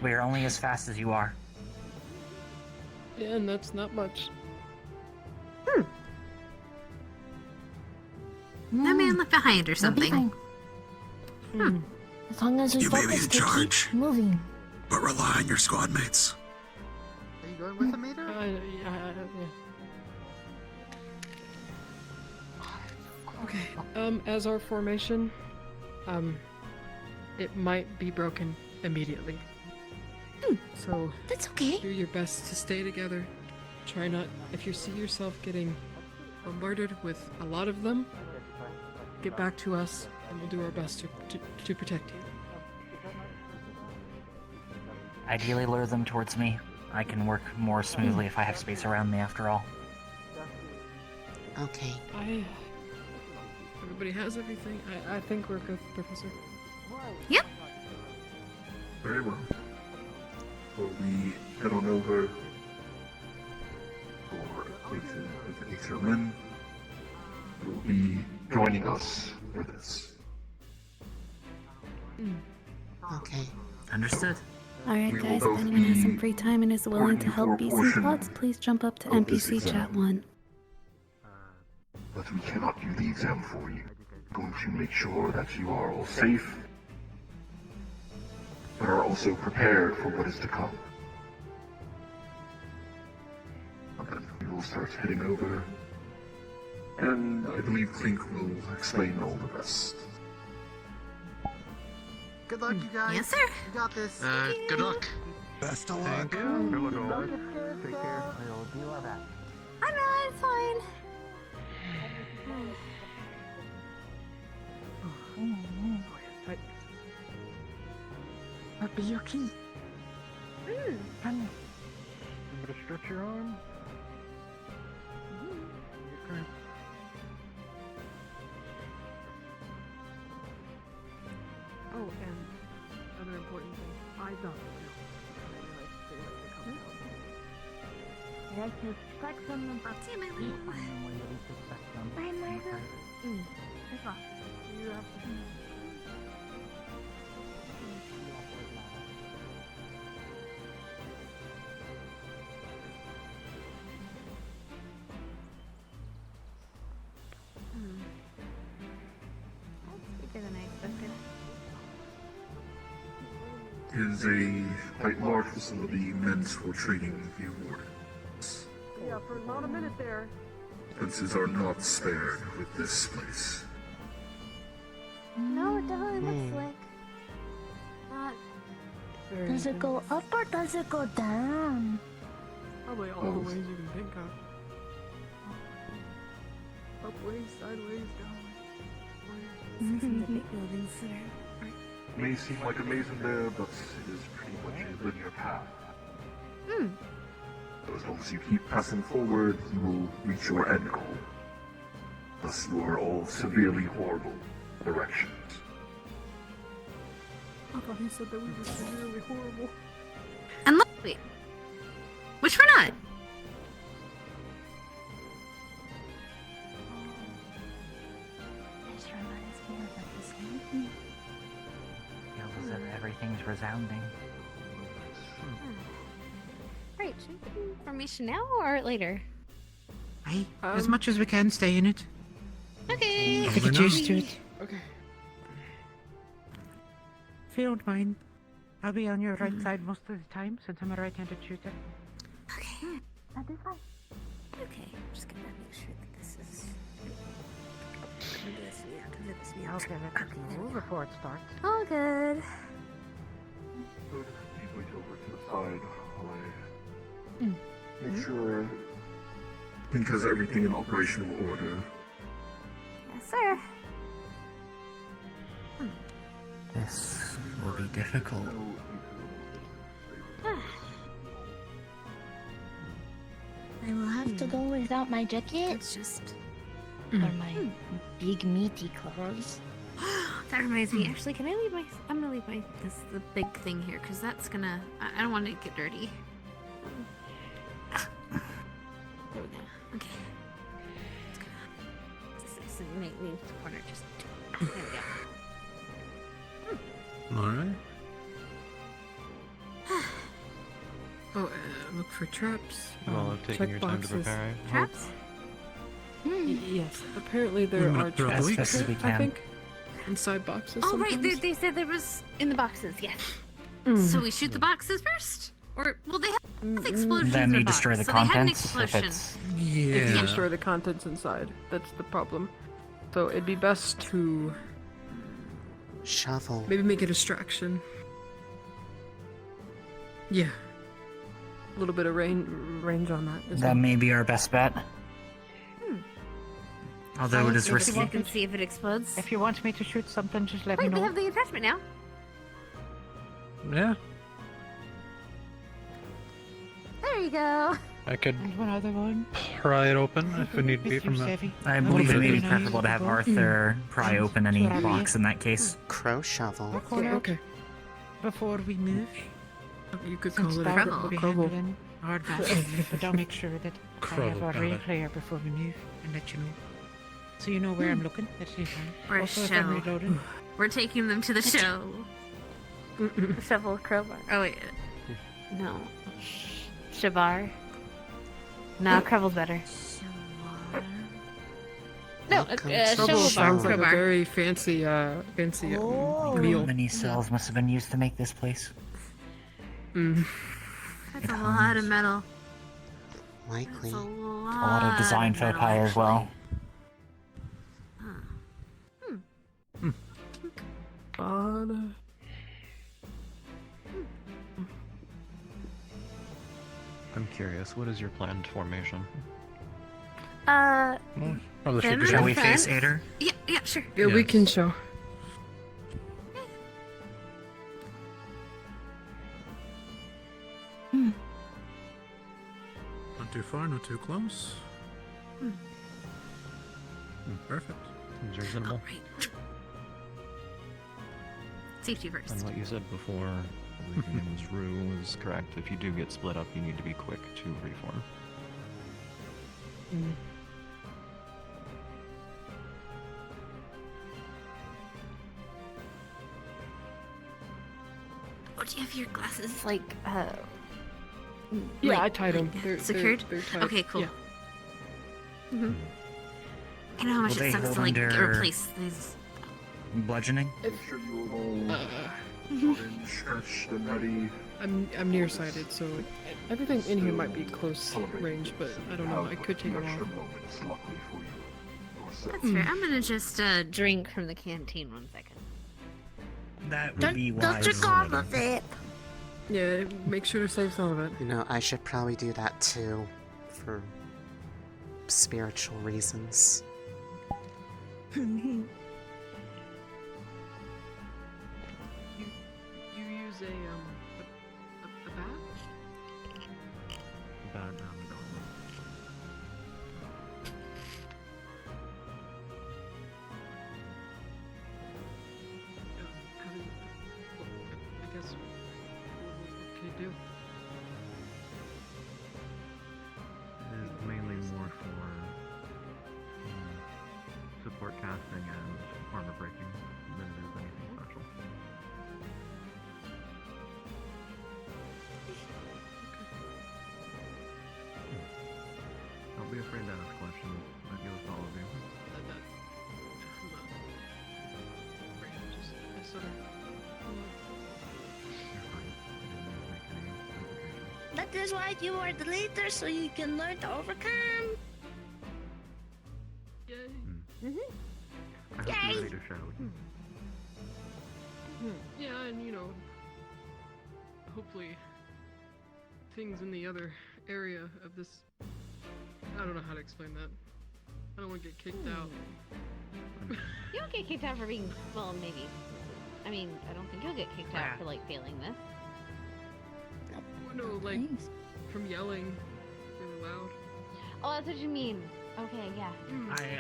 We are only as fast as you are. Yeah, and that's not much. That man left behind or We'll be something. fine. As long as we You may be focus in to charge. keep moving. But rely on your squad mates. Are you going with the meter? Okay. As our formation, it might be broken immediately. So that's okay. Do your best to stay together. Try not, if you see yourself getting bombarded with a lot of them, get back to us and we'll do our best to protect you. Ideally lure them towards me. I can work more smoothly if I have space around me after all. Okay. Everybody has everything. I think we're good, Professor. Yep. Very well. Will we head on over for Aether Lynn will be joining us for this. Okay. Understood. Alright We will guys, if both anyone has some be free time and is willing to help working for a BC portion Pods, please jump up to of this NPC exam. Chat 1. But we cannot do the exam for you. Going to make sure that you are all safe, but are also prepared for what is to come. And then we will start heading over, and I believe Clink will explain all the rest. Good luck, you guys. Yes, sir. You got this. Good luck. Best of luck. Take care. I know, it's fine. That'd be your key. Mm. Can you stretch your arm? Okay. Oh, and another important thing. I don't know. I like to expect them about see my little bye, Martha. That's all. You have to. That's bigger than I expected. It is a quite large facility meant for training the Wardens. Yeah, for not a minute there. Expenses are not spared with this place. No, it definitely looks like not. Does it go up or does it go down? Probably all the ways you can think of. Up ways, sideways, down. From the big buildings that are. It may seem like a maze in there, but it is pretty much a linear path. Hmm. So as long as you keep pressing forward, you will reach your end goal. Thus you are all severely horrible directions. I thought he said that we were severely horrible. And look, wait. Which we're not. This reminds me of like this movie. Feels as if everything's resounding. Right, should we get information now or later? As much as we can, stay in it. Okay. Get used to it. Okay. If you don't mind, I'll be on your right side most of the time since I'm a right-handed shooter. Okay. That is fine. Okay, I'm just gonna make sure that this is. Okay, let's go before it starts. All good. So please wait over to the side while I make sure Pink has everything in operational order. Yes, sir. This will be difficult. I will have to go without my jacket. It's just. Or my big meaty clothes. That reminds me. Actually, can I leave my? I'm gonna leave my the big thing here because that's gonna. I don't want it to get dirty. There we go. Okay. It's nice and neat in the corner. Just there we go. Alright. Oh, look for traps. Well, I've taken check your time to boxes. prepare. Traps? Yes. Apparently there We are might throw the traps. week. As best as we I can. think inside boxes. Oh right, sometimes. they said there was in the boxes. Yes. Mm. So we shoot the boxes first, or well they have explosions. Then in we the destroy box, the so they had an contents if explosion. it's If you destroy the contents inside, that's the problem. So it'd be best to shovel. maybe make a distraction. Yeah. A little bit of range on that. As That well. may be our best bet. Although it is risky. You can see if it explodes. If you want me to shoot something, just let Wait, me we know. have the attachment now. Yeah, There you go. I could And one other one. pry it open if it need be Mr. from the. Savvy. I believe it may be Can I preferable use to have the Arthur pry open any Sorry. box in that case. Crow shovel. The corner Okay. before we move. You could Since call it that a will be crumble. handled in our advantage, but I'll make sure that I have Crumble, our got rain it. clear before we move and let you know. So you know where I'm looking at any time. Or a Also, if I'm show. reloading. We're taking them to the show. Shovel crowbar. Oh wait. No. Shabar. No, Crubble's better. No, Welcome shovel bar. Sounds like a Crowbar. very fancy meal. Many cells must have been used to make this place. That's a lot of metal. Likely. A A lot of design metal, foci as well. I'm curious, what is your planned formation? Them Probably in Shall the we face front. Ader? Yeah, yeah, sure. Yeah, we can show. Not too far, not too close. Perfect. Is reasonable? Safety first. And what you said before, I believe your name was Rue, is correct. If you do get split up, you need to be quick to reform. Oh, do you have your glasses like Yeah, like- I tied them. like They're secured. They're tied. Okay, cool. Yeah. Mm-hmm. I know how much Will they it sucks to hold like under- replace these. Bludgeoning? Make sure you roll orange, stretch the nutty. I'm nearsighted, so everything in here might be close range, but I don't know. I could take them off. That's fair. I'm gonna just drink from the canteen 1 second. That would be Don't wise. drink all of it. Yeah, make sure to save some of it. You know, I should probably do that too, for spiritual reasons. You use a bat? Bad round the gauntlet. I guess. What can you do? It is mainly more for support casting and armor breaking than it is anything special. Don't be afraid to ask questions. I deal with all of you. You're fine. I didn't mean to make any implications. That is why you are the leader, so you can learn to overcome. I hope you're ready to shout. Yeah, and you know, hopefully things in the other area of this. I don't know how to explain that. I don't want to get kicked out. You don't get kicked out for being well, maybe. I mean, I don't think you'll get kicked out for like failing this. No, like from yelling really loud. Oh, that's what you mean. Okay, yeah.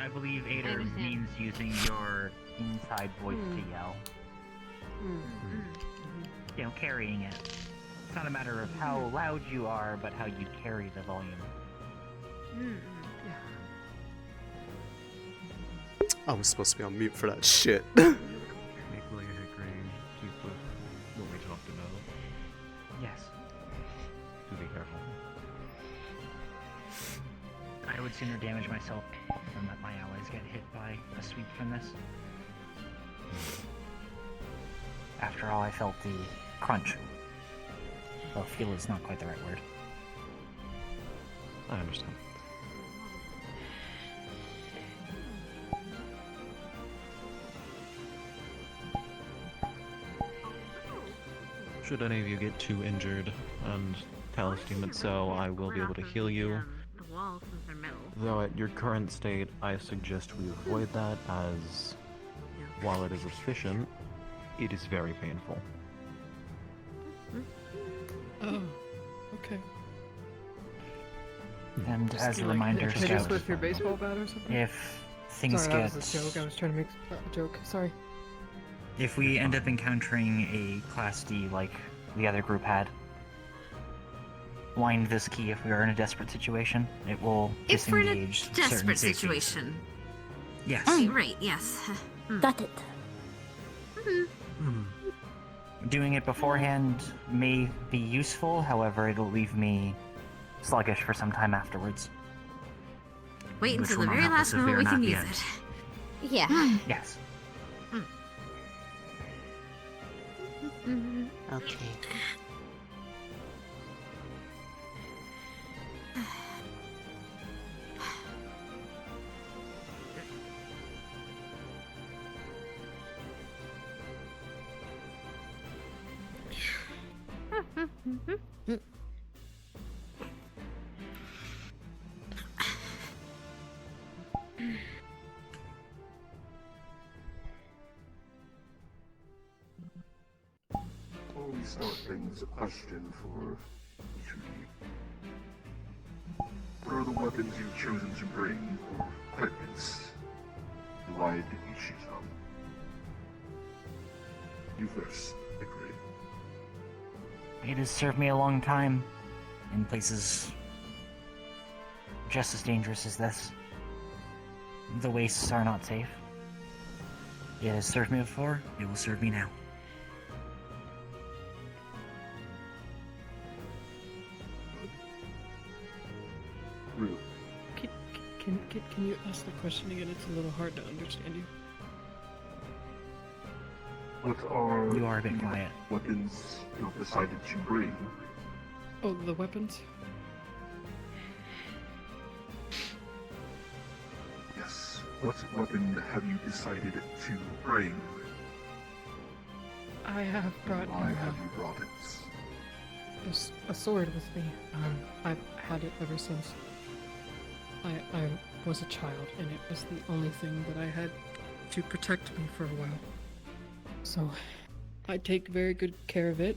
I believe I Ader understand. means using your inside voice to yell. You know, carrying it. It's not a matter of how loud you are, but how you carry the volume. I was supposed to be on mute for that shit. Equally hickory, keep with what we talked about. Yes. To be careful. I would sooner damage myself than let my allies get hit by a sweep from this. After all, I felt the crunch. Well, feel is not quite the right word. I understand. Should any of you get too injured, and Talus deem it so, I will be able to heal you. The walls, since they're metal. Though at your current state, I suggest we avoid that, as while it is efficient, it is very painful. Oh, okay. And Just as a like reminder, hit us Scout, with your baseball bat or something? if things Sorry, get... that was a joke. I was trying to make a joke. Sorry. If we end up encountering a Class D like the other group had, wind this key if we are in a desperate situation. It will If we're in a disengage certain desperate safeties. situation. Yes. Right, yes. Got it. Doing it beforehand may be useful, however, it'll leave me sluggish for some time afterwards. Wait Which until will the not very help last us if moment we we are can not use yet. it. Yeah. Yes. Okay. Before we start things, a question for each of you. What are the weapons you've chosen to bring, or equipments? And why did you choose them? You first, Hickory. It has served me a long time in places just as dangerous as this. The wastes are not safe. It has served me before, it will serve me now. Really? Can you ask the question again? It's a little hard to understand you. What are You are a bit quiet. weapons you've decided to bring? Oh, the weapons? Yes. What weapon have you decided to bring? I have brought Why have you brought it? a sword with me. I've had it ever since I was a child, and it was the only thing that I had to protect me for a while. So, I take very good care of it,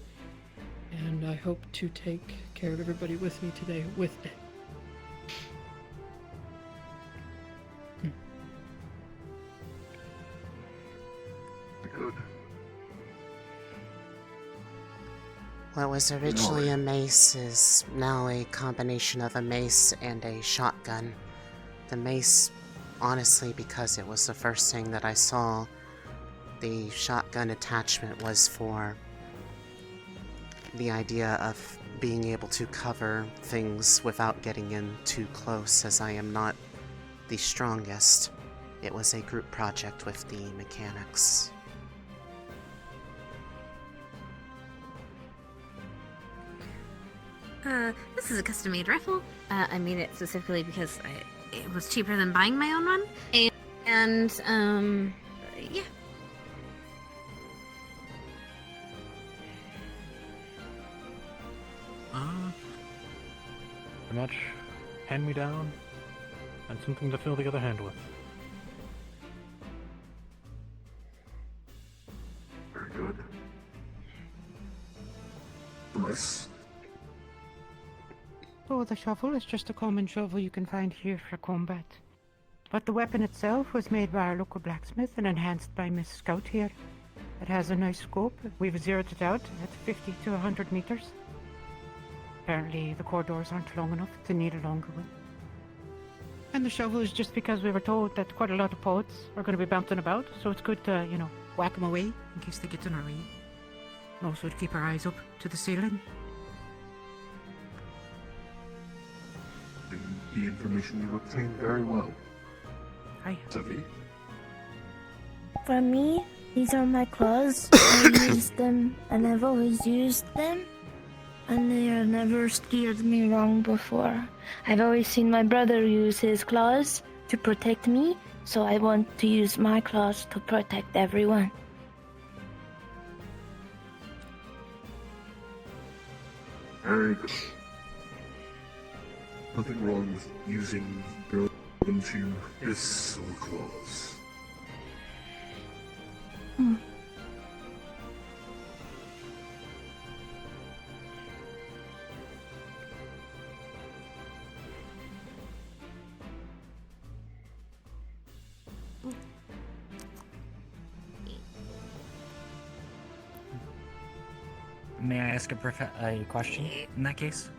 and I hope to take care of everybody with me today with it. Good. What was originally a mace is now a combination of a mace and a shotgun. The mace, honestly, because it was the first thing that I saw, the shotgun attachment was for the idea of being able to cover things without getting in too close, as I am not the strongest. It was a group project with the mechanics. This is a custom-made rifle. I made it specifically because it was cheaper than buying my own one. And yeah. Pretty much hand me down and something to fill the other hand with. Very good. Bliss. So the shovel is just a common shovel you can find here for combat. But the weapon itself was made by our local blacksmith and enhanced by Miss Scout here. It has a nice scope. We've zeroed it out at 50 to 100 meters. Apparently the corridors aren't long enough to need a longer one. And the shovel is just because we were told that quite a lot of pods are going to be bouncing about, so it's good to, whack them away in case they get in our way. And also to keep our eyes up to the ceiling. The information you obtained very well. Hi. Sophie? For me, these are my claws. I use them, and I've always used them. And they have never steered me wrong before. I've always seen my brother use his claws to protect me, so I want to use my claws to protect everyone. Very good. Nothing wrong with using them to hiss or claws. May I ask a question in that case?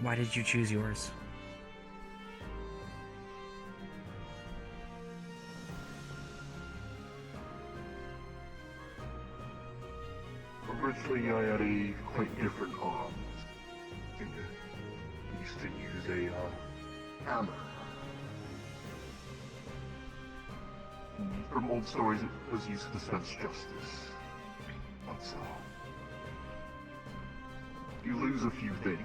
Why did you choose yours? Originally, I had a quite different arm. I used to use a hammer. From old stories, it was used to dispense justice. But you lose a few things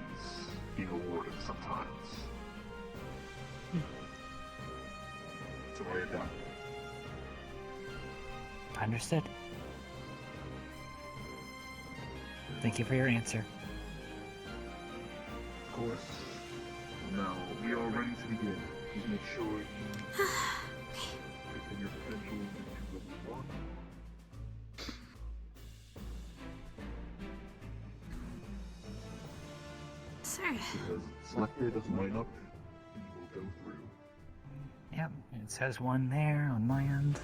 being a warden sometimes. So I adapt. Understood. Thank you for your answer. Of course. Now, we are ready to begin. Please make sure you get your potential into level 1. Sir. Because selected as lineup, you will go through. Yep, it says one there on my end.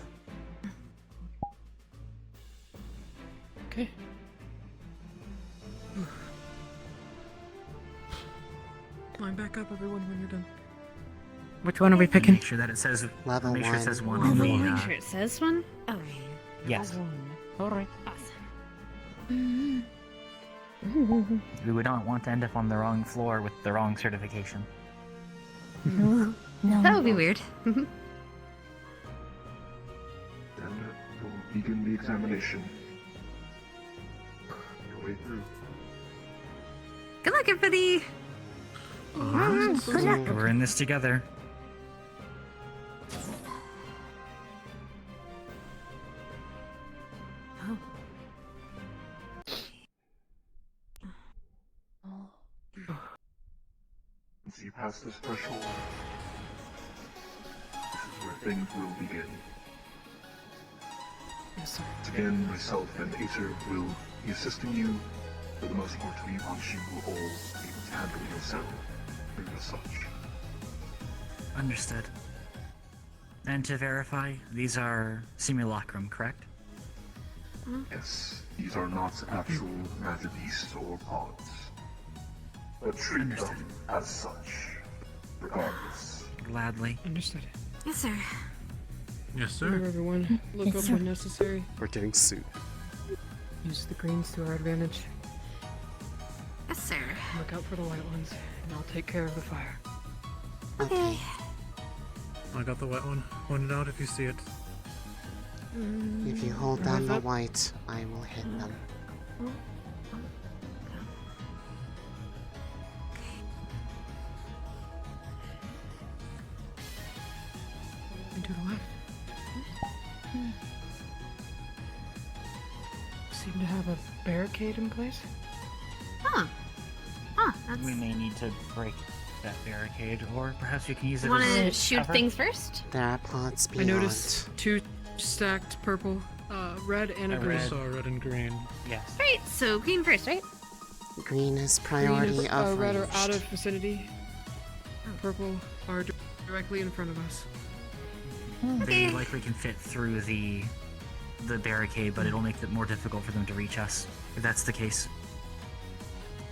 Okay. Line back up, everyone, when you're done. Which one are we picking? Make sure that it says Level Make sure it 1. says one Oh, on the. make sure it says one? Oh. Yes. Alright. Awesome. We would not want to end up on the wrong floor with the wrong certification. No. That would be weird. Then we'll begin the examination. Your way through. Good luck, everybody. Good luck. We're in this together. Once you pass this threshold, this is where things will begin. Yes, sir. Again, myself and Acer will be assisting you. For the most part, we want you all be able to handle yourself as such. Understood. And to verify, these are simulacrum, correct? Yes, these are not actual magic beasts or pods. But treat them as such, regardless. Gladly. Understood. Yes, sir. Yes, Remember, everyone, look Yes, up sir. when necessary. We're getting sued. Use the greens to our advantage. Yes, sir. Look out for the white ones, and I'll take care of the fire. Okay. I got the white one. Point it out if you see it. If you hold Right down the up. white, I will hit them. And to the left. Seem to have a barricade in place. Huh. Huh, that's... We may need to break that barricade, or perhaps we can use it Want to as shoot cover. things first? There are pods I beyond. noticed two stacked purple, red and a A green. red. Saw red and green. Yes. Right, so green first, right? Green is Green priority is, of red are ranged. out of vicinity. Purple are directly in front of us. They likely can fit through the barricade, but it'll make it more difficult for them to reach us, if that's the case.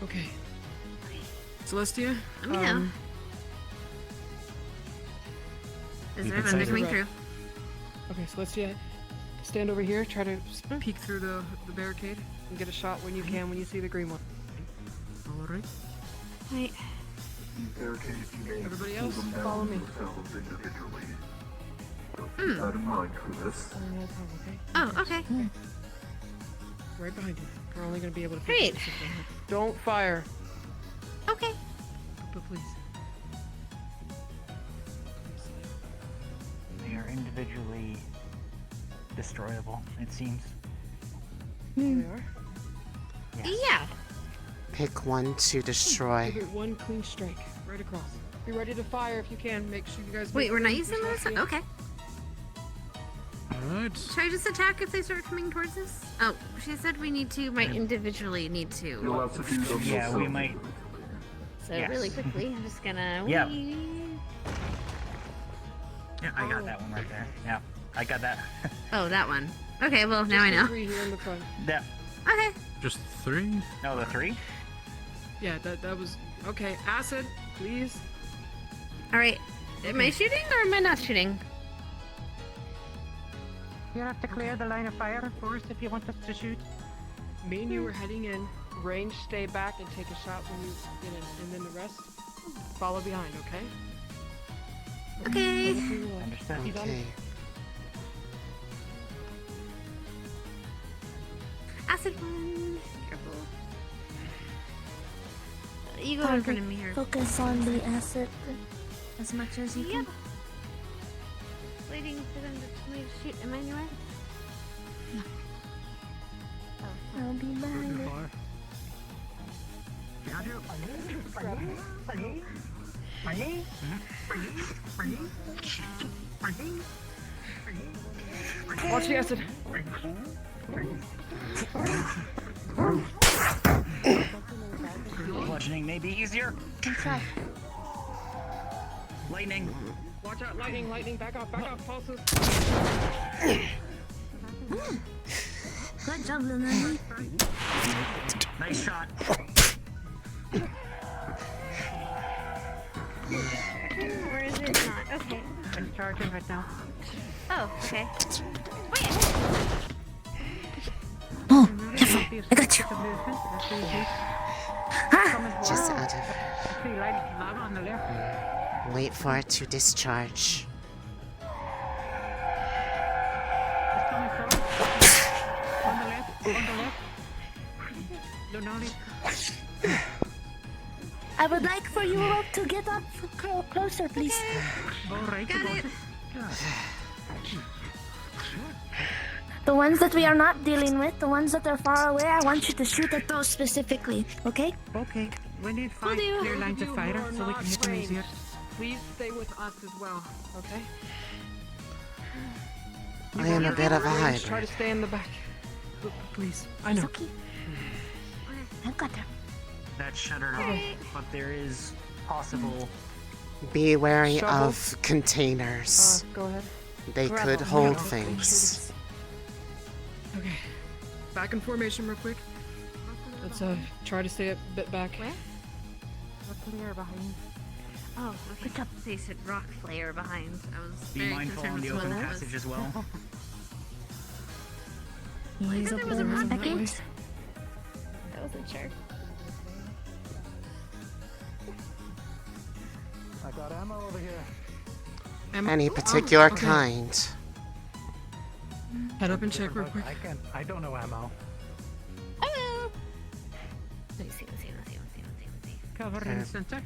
Okay. Celestia? Let me know. Is you there can vendor say coming red. through? Okay, Celestia, stand over here, try to peek through the barricade, and get a shot when you can when you see the green one. Alright. Right. These barricades, you may Everybody pull else, them down follow me. yourselves individually. So keep that in mind for this. Oh, okay. Right behind you. We're only going to be able to Great. this if they have- Don't fire. Okay. But please. They are individually destroyable, it seems. There we are. Yeah. Pick one to destroy. Give it one clean strike, right across. Be ready to fire if you can. Make sure you guys. Wait, we're not using those? Okay. Alright. Should I just attack if they start coming towards us? Oh, she said we might individually need to. You'll have to do those Yeah, we might. So Yes. really quickly, I'm just gonna. Yeah. wee- Yeah, I got that one right there. Yeah, I got that. Oh, that one. Okay, well now I know. 3 here in the front. Yeah. Okay. Just 3? No, the 3? Yeah, that was okay. Acid, please. All right. Am I shooting or am I not shooting? You have to clear the line of fire first if you want us to shoot. Me and you were heading in. Range, stay back and take a shot when you get in, and then the rest follow behind. Okay. Okay. Understood. Okay. Acid one. Careful. You go in front of me here. Focus on the acid as much as you can. Waiting for them to tell me to shoot. Am I anywhere? No. I'll be behind it. Watch the acid. Bludgeoning may be easier. Lightning. Watch out, lightning, lightning. Back off, pulses. Good job, Lunali. Nice shot. Where is it? Not. Okay. I'm charging right now. Oh, okay. Oh, careful. I got you. Just out of. See lighting lava on the left. Wait for it to discharge. It's coming forward. On the left. Lunali. I would like for you all to get up closer, please. Alright, The ones that we are not dealing with, the ones that are far away, I want you to shoot at those specifically, okay? Okay. We need 5 clear lines of fire so we can hit them easier. Please stay with us as well, okay? I am a bit of a Range, Try hybrid. to stay in the back. Please. I know. Okay. I've got them. That's shuttered off, but there is possible. Be wary Shovel. of containers. Go ahead. They Grab could them. hold Yeah. things. Okay. Back in formation real quick. Let's try to stay a bit back. Where? Clear behind. Oh, good job. They said rock flare behind. I was Be very mindful on concerned the with open what that passage was. as well. Use up the rocket. That wasn't sure. I got ammo over here. Any particular okay. kind. Head up and check real quick. I don't know ammo. Hello. Let me see. Cover in the center.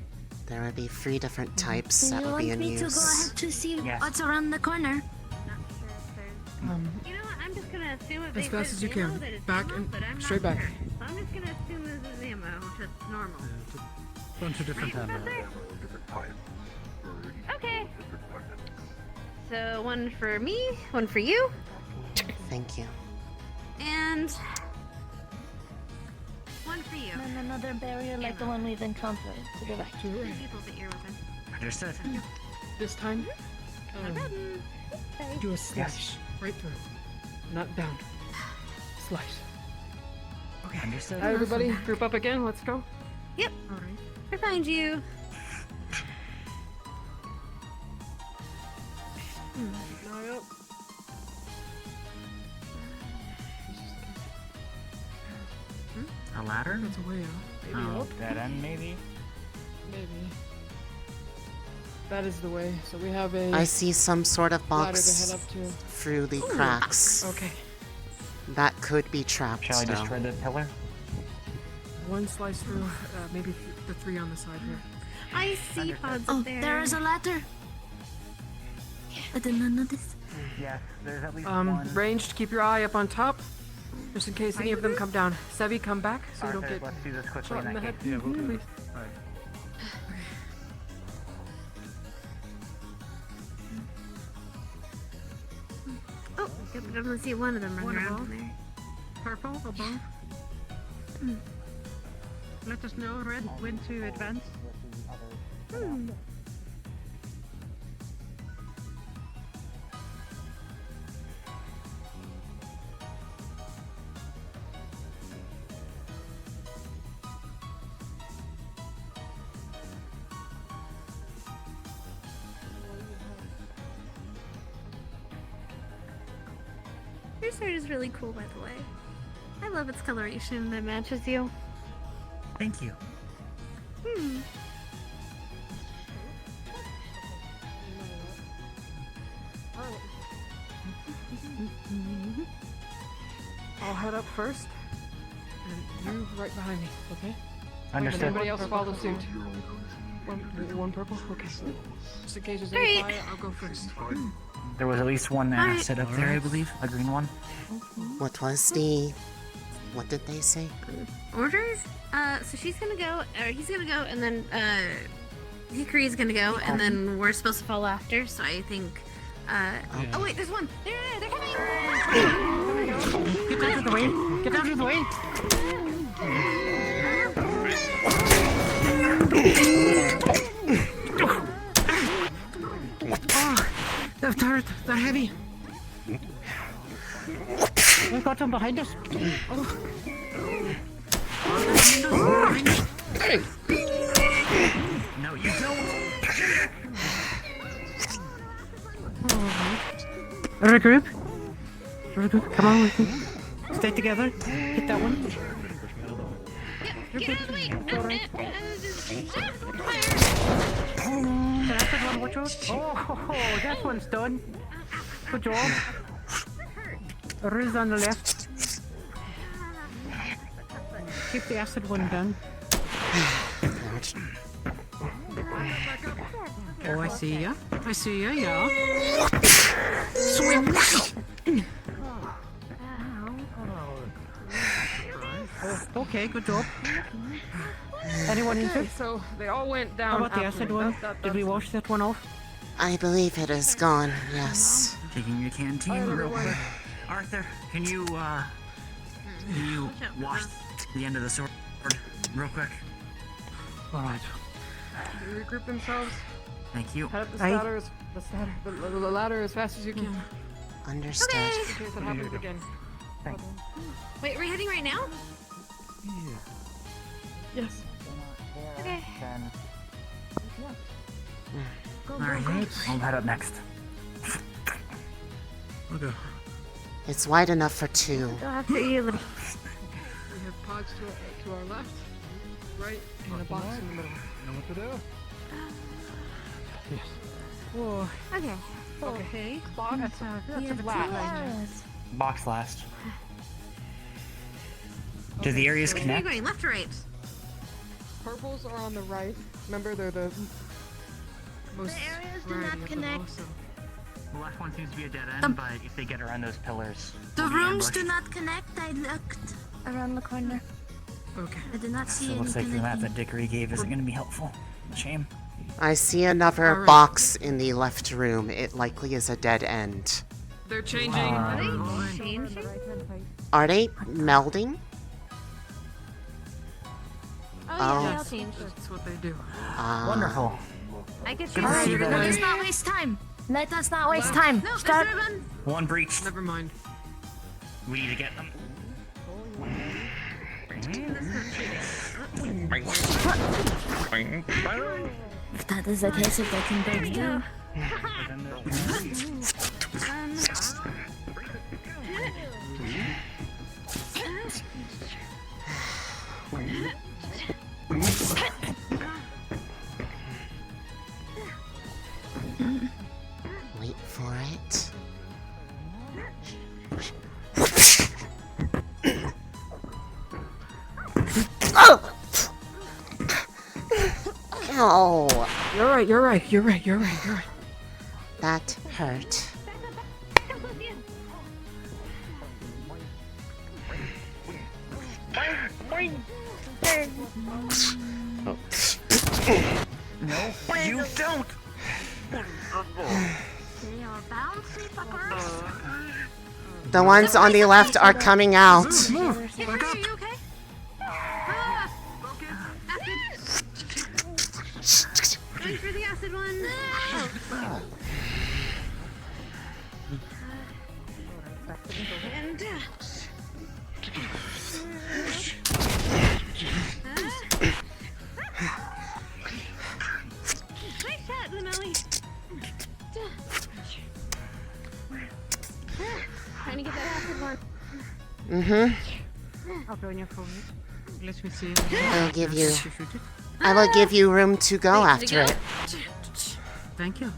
There would be 3 different types Do that you will be want in me to go use. ahead to see Yes. what's around the corner? Not sure if there's. You know what? I'm just gonna assume if As they fast said as you ammo, can. that it's Back ammo, and but I'm straight not back. sure. So I'm just gonna assume this is ammo, just normal. Bunch of different ammo. Okay. So one for me, one for you, Thank you. and one for you. And another barrier like the one we've encountered to the right. Two people that you're within. Understood. This time, No problem. do a slash right through, not down. Slice. Okay. Understood. All right, everybody, group up again. Let's go. Yep. All right. I find you. Now up. A ladder? That's a way up. Maybe Oh, up. dead end maybe? Maybe. That is the way. So we have a I see some sort of ladder to box head up to. through the cracks. Okay. That could be trapped Shall I still. destroy the pillar? One slice through, maybe the 3 on the side here. I see pods Oh, up there. there is a ladder. I did not notice. Yes, there's at least one. Ranged, keep your eye up on top, just in case any of them come down. Sevi, come back so you don't Arthur, get let's do this quickly shot in in the that head. case. Please. Oh, yep, I don't see one of them running around in there. Purple above. Let us know, red, when to advance. Your sword is really cool, by the way. I love its coloration that matches you. Thank you. I'll head up first, and you right behind me, okay? Understood. Anybody else follow suit? One purple? Okay. Just in case there's any fire, I'll go first. There was at least one asset up there, I believe. A green one. What did they say? Orders? So she's gonna go, or he's gonna go, and then, Hikary's gonna go, and then we're supposed to follow after, so I think, oh wait, there's one! They're coming! Get out of the way! Get out of the way! Oh, they're tired. They're heavy. We've got them behind us. Oh. No, you don't. Regroup. Regroup. Come on with me. Stay together. Hit that one. Get out of the way! That's the one, watch out. Oh, that one's done. Good job. Riz on the left. Keep the acid one down. Oh, I see ya. I see ya, yeah. Swing! Okay, good job. Anyone injured? So they all went down. How about the after acid me. one? That- Did we wash that one off? I believe it is gone, yes. Taking your canteen real quick. Arthur, can you wash the end of the sword real quick? Alright. They regroup themselves. Thank you. Head up the ladder as fast as you can. Understood. In case it happens again. Wait, are we heading right now? Yes. Okay. Alright, I'll head up next. Okay. It's wide enough for two. Go after you, little. We have pods to our left, right, and a box in the middle. Know what to do? Yes. Oh, Okay. Okay. box. That's a last. Box last. Do the areas Where are you connect? going, left or right? Purples are on the right. Remember, they're the most. The areas do variety not of them connect. also. The left one seems to be a dead end, but if they get around those pillars, The we'll be rooms ambushed. do not connect. I looked around the corner. Okay. I did not see So it any looks like the map connecting. that Dickory gave isn't going to be helpful. Shame. I see another Alright. box in the left room. It likely is a dead end. They're changing. Are they changing? Are they melding? Oh, Oh. yeah, they all changed. That's what they do. Wonderful. I get Good you. to see that. Let us not waste time. Let us not waste time. No, Start. Mr. Evan. One breach. Never mind. We need to get them. If that is the case, if they can break through. Wait for it. Oh! Ow! You're right. You're right. You're right. You're right. You're right. That hurt. mine. There. Oh. No, you don't! The ones on the left are coming out. Are you okay? Wait for the acid one. And nice shot, Lunali. Trying to get that acid one. I'll go on your phone. Let me see. I will give you room to go after it. Thank you.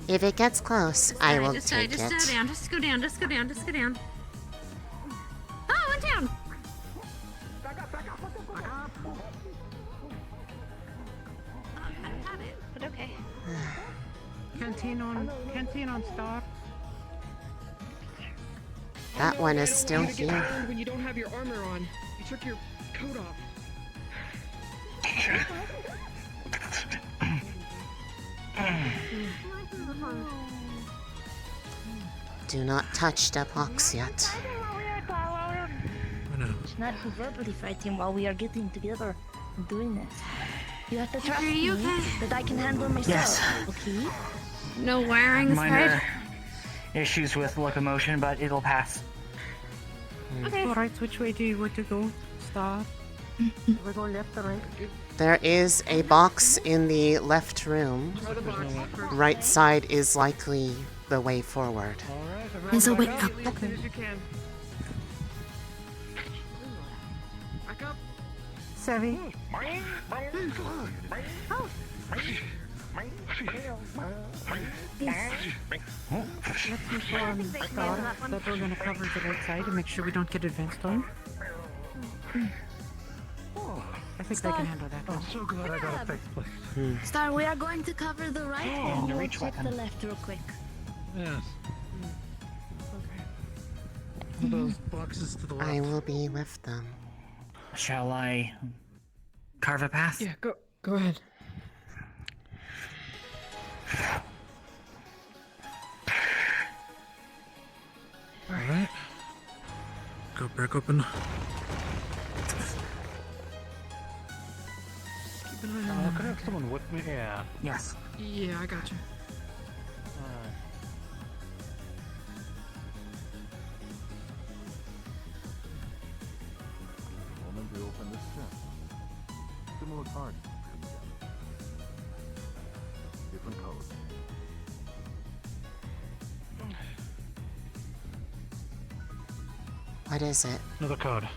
If it gets close, I will take it. Just go down. Just go down. Oh, went down. But okay. Canteen on star. That one is still You get here. burned when you don't have your armor on. You took your coat off. Do not touch the box yet. It's not to verbally fighting while we are getting together and doing this. You have to trust Are you me okay? that I can handle myself. Yes. Okay? No wiring is Minor issues with locomotion, but it'll pass. Okay. Alright, which way do you want to go? Star? We go left or right? There is a box in the left room. Right side is likely the way forward. There's a way up. Okay. Back up. Savvy. Let's inform Star that we're gonna cover the right side and make sure we don't get advanced on. I think they can handle that. I'm so glad I got a fixed place. Star, we are going to cover the right and you will reach check weapon. the left real quick. Yes. Those boxes to the left. I will be with them. Shall I carve a path? Yeah, go ahead. Alright. Go break open. Could I have someone with me? Yeah. Yes. Yeah, I got you. Moment we open this chest. Similar cards. Different colors. What is it? Another card.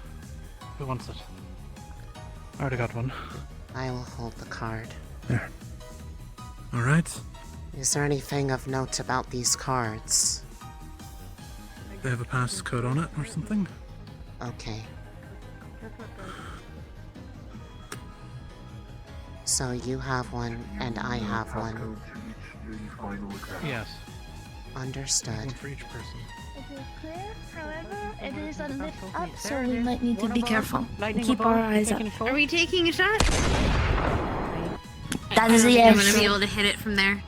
Who wants it? I already got one. I will hold the card. There. Alright. Is there anything of note about these cards? They have a passcode on it or something? Okay. So you have one and I have one. Yes. Understood. One for each person. It is clear, however, it is a lift up, so we might need to be careful. Keep our eyes up. Are we taking a shot? That is a I'm yes. gonna be able to hit it from there.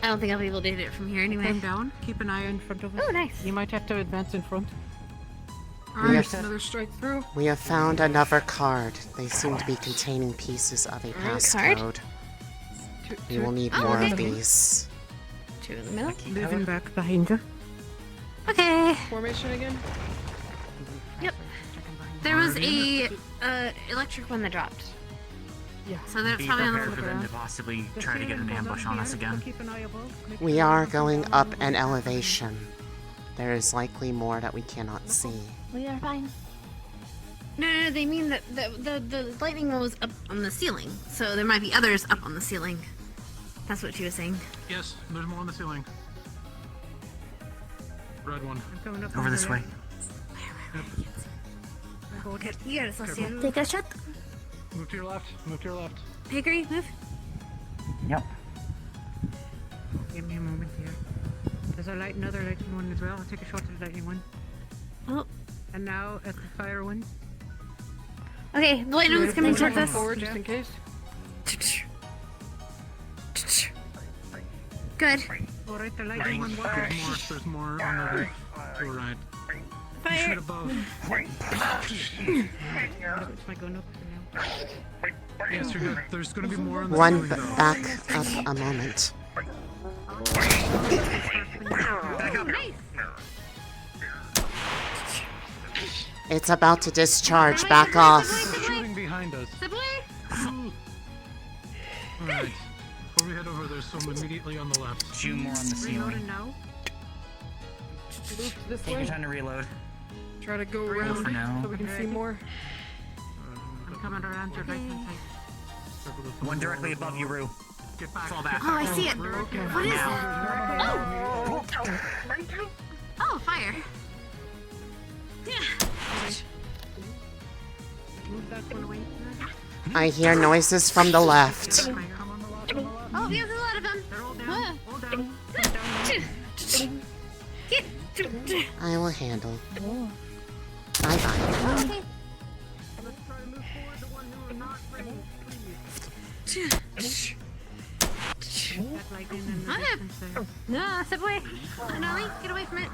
I don't think I'll be able to hit it from here anyway. Calm down. Keep an eye in front of us. Oh, nice. You might have to advance in front. Alright, another strike through. We have found another card. They seem to be containing pieces of a Card? passcode. We will need more of these. Two in the middle. Moving back behind you. Okay. Formation again? Yep. There was a electric one that dropped. Yeah. So that's Be probably on the prepared for them to possibly try to get an ambush on us again. We are going up an elevation. There is likely more that we cannot see. We are fine. No, they mean that the lightning one was up on the ceiling. So there might be others up on the ceiling. That's what she was saying. Yes, there's more on the ceiling. Red one. Over this way. You got it, Celestia. Take a shot. Move to your left. Move to your left. Hickory, move. Yep. Give me a moment here. There's another lightning one as well. I'll take a shot at the lightning one. Oh. And now at the fire one. Okay, the lightning one's coming towards us. Forward, just in case. Good. Alright, the lightning one works. There's more on the roof. All right. Fire. Shoot above. Yes, you're good. There's gonna be more on the One ceiling, though. back up a moment. It's about to discharge. Back off. Shooting behind us. Alright. Before we head over, there's some immediately on the left. 2 more on the ceiling. This Take your way. time to reload. Try to go around for now. so we can see more. I'm coming around to right hand side. One directly above you, Rue. Fall back. Oh, I see it. What is it? Oh, fire. I hear noises from the left. Oh, there's a lot of them. I will handle. Bye bye. Okay. No, step away. Lunali, get away from it.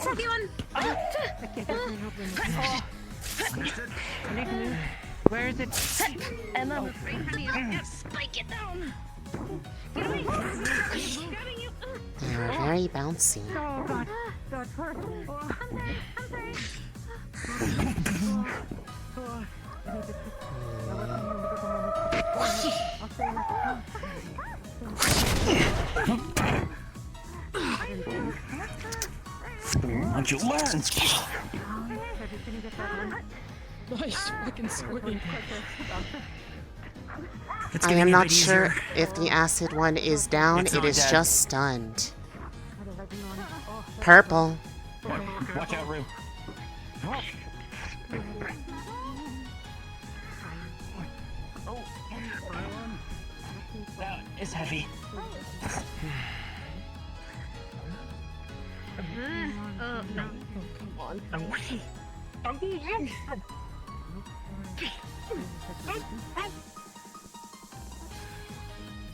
Tricky one. Where is it? And I'm afraid, honey, I'm gonna spike it down. Get away. They are very bouncy. Oh god. That hurt. I'm sorry. What'd you learn? Nice fucking swing. I am not sure if the acid one is down. It is just stunned. Purple. Watch out, Rue. That is heavy. Oh, no. Come on.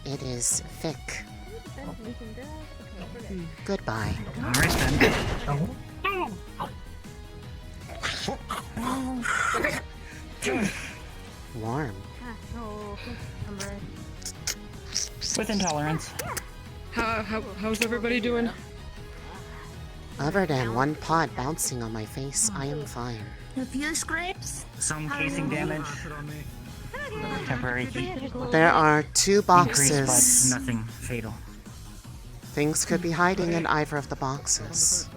It is thick. Goodbye. Alright then. Warm. With intolerance. How's everybody doing? Other than one pod bouncing on my face, I am fine. A few scrapes? Some casing damage. Temporary heat. There are 2 Increase, boxes. but nothing fatal. Things could be hiding in either of the boxes.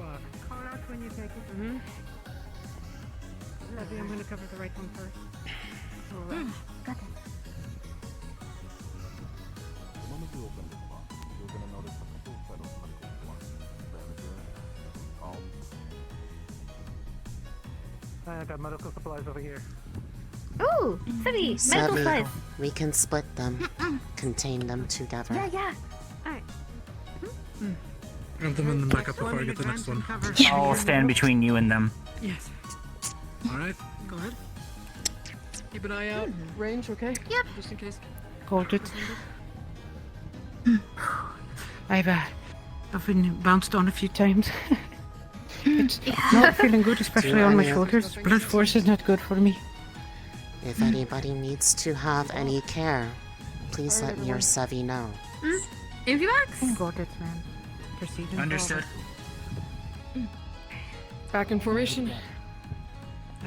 I'm gonna cover the right one first. Got it. I got medical supplies over here. Ooh, City, medical Sevi, supplies. we can split them. Contain them together. Yeah. Alright. Grab them and then back up before I get the next one. I'll stand between you and them. Yes. Alright. Go ahead. Keep an eye out. Range, okay? Yep. Just in case. Got it. I've been bounced on a few times. It's not feeling good, especially on my shoulders. Blood force is not good for me. If anybody needs to have any care, please let me or Sevi know. Empty box? Got it, man. Proceeding Understood. Back in formation.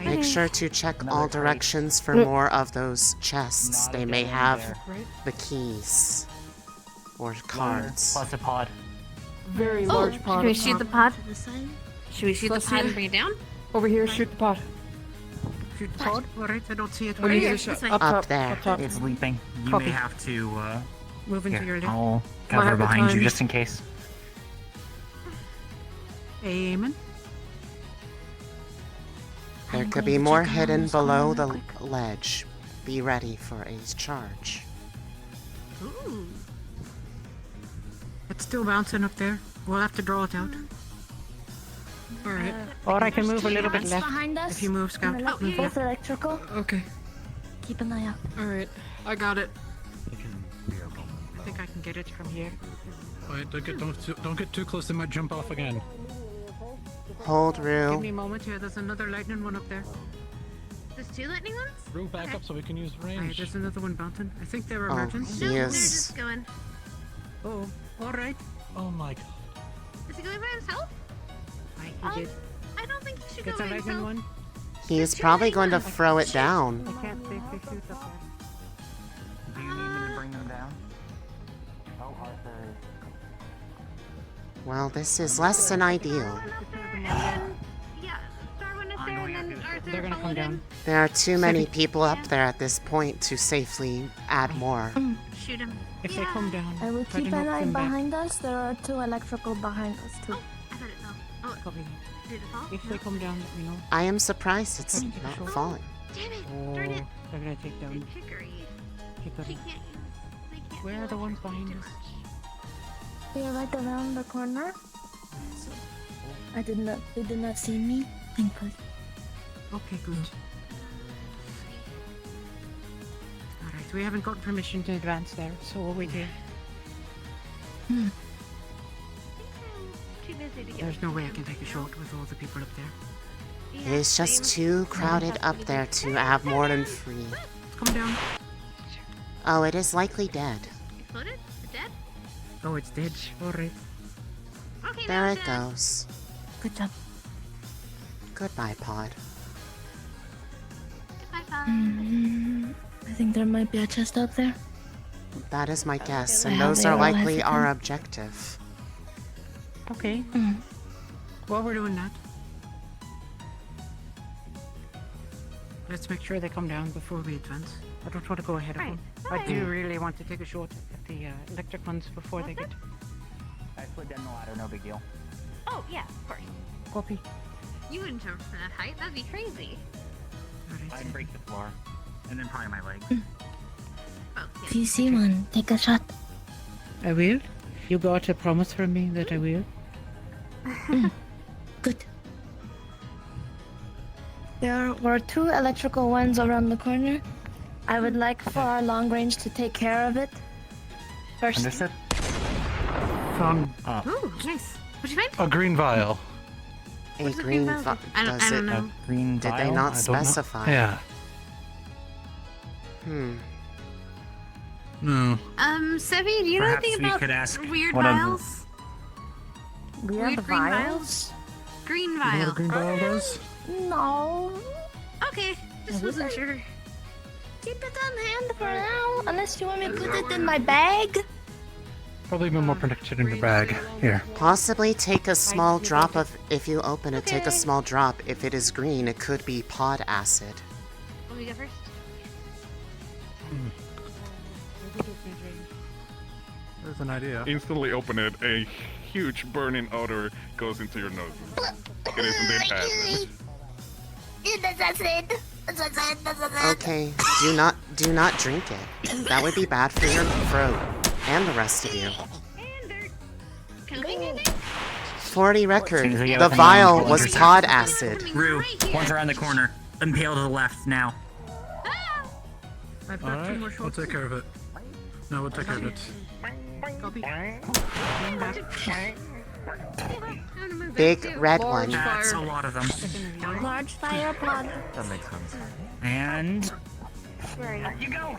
Make sure to check all directions for more of those chests. They may have the keys or cards. Plus a pod. Very large pod. Should we shoot the pod? Should we shoot the pod and bring it down? Over here, shoot the pod. Shoot the pod? Alright, I don't see it. Where Where is is it? it? Up top, there. Up top. It's leaping. You Copy. may have to, Move into your here, left. I'll Might cover have the behind you time. just in case. Amen. There could be more hidden below the ledge. Be ready for a charge. Ooh. It's still bouncing up there. We'll have to draw it out. Alright. Or I can move a little bit Vents left. behind us. If you move, Scout. And Move both left. electrical. Okay. Keep an eye out. Alright. I got it. I think I can get it from here. Wait, don't get too close. They might jump off again. Hold, Give Rue. me a moment here. There's another lightning one up there. There's 2 lightning ones? Rue, back up so we can use Alright, range. there's another one bouncing. I think they're Oh, emergent. he They're is. just going. Oh, alright. Oh my god. Is he going by himself? He did. I don't think he should Gets go a by lightning himself. one. He is probably going to throw it down. I can't safely shoot up there. Do you need me to bring them down? Oh, Arthur. Well, this is less than ideal. Yeah, Darwin is there and then Arthur They're gonna come down. There are too many people up there at this point to safely add more. Shoot him. If they come down, I will try to keep an knock eye them back. behind us. There are 2 electrical behind us too. I thought it fell. Oh, Copy. did it fall? If they come down, let me know. I am surprised it's not falling. Damn it! Oh, Darn it! they're gonna take down Hickory. Hickory. He can't use. They can't Where are the ones behind us? We are right around the corner. They did not see me. Thankfully. Okay, good. Alright, we haven't got permission to advance there, so we'll wait here. Too busy to get. There's no way I can take a shot with all the people up there. It is just too crowded up there to have more than 3. Come down. Oh, it is likely dead. Exploded? It's dead? Oh, it's dead. Alright. Okay, There now it it's dead. goes. Good job. Goodbye, Pod. I think there might be a chest out there. That is my guess, and Yeah, those they are all likely hesitant. our objective. Okay. While we're doing that, let's make sure they come down before we advance. I don't want to go ahead of them. I do really want to take a shot at the electric ones before they get. I slid down the ladder, no big deal. Oh yeah, of course. Copy. You wouldn't jump from that height. That'd be crazy. I'd break the floor. And then probably my leg. Oh, If you see one, take a shot. I will. You got a promise from me that I will. Good. There were 2 electrical ones around the corner. I would like for our long range to take care of it first. Understood. Found Ooh, nice. What'd you find? a green vial. A What's the green green vial? I don't- does I don't it? know. A green Did they vial? not I don't know. specify? Yeah. No. Sevi, do you know Perhaps anything we about could ask weird one of- vials? Weird green vials? Green You know what a vial. green vial does? No. Okay, just wasn't sure. Keep it on hand for now, unless you want me to put it in my bag. Probably been more protected in your bag. Here. Possibly take a small drop of, if you open it, take a small drop. If it is green, it could be pod acid. Want me to go first? There's an idea. Instantly open it, a huge burning odor goes into your nose. It is indeed acid. Okay, do not drink it. That would be bad for your throat and the rest of you. For the record, Seems we get the within vial one was percent. pod acid. Rue, one's around the corner. Impale to the left now. I've got 2 Alright, more we'll shots. take care of it. No, we'll take care of it. Copy. Big red one. That's a lot of them. Large fire pod. That makes sense. And Where are you? go.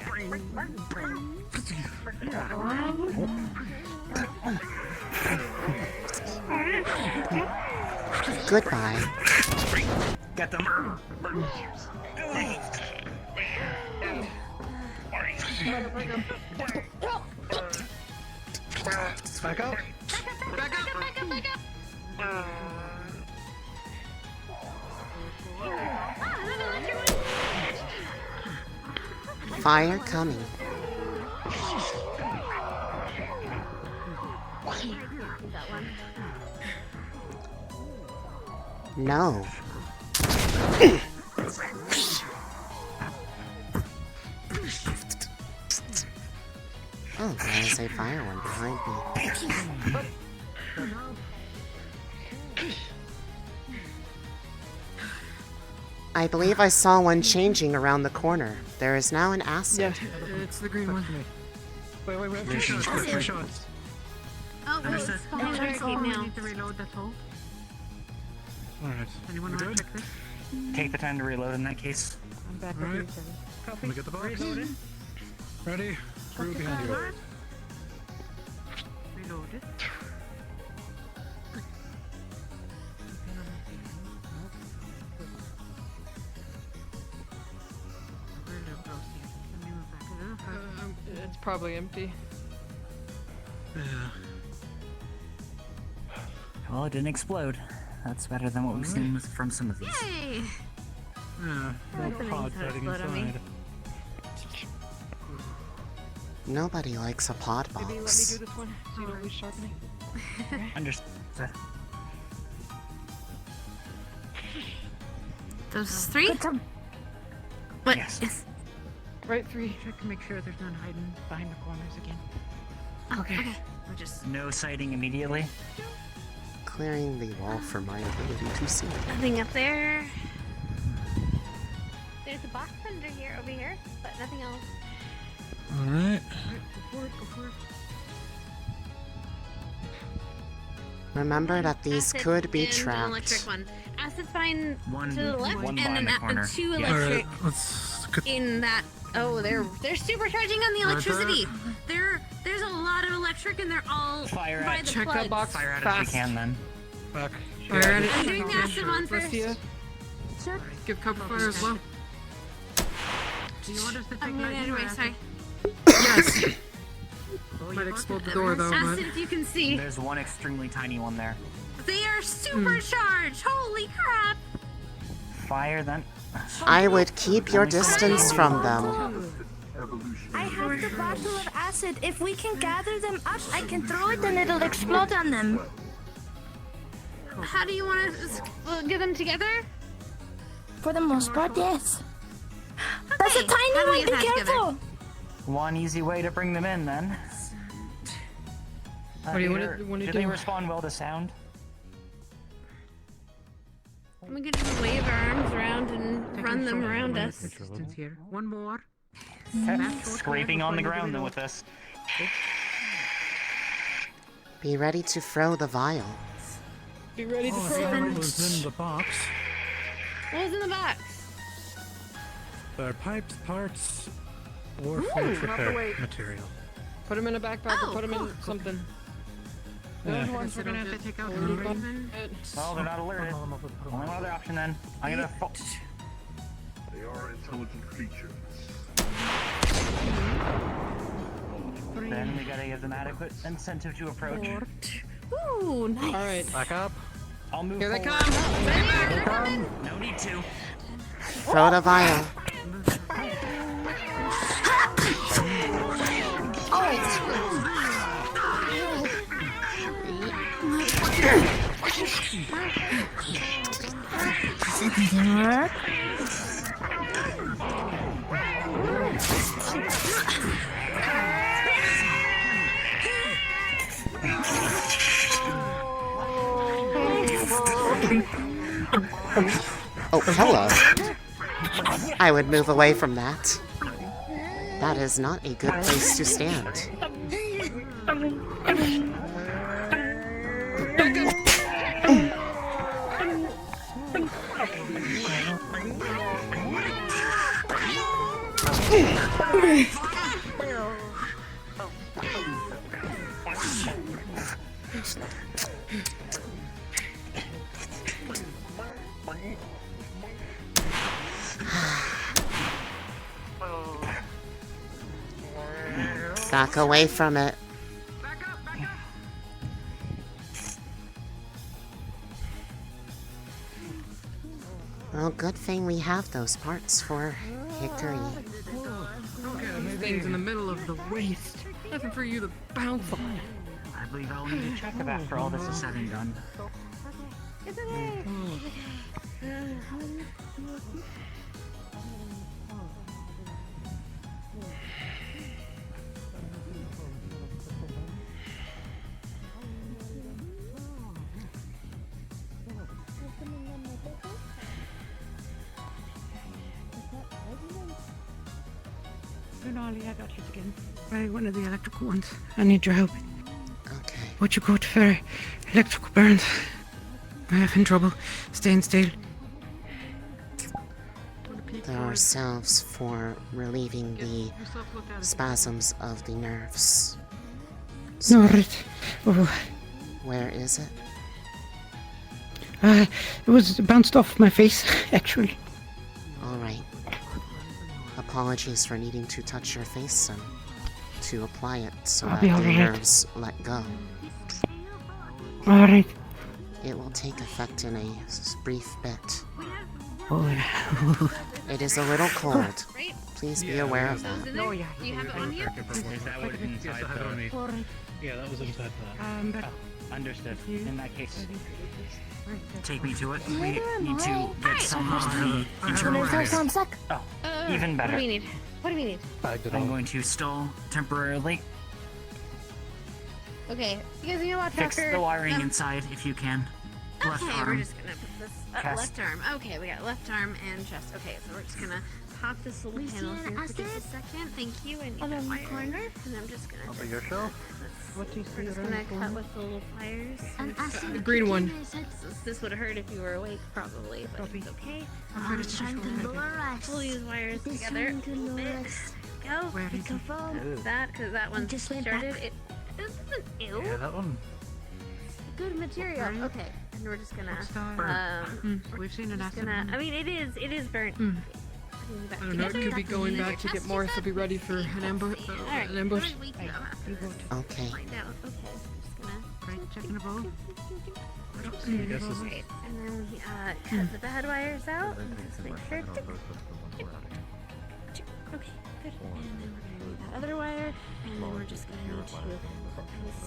Goodbye. Get them. Back up. Fire coming. No. Oh, there is a fire one behind me. I believe I saw one changing around the corner. There is now an acid. Yeah, it's the green one. Wait, we have 2 shots. We have 2 shots. Oh, well, it's behind the barricade now. need to reload, that's all. Alright. Anyone We want to good? check this? Take the time to reload in that case. I'm back Alright. with you, Kevin. Let me get the box. Ready? Screw behind you. Reloaded. It's probably empty. Yeah. Well, it didn't explode. That's better than what we've seen from some of these. Yay! Yeah, no Opening pod to fighting explode on me. inside. Nobody likes a pod Maybe let me do box. this one so you don't lose sharpening. Understood. Those 3? What? Yes. Right, 3. Check to make sure there's none hiding behind the corners again. Okay. We're just No sighting immediately. Clearing the wall for my ability to see. nothing up there. There's a box under here, over here, but nothing else. Alright. Go for it, go for it. Remember that these Acid could be and an electric trapped. one. Acid's fine One- to the left, one and behind then the corner. 2 Yeah. electric Alright, let's get in that. Oh, they're supercharging on the Right electricity. There's a lot of electric, and they're all Fire by at the Check plugs. that box Fire at fast. it if we can then. back. Fire at it. I'm doing the acid one first. Rustia, Sure. give cover fire as well. Do you want us to take I'm going anyway. Sorry. Yes! Oh, Might you explode the got door though, but... Acid, if you can see. There's one extremely tiny one there. They are supercharged. Holy crap! Fire then. I would keep your distance from them. I have the bottle of acid. If we can gather them up, I can throw it and it'll explode on them. How do you want to get them together? For the most part, yes. That's a Okay, tiny how do we one. Be get that together? careful. One easy way to bring them in then. What do you Peter, wanna do do? they respond well to sound? We could just wave our arms around and run them around us. Distance here. One more. Scraping on the ground though with this. Be ready to throw the vial. Be ready to Oh, throw what it. was in the box? What was in the box? There are pipes, parts, or Ooh, fluid not the repair weight. material. Put them in a backpack Oh, or put them cool. in something. Yeah. Those ones We're gonna have to take out Hold one on. reason. Well, they're not alerted. Only one other option then. I'm gonna. They are intelligent creatures. Then we gotta give them adequate incentive to approach. Ooh, nice. All right. Back up. I'll move Here they forward. come. They're coming. No need to. Throw the vial. Oh, hello. I would move away from that. That is not a good place to stand. Back away from it. Well, good thing we have those parts for Hickory. These things in the middle of the waste. Nothing for you to bounce on. I believe I'll need to check it after all this is said and done. It's okay. Lunali, I got hit again by one of the electrical ones. I need your help. Okay. Would you go to for electrical burns? I'm having trouble staying still. There are salves for relieving the spasms of the nerves. No, right. Oh. Where is it? It was bounced off my face, actually. Alright. Apologies for needing to touch your face some to apply it so I'll that be the alright. nerves let go. Alright. It will take effect in a brief bit. Oh, yeah. It is a little cold. Please be aware of that. No, yeah. Do you have it on here? Is that what inside the... Yeah, that was inside that. Understood. In that case, take me to it. We need to get some of the internal areas. Oh, even better. What do we need? What do we need? I'm going to stall temporarily. Okay, you guys, you know what? Fix the wiring inside if you can. Left Okay, arm. we're just gonna put this Chest. left arm. Okay, we got left arm and chest. Okay, so we're just gonna pop this little panel here for just a second. Thank you. And on the corner. And I'm just gonna. Over your shelf. What do you see? We're just gonna cut with the little pliers. The green one. This would hurt if you were awake, probably, but it's okay. We'll use wires together. A little bit. Go. That, because that one just started. It isn't ew. Yeah, that one. Good material. Okay, and we're just gonna. We've seen an acid. I mean, it is burnt. I don't know, it could be going back to get more, so be ready for an ambush. An ambush. Okay. Find out. Okay, just gonna. Right, checking the bowl. Right, and then we cut the bad wires out. Just make sure. Okay, good. And then we're gonna need that other wire, and then we're just gonna need to put this.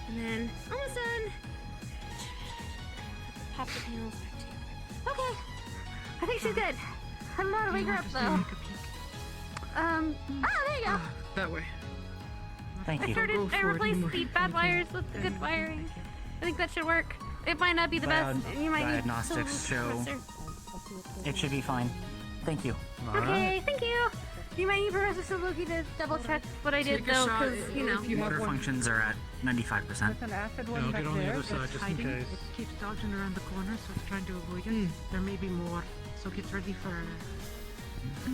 And then almost done. Pop the panels back together. Okay, I think she's good. I don't know how to wake her up though. There you go. That way. Thank you. I replaced the bad wires with the good wiring. I think that should work. It might not be the best. You might need Diagnostics show it should be fine. Thank you. Okay, thank you. You might need Professor Soloki to double check what I did though, because you know. Motor functions are at 95%. There's an acid one No, back get on the there other side that's just in hiding. case. It keeps dodging around the corner, so it's trying to avoid it. There may be more, so get ready for a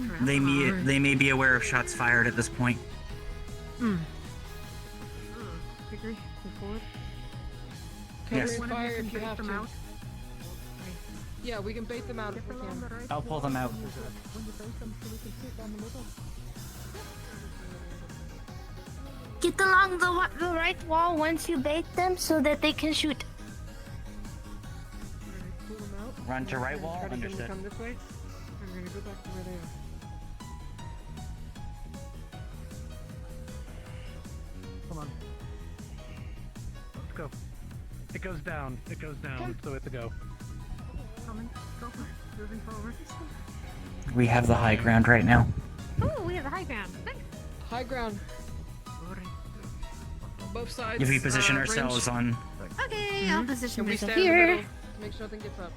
trap. They may be aware of shots fired at this point. Hickory, move forward. Yes. Cover fire if you have to. Yeah, we can bait them out if we can. I'll pull them out. Get along the right wall once you bait them so that they can shoot. Run to right wall. Try to get them to Understood. come this way. And we're gonna go back to where they are. Come on. Let's go. It goes down. It goes down. So it's a go. Coming, go, moving forward. We have the high ground right now. Oh, we have the high ground. Thanks. High ground. Both sides. If we position range. ourselves on. Okay, I'll position And we myself stand in the here. middle to make sure nothing gets up.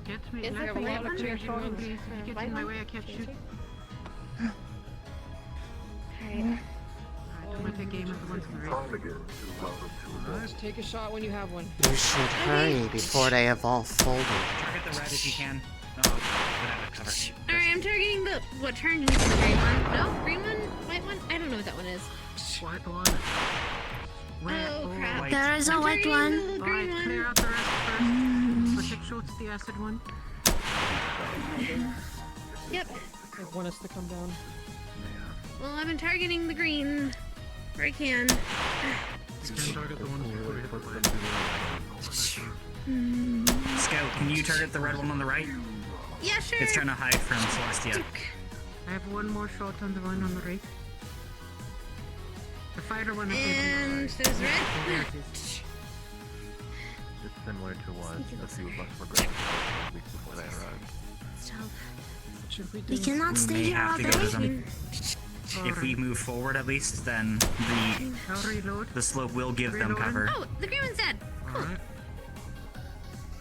Get me, Yes, let I have me a have lot a of chair changing shot, rooms. please. If you get in my way, I can't shoot. Alright. I'm gonna take aim at the ones on the right. Just take a shot when you have one. You should hurry before they have all folded. Target the red if you can. Oh, cover. Alright, I'm targeting the what turned into the gray one. No, green one, white one. I don't know what that one is. White one. Oh crap! White. There is a I'm white targeting one. the little green Alright, clear one. out the rest first. So take shots the acid one. Yep. They want us to come down. Well, I've been targeting the green where I can. Target the ones before you hit the red. Scout, can you target the red one on the right? Yeah, sure. It's trying to hide from Celestia. I have one more shot on the one on the right. The fighter one is And there's there red. it is. It's similar to what a few of us were going weeks before they arrived. Stop. What should we do? We cannot We stay may here all have to go to day. them. If we move forward at least, then I'll reload. the slope will give them Reloading. cover. Oh, the green one's dead. Cool. Alright.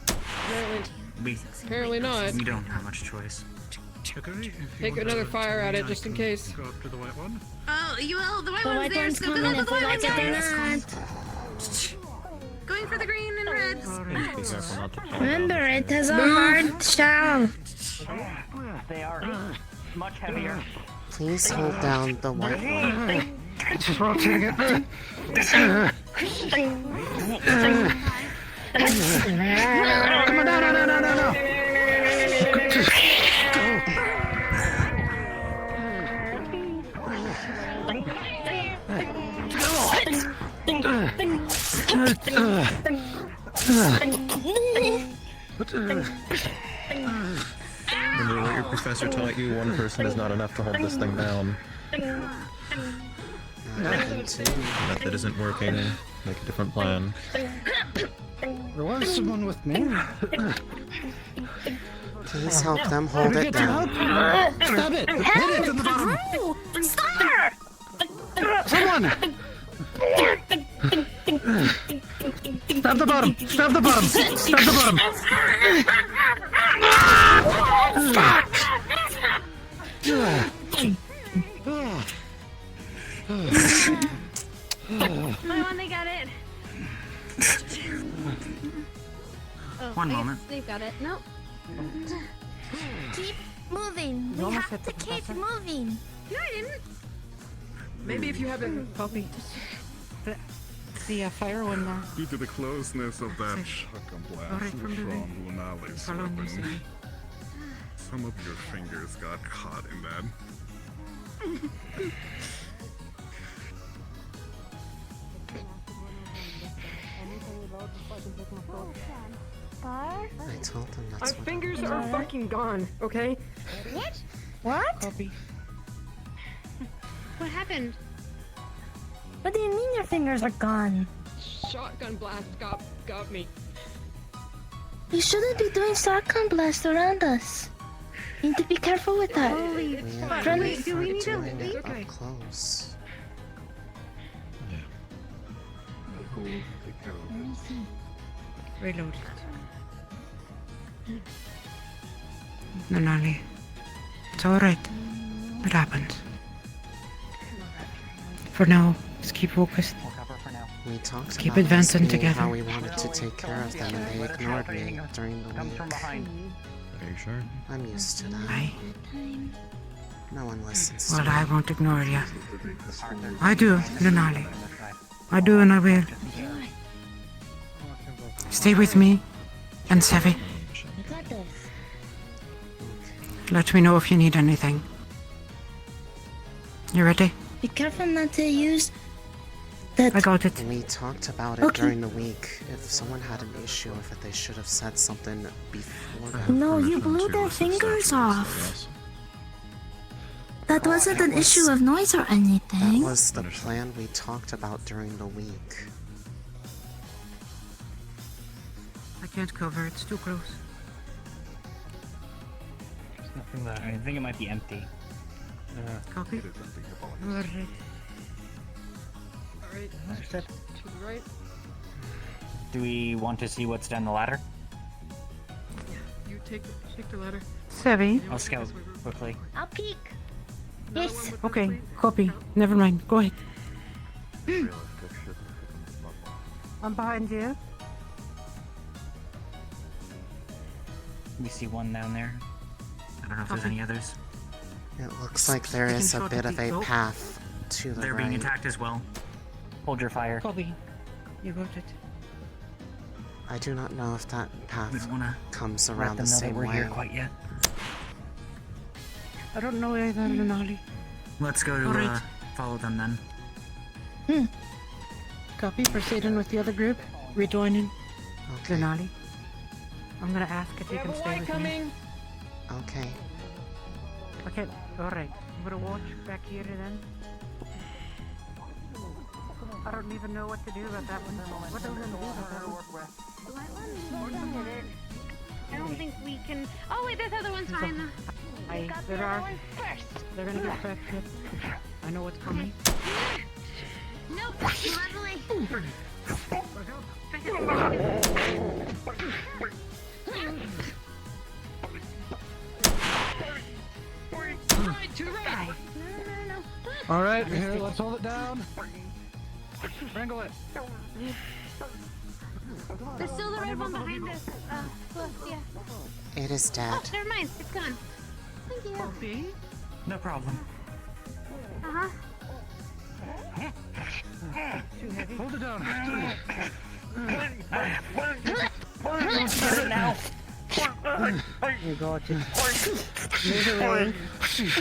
Apparently, Apparently not. We don't have much choice. Hickory, if you Take want another to fire at me, it I just in can case. Go up to the white one. Oh, you will. The white The one's white there. one's So go coming to if the we white like one, it or guys. not. Going for the green and red. Be careful not to fall Remember, down it the has a stairs. hard shell. They are much heavier. Please hold down the white one. Just rotating it. No. Remember what your professor taught you? One person is not enough to hold this thing down. Method isn't working. Make a different plan. There was someone with me. Please help them hold it down. Stop it! Hit it from the bottom! Stop! Someone! Stop the bottom! Stop the bottom! Stop the bottom! My one, they got it. Oh, One moment. They've got it. Nope. Keep moving. We have to keep moving. No, I didn't. Maybe if you have a copy. The fire one there. Due to the closeness of that shotgun blast Alright, from the from Lunali's Follow me, weapon, sorry. some of your fingers got caught in that. I told them Our that's what fingers are fucking gone, okay? What? What? Copy. What happened? What do you mean your fingers are gone? Shotgun blast got me. You shouldn't be doing shotgun blasts around us. You need to be careful with that. Holy Yeah, friendly. we're Do we need to doing leave? it up close. Reload. Lunali. It's alright. It happens. For now, just keep focused. We talked Keep about advancing this being together. how we wanted to take care of them, and they ignored me during the week. Are you sure? I'm used to that. Aye. No one listens Well, to me. I won't ignore you. I do, Lunali. I do and I will. Stay with me and Sevi. We got this. Let me know if you need anything. You ready? Be careful not to use that. I got it. We talked about it Okay. during the week. If someone had an issue with it, they should have said something beforehand. No, you blew their fingers off. That wasn't an issue of noise or That anything. was the plan we talked about during the week. I can't cover, it's too close. There's nothing there. I think it might be empty. Copy. Alright. Alright. Understood. To the right. Do we want to see what's down the ladder? You take the ladder. Sevi. I'll scout quickly. I'll peek. Yes. Okay, copy. Never mind, go ahead. I'm behind you. We see one down there. I don't know if there's any others. It looks like there is a bit of a path to the They're right. being attacked as well. Hold your fire. Copy. You got it. I do not know if that path We don't wanna comes let around them the know same that we're way. here quite yet. I don't know either, Lunali. Let's go to Alright. follow them then. Copy, proceeding with the other group. Rejoining. Okay. Lunali. I'm gonna ask if you can stay with me. Okay. Okay, alright. I'm gonna watch back here then. I don't even know what to do about that one. What do we do about that one? I don't think we can. Oh wait, this other one's fine though. They're gonna get back hit. I know what's coming. Nope, Leslie. To the right. All right, here, let's hold it down. Wrangle it. There's still the red one behind us. Well, yeah. It is dead. Oh, never mind. It's gone. Thank you. No problem. Uh-huh. Hold it down. Get it now. You got it. Move away.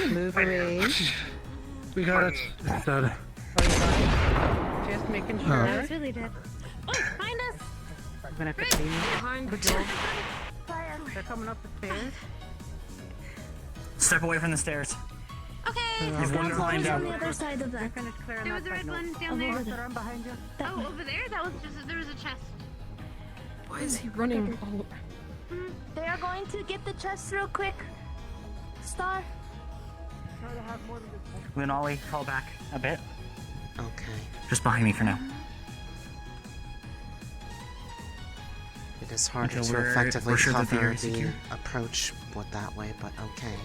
Move away. We got it. It's dead. Just making sure. No, it's really dead. Oh, behind us! I'm gonna have to clean it. Behind Good job. They're coming up the stairs. Step away from the stairs. Okay. There's one behind on you. the other side of that. There was a red one down there. Oh, over there? That was just, there was a chest. Why is he running all... They are going to get the chest real quick. Star. Lunali, fall back a bit. Okay. Just behind me for now. It is harder Until to we're effectively sure that the cover area is the secure. approach with that way, but okay.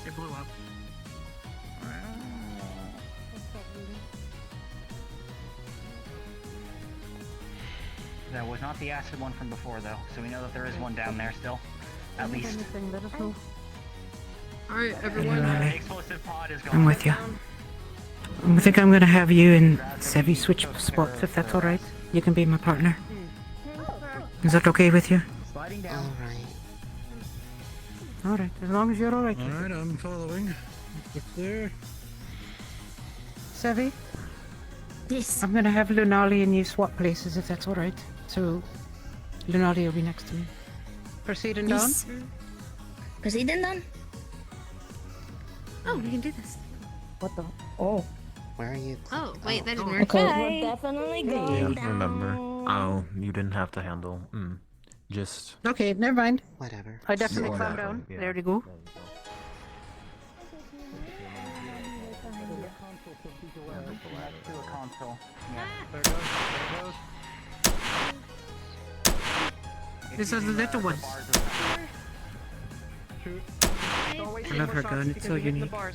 It blew up. That was not the acid one from before, though, so we know that there is one down there still. At least. Let us know. Alright, everyone. The explosive pod is going. I'm with you. I think I'm gonna have you and Sevi switch spots if that's alright. You can be my partner. Is that okay with you? Sliding down. Alright, as long as you're alright. Alright, I'm following. It's there. Sevi? Yes. I'm gonna have Lunali and you swap places if that's alright. So, Lunali will be next to me. Proceeding down? Yes. Proceeding down? Oh, we can do this. What the? Oh. Where are you? Oh, wait, that didn't work. Okay, we're definitely going down. Remember. Oh, you didn't have to handle. Just. Okay, never mind. Whatever. I definitely Yeah. calm down. Yeah. There we go. To a console. There goes. There goes. These are the little ones. Shoot. I love her gun, it's so unique. Hold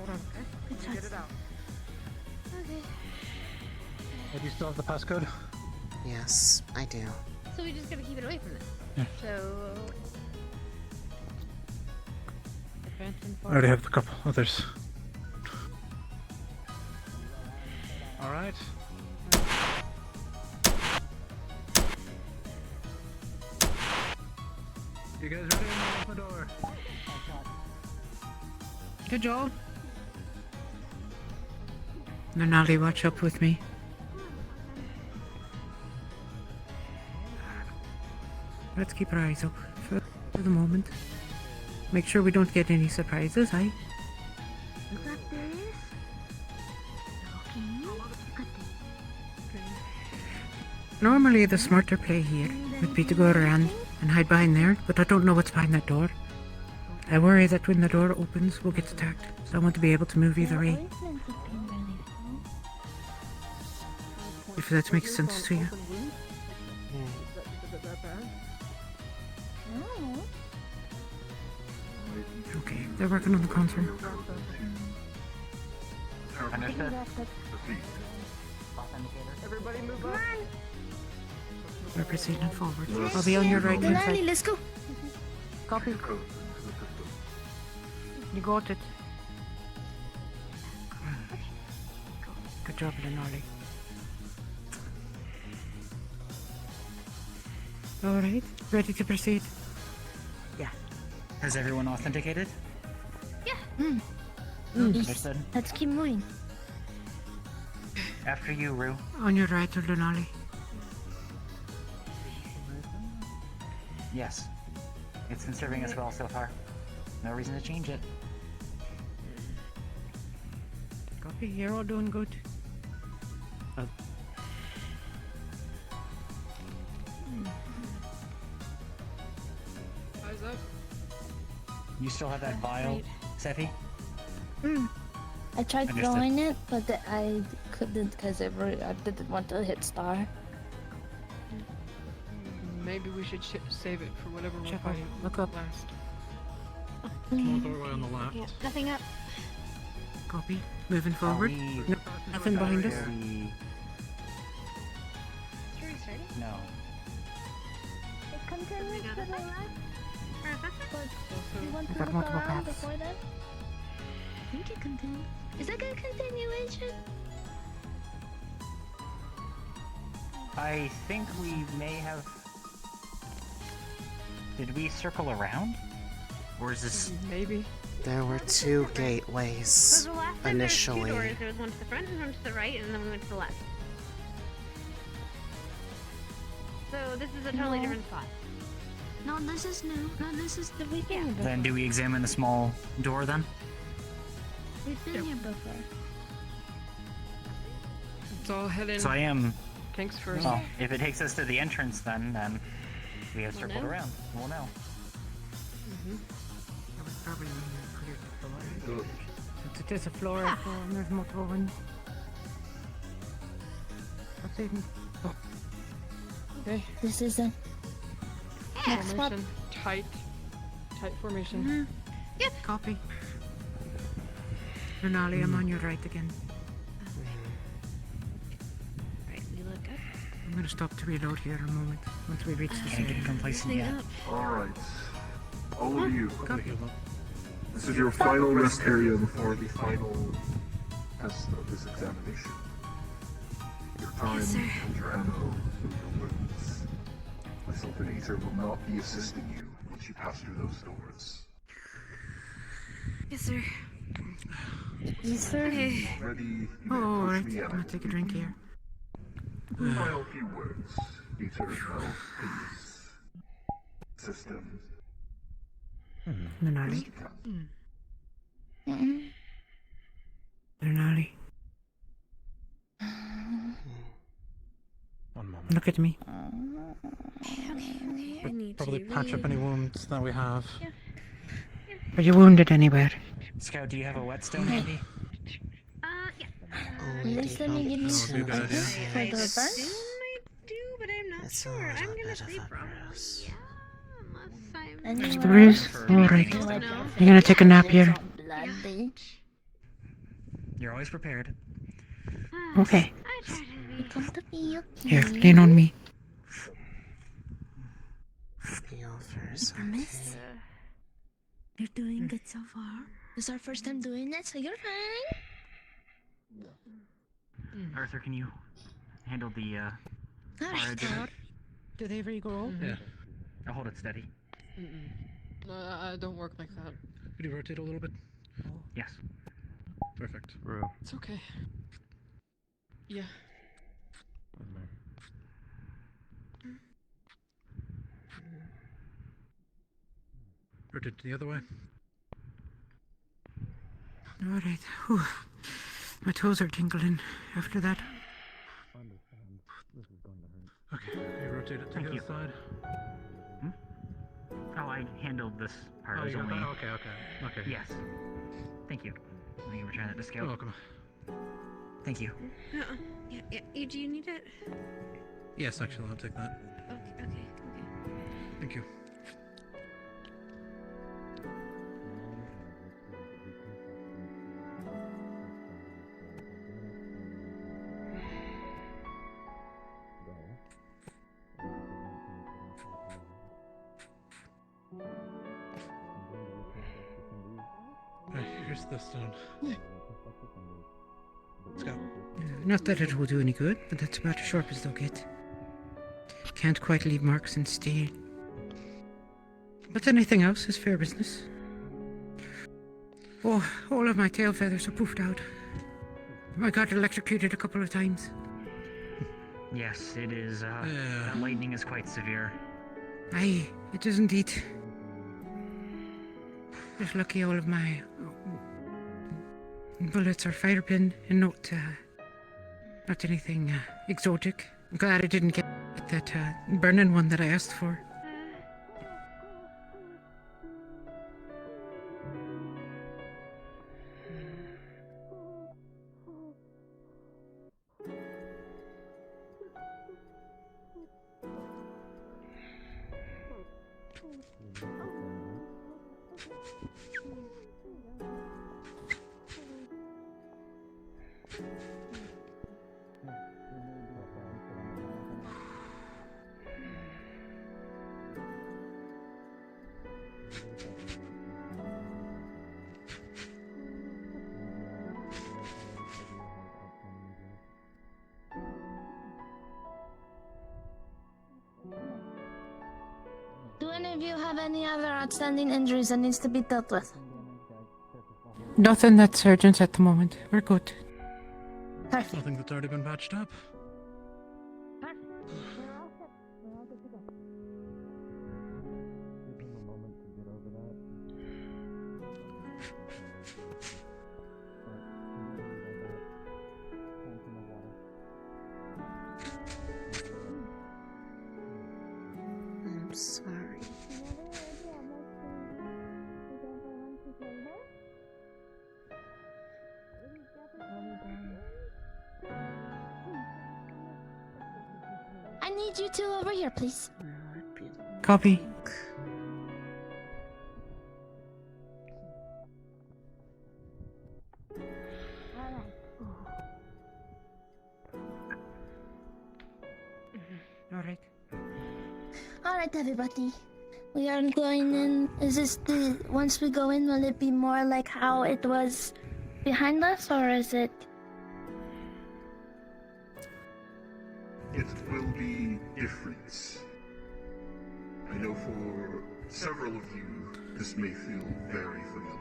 on. Get it out. Okay. Do you still have the passcode? Yes, I do. So we just gotta keep it away from this. Yeah. So... I already have a couple others. Alright. You guys ready? I'm gonna open the door. Good job. Lunali, watch up with me. Let's keep our eyes up for the moment. Make sure we don't get any surprises, aye? You got this. Okay. Got this. Normally the smarter play here would be to go around and hide behind there, but I don't know what's behind that door. I worry that when the door opens, we'll get attacked, so I want to be able to move either way. If that makes sense to you. Okay, they're working on the console. Understood. Everybody move up. We're proceeding forward. I'll be on your right hand Lunali, side. let's go. Copy. You got it. Good job, Lunali. Alright, ready to proceed? Yeah. Has everyone authenticated? Yeah. Understood. Let's keep moving. After you, Rue. On your right, Lunali. Yes. It's been serving us well so far. No reason to change it. Copy, you're all doing good. Eyes up. You still have that vial Sephi? I tried Understood. throwing it, but I couldn't because I didn't want to hit star. Maybe we should save it for whatever we're Check out. fighting Look up. last. Small doorway on the left. Yeah, nothing up. Copy. Moving forward. No, nothing behind us. Should we start it? No. It continues to the left. Do you want to Got look multiple around paths. before that? I think it continues. Is that a continuation? I think we may have... Did we circle around? Or is this... Maybe. There were two So gateways the last time initially. there was 2 doors. There was one to the front and one to the right, and then we went to the left. So this is a totally different spot. No, this is new. No, this is the we've been here before. Then do we examine the small door then? We've been here before. Let's all head in. So I am... Tanks first. Well, if it takes us to the entrance then we have circled know. around. We'll know. Probably clear the way. Since it is a floor, and there's multiple ones. What's even? Oh. Okay. This is a next spot. Formation. Tight formation. Yep. Copy. Lunali, I'm on your right again. Right, we look up. I'm gonna stop to reload here a moment once we reach the Can't get area. complacent yet. Alright. All of you. Copy. This is your final rest area before the final test of this examination. Your time and your ammo and your wounds. Myself and Aether will not be assisting you once you pass through those doors. Yes, sir. Yes, sir. Okay. Ready? You Oh, may alright. approach me I'm gonna take a drink here. Final few words. Aether now please. System. Lunali. Mm-mm. Lunali. One moment. Look at me. Okay. I need Probably to patch up any wounds that we have. Are you wounded anywhere? Scout, do you have a whetstone handy? Yeah. Listen, you give me That would be a good idea. for the burn. I do, but I'm not It's sure. a I'm little gonna bit say of a probably. bruise. Yeah. Unless I'm. Anyway, The bruise? Alright. No. You're gonna take a nap here. Bloody. You're always prepared. Okay. I try to be. Come to me, okay? Here, lean on me. The offers. Promise? You're doing good so far. This is our first time doing it, so you're fine. Arthur, can you handle the fire Alright. door? Did they ever go? Yeah. I'll hold it steady. No, I don't work like that. Could you rotate a little bit? Yes. Perfect. It's okay. Yeah. Rotate the other way. Alright. Whew. My toes are tingling after that. Okay, you rotate it to Thank the you. other side. Oh, I handled this part. Oh, It was you got only... that? Okay. Yes. Thank you. Thank you for trying that to Scout. You're welcome. Thank you. Yeah. Do you need it? Yes, actually, I'll take that. Okay. Thank you. Here's the stone. Let's go. Not that it will do any good, but that's about as sharp as they'll get. Can't quite leave marks in steel. But anything else is fair business. Oh, all of my tail feathers are poofed out. I got electrocuted a couple of times. Yes, it is, that lightning is quite severe. Aye, it is indeed. Just lucky all of my bullets are fire pin and not anything exotic. I'm glad I didn't get that burning one that I asked for. Do any of you have any other outstanding injuries that needs to be dealt with? Nothing that's urgent at the moment. We're good. Nothing that's already been patched up. I'm sorry. I need you two over here, please. Copy. Alright. Alright, everybody. We are going in. Is this the. Once we go in, will it be more like how it was behind us, or is it. It will be different. I know for several of you, this may feel very familiar.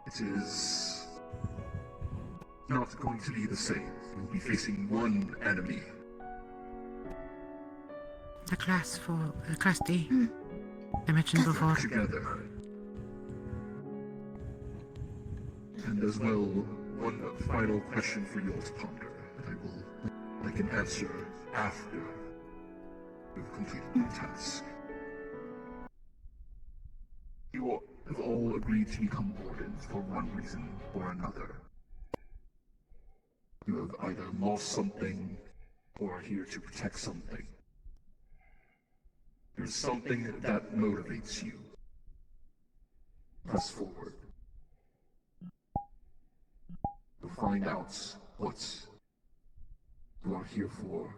It is not going to be the same. You'll be facing one enemy. The class D. I mentioned before. Together. And as well, one final question for you all to ponder that I can answer after you've completed the task. You have all agreed to become Wardens for one reason or another. You have either lost something or are here to protect something. There's something that motivates you. Press forward. You'll find out what you are here for.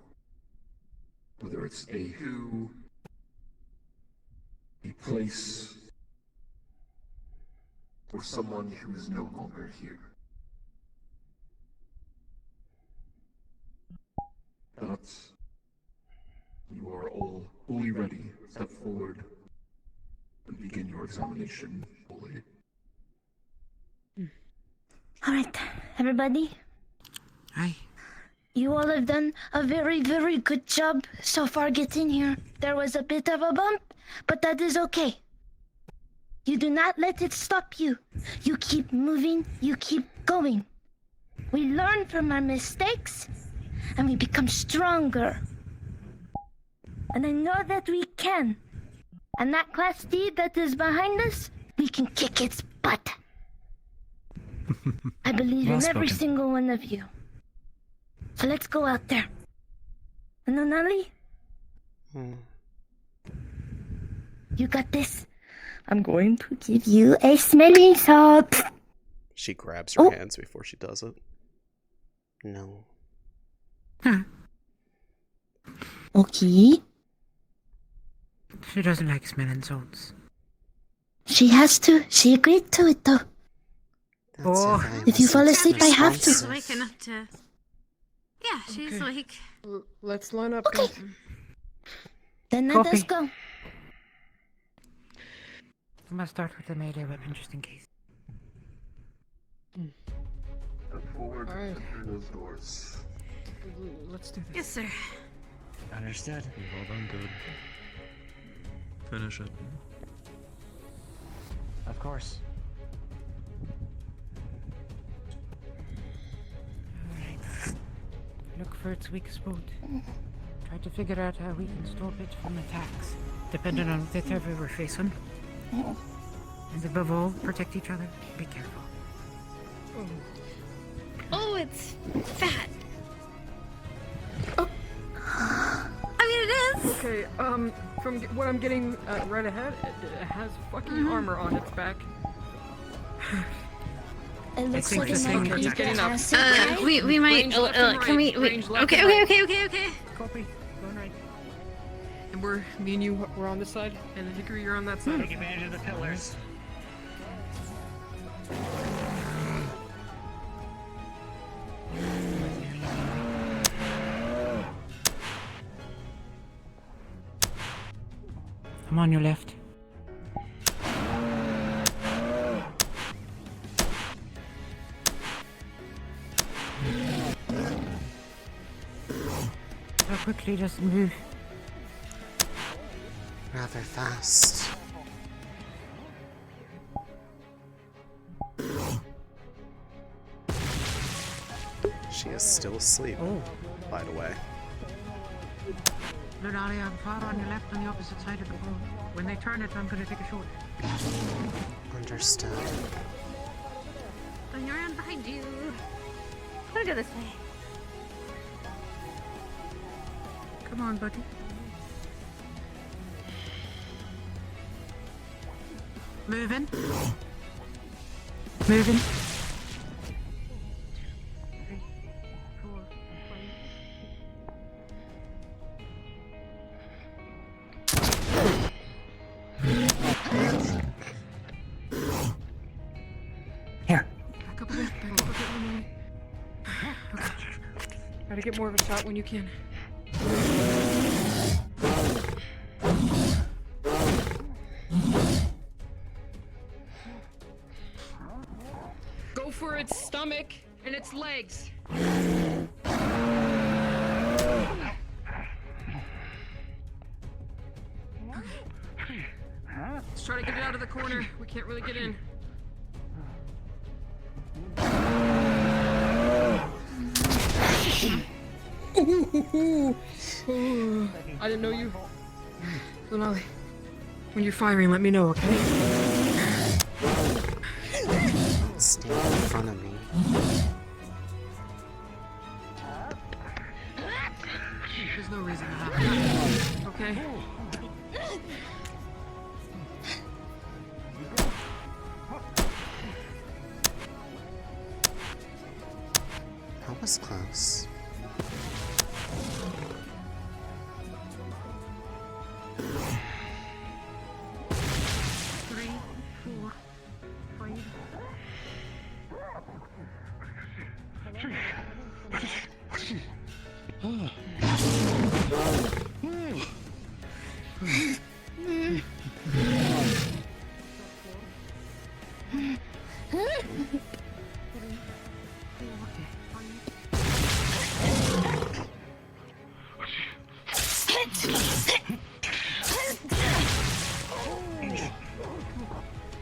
Whether it's a who, a place, or someone who is no longer here. But you are all fully ready. Step forward and begin your examination fully. Alright, everybody. Hi. You all have done a very, very good job so far getting here. There was a bit of a bump, but that is okay. You do not let it stop you. You keep moving, you keep going. We learn from our mistakes, and we become stronger. And I know that we can. And that Class D that is behind us, we can kick its butt. I believe Well in every spoken. single one of you. So let's go out there. And Lunali, you got this. I'm going to give you a smelling salt. She grabs her hands before she does it. No. Okay. She doesn't like smelling salts. She has to. She agreed to it though. If you fall asleep, I have She's to. awake enough to. Yeah, she's awake. Let's line up. Okay. Then let Copy. us go. I'm gonna start with the melee weapon just in case. Step forward Alright. and through those doors. Let's do this. Yes, sir. Understood. Well done, good. Finish it. Of course. Alright. Look for its weak spot. Try to figure out how we can stop it from attacks, depending on whatever we're facing. And above all, protect each other. Be careful. Oh, it's fat. Oh. I mean, it is. Okay, from what I'm getting right ahead, it has fucking armor on its back. It looks think like the it thing might be protecting good enough. acid, right? We might. Range left and Can we? right. Range left Okay, and right. okay. Copy. Going right. And me and you, we're on this side, and Hickory, you're on that side. Take advantage of the pillars. I'm on your left. How quickly does it move? Rather fast. She is still asleep, by the way. Lunali, I'm far on your left on the opposite side of the pole. When they turn it, I'm gonna take a shot. Understood. Turn around behind you. I'm gonna go this way. Come on, buddy. Moving. Moving. 3, 4, 5. Here. Back up a bit, Lunali. Okay. Try to get more of a shot when you can. Go for its stomach and its legs. Let's try to get it out of the corner. We can't really get in. I didn't know you. Lunali, when you're firing, let me know, okay? Stand in front of me. There's no reason to have that. Okay? That was close.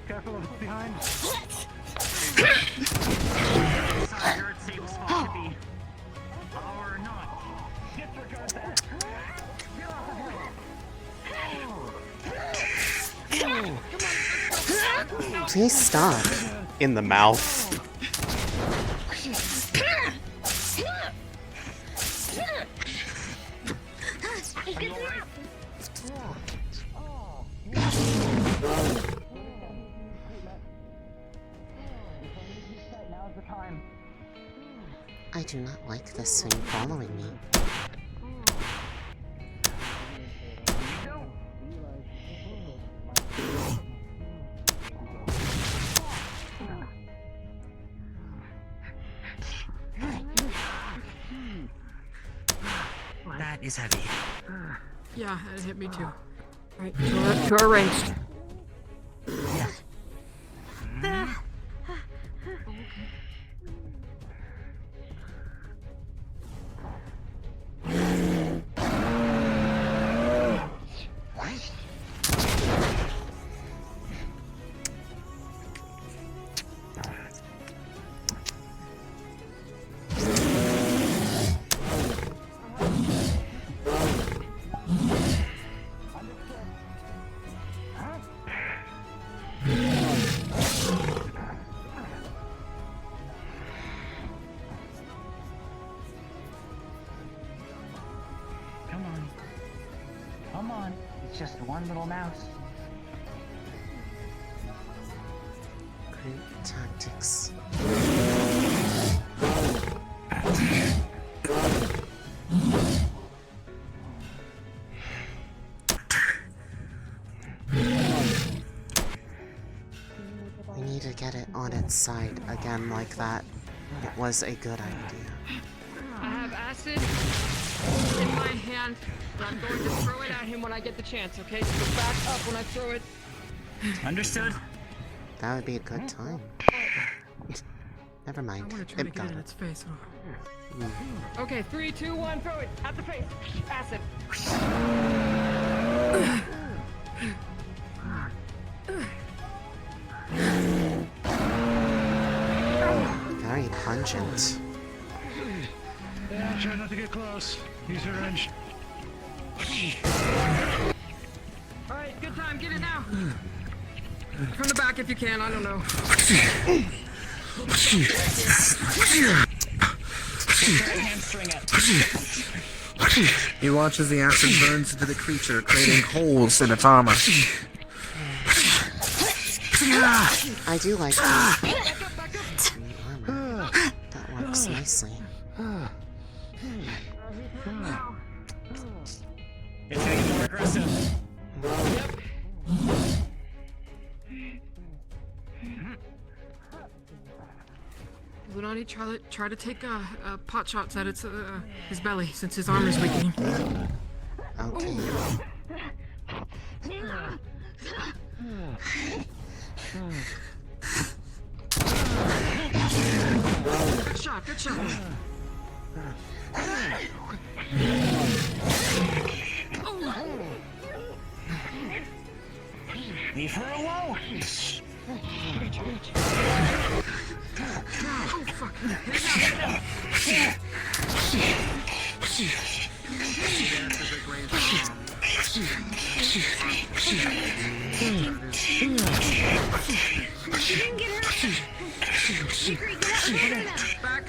Careful of behind. Please stop. In the mouth. I do not like this thing following me. That is heavy. Yeah, it hit me too. Alright, to our ranged. Yeah. It's just one little mouse. Great tactics. We need to get it on its side again like that. It was a good idea. I have acid in my hand, and I'm going to throw it at him when I get the chance, okay? So back up when I throw it. Understood. That would be a good time. Never mind. I want to try to get got it in it. its face. Okay, 3, 2, 1, throw it at the face. Acid. Very pungent. Yeah, try not to get close. Use your wrench. Alright, good time. Get it now. From the back if you can. I don't know. He watches the acid burns into the creature, creating holes in its armor. I do like that. Armor. That works nicely. It's getting more aggressive. Lunali, try to take pot shots at his belly since his armor is weakening. Okay. Good shot, good shot. Leave her alone. Oh, fuck. Back.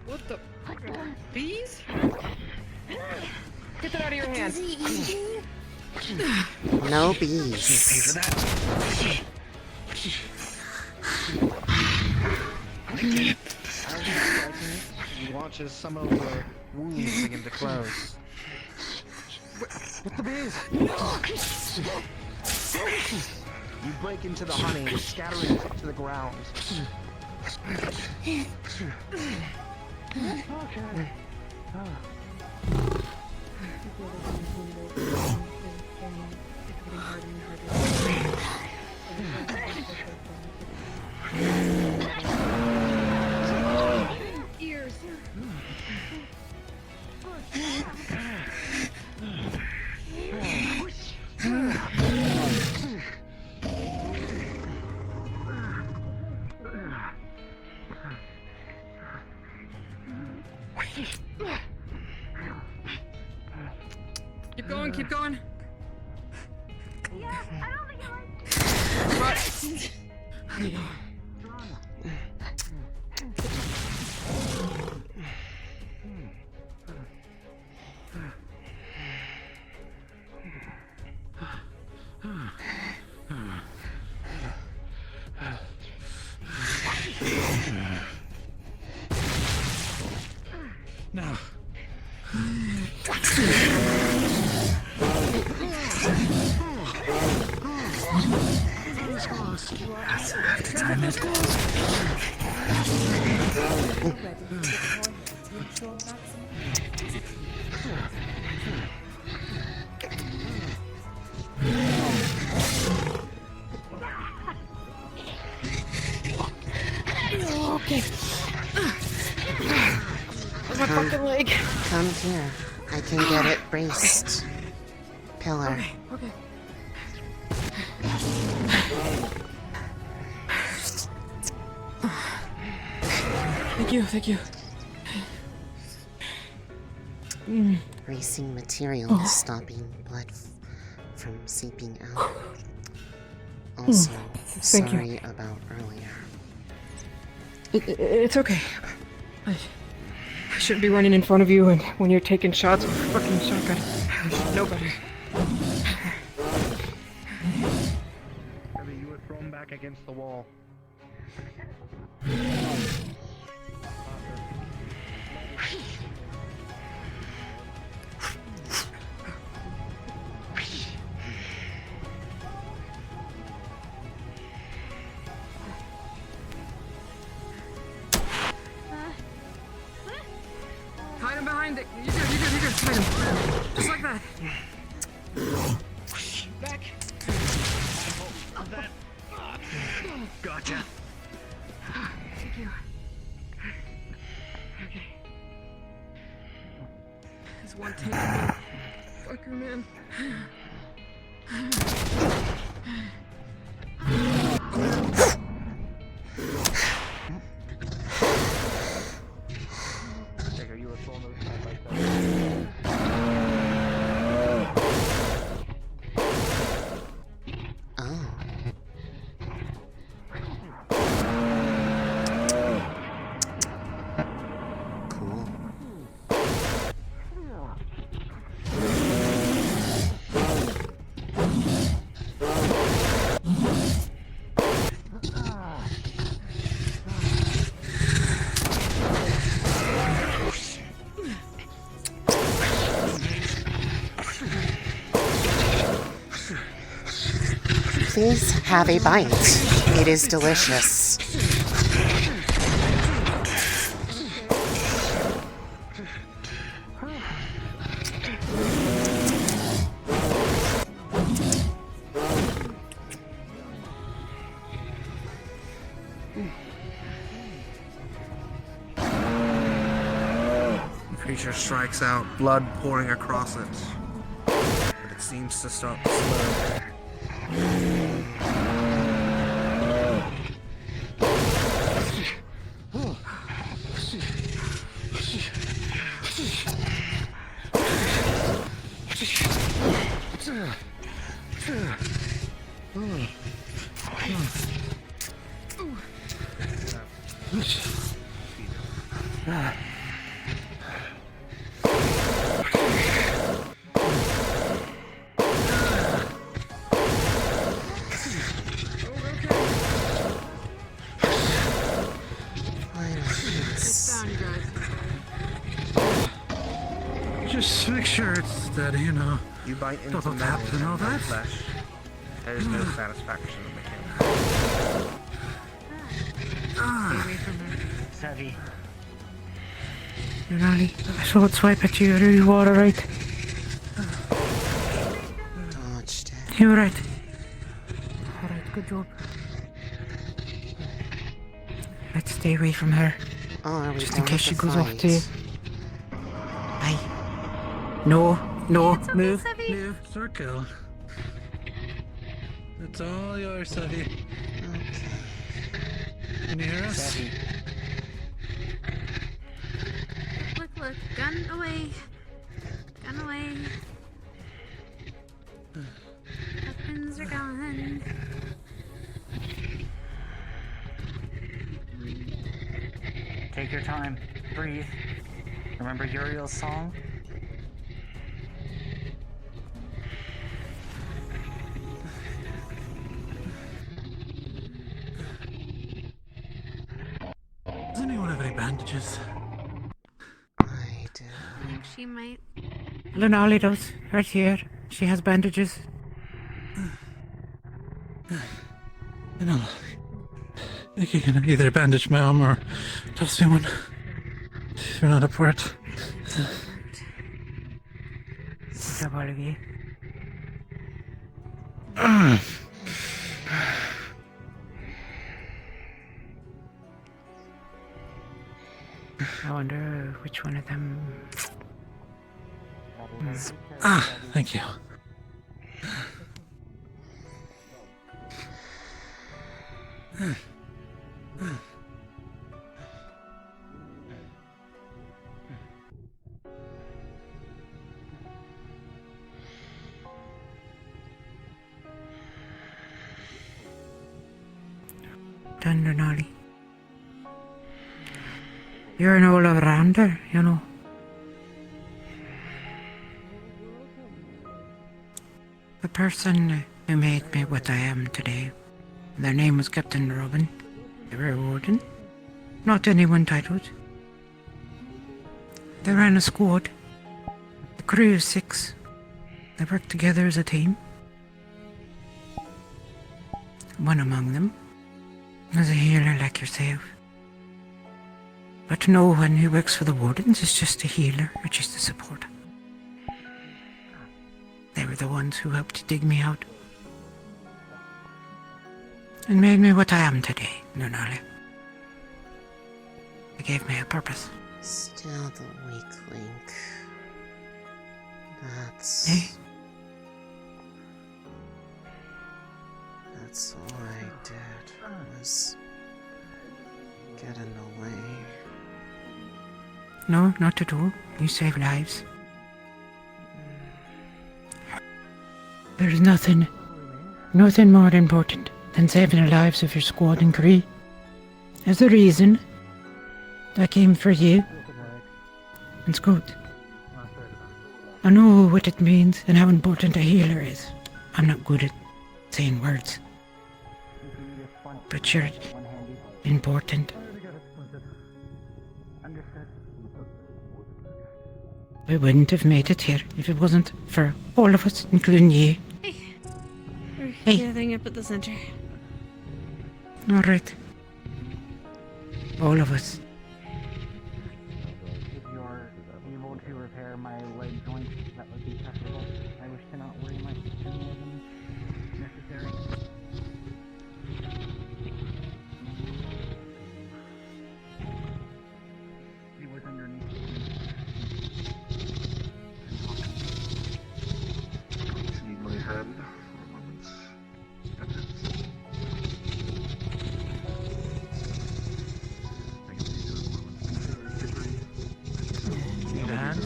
What the? Bees? Get that out of your hand. No bees. He watches some of the wounds begin to close. With the bees! You break into the honey, scattering it to the ground. Okay. Ears. Keep going. Yeah, I don't think you like. Now. The time is close. Okay. My fucking leg. Come here. I can get it braced. Pillar. Okay. Thank you. racing materials, stopping blood from seeping out. Also, Thank you. sorry about earlier. It's okay. I shouldn't be running in front of you and when you're taking shots with a fucking shotgun. Nobody. You were thrown back against the wall. Hide him behind it. You're good. Hide him. Just like that. Back. Gotcha. Thank you. Okay. There's one take. Fucker, man. You were thrown over side by side. Oh. Cool. Please have a bite. It is delicious. The creature strikes out, blood pouring across it. But it seems to stop slow. Just make sure it's steady, you know. You bite into Double metal tap and all no that. flesh. There is no satisfaction in the kill. Stay away from her. Savvy. Lunali, I saw it swipe at you. Are you alright? Dodged it. You're right. Alright, good job. Let's stay away from her. Oh, are we Just in done case with she the goes off fight? to you. Aye. No, move. Move, circle. It's all yours, Savvy. Can you hear us? Look, gun away. Gun away. Weapons are gone. Take your time. Breathe. Remember Uriel's song? Does anyone have any bandages? I do. I think she might. Lunali does. Right here. She has bandages. You know, I think you can either bandage my arm or toss me one. If you're not up for it. Good job, all of you. I wonder which one of them. Thank you. done, Lunali. You're an all-rounder, you know. The person who made me what I am today, their name was Captain Robin. They were a warden. Not anyone titled. They ran a squad. The crew of 6. They worked together as a team. One among them was a healer like yourself. But no one who works for the Wardens is just a healer or just a support. They were the ones who helped dig me out. And made me what I am today, Lunali. They gave me a purpose. Still the weak link. That's... That's all I did, was get in the way. No, not at all. You save lives. There's nothing more important than saving the lives of your squad and crew. There's a reason I came for you. And Scott, I know what it means and how important a healer is. I'm not good at saying words. But you're important. We wouldn't have made it here if it wasn't for all of us, including you. We're gathering up at the center. All right. All of us. If you're able to repair my leg joint, that would be preferable. I wish to not worry my system more than necessary. He was underneath. Need my hand for a moment. Need a hand?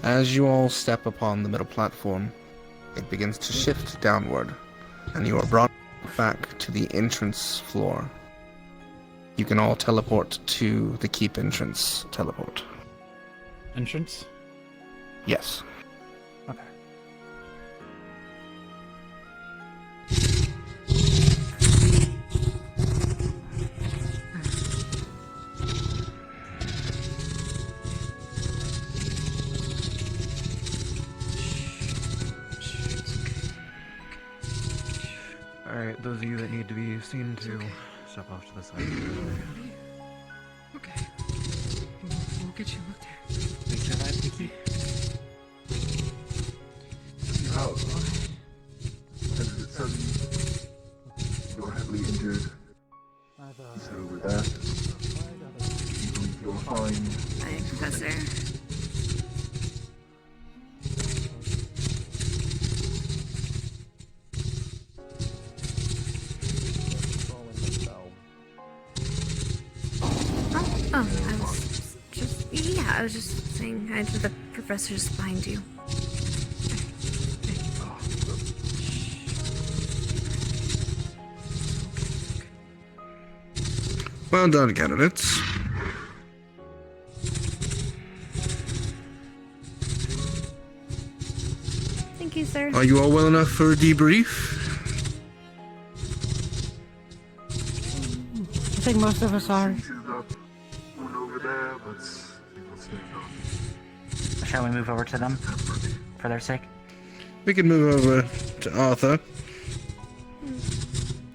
As you all step upon the middle platform, it begins to shift downward, and you are brought back to the entrance floor. You can all teleport to the keep entrance teleport. Entrance? Yes. Okay. Alright, those of you that need to be seen to step off to the side. Okay. We'll get you looked at. They survived the keep. How? As it says, you're heavily injured. So with that, you believe you're fine. Hi, Professor. Oh, I was just saying hi to the professors behind you. Well done, candidates. Thank you, sir. Are you all well enough for a debrief? I think most of us are. One over there, but Shall we move over to them for their sake? We can move over to Arthur,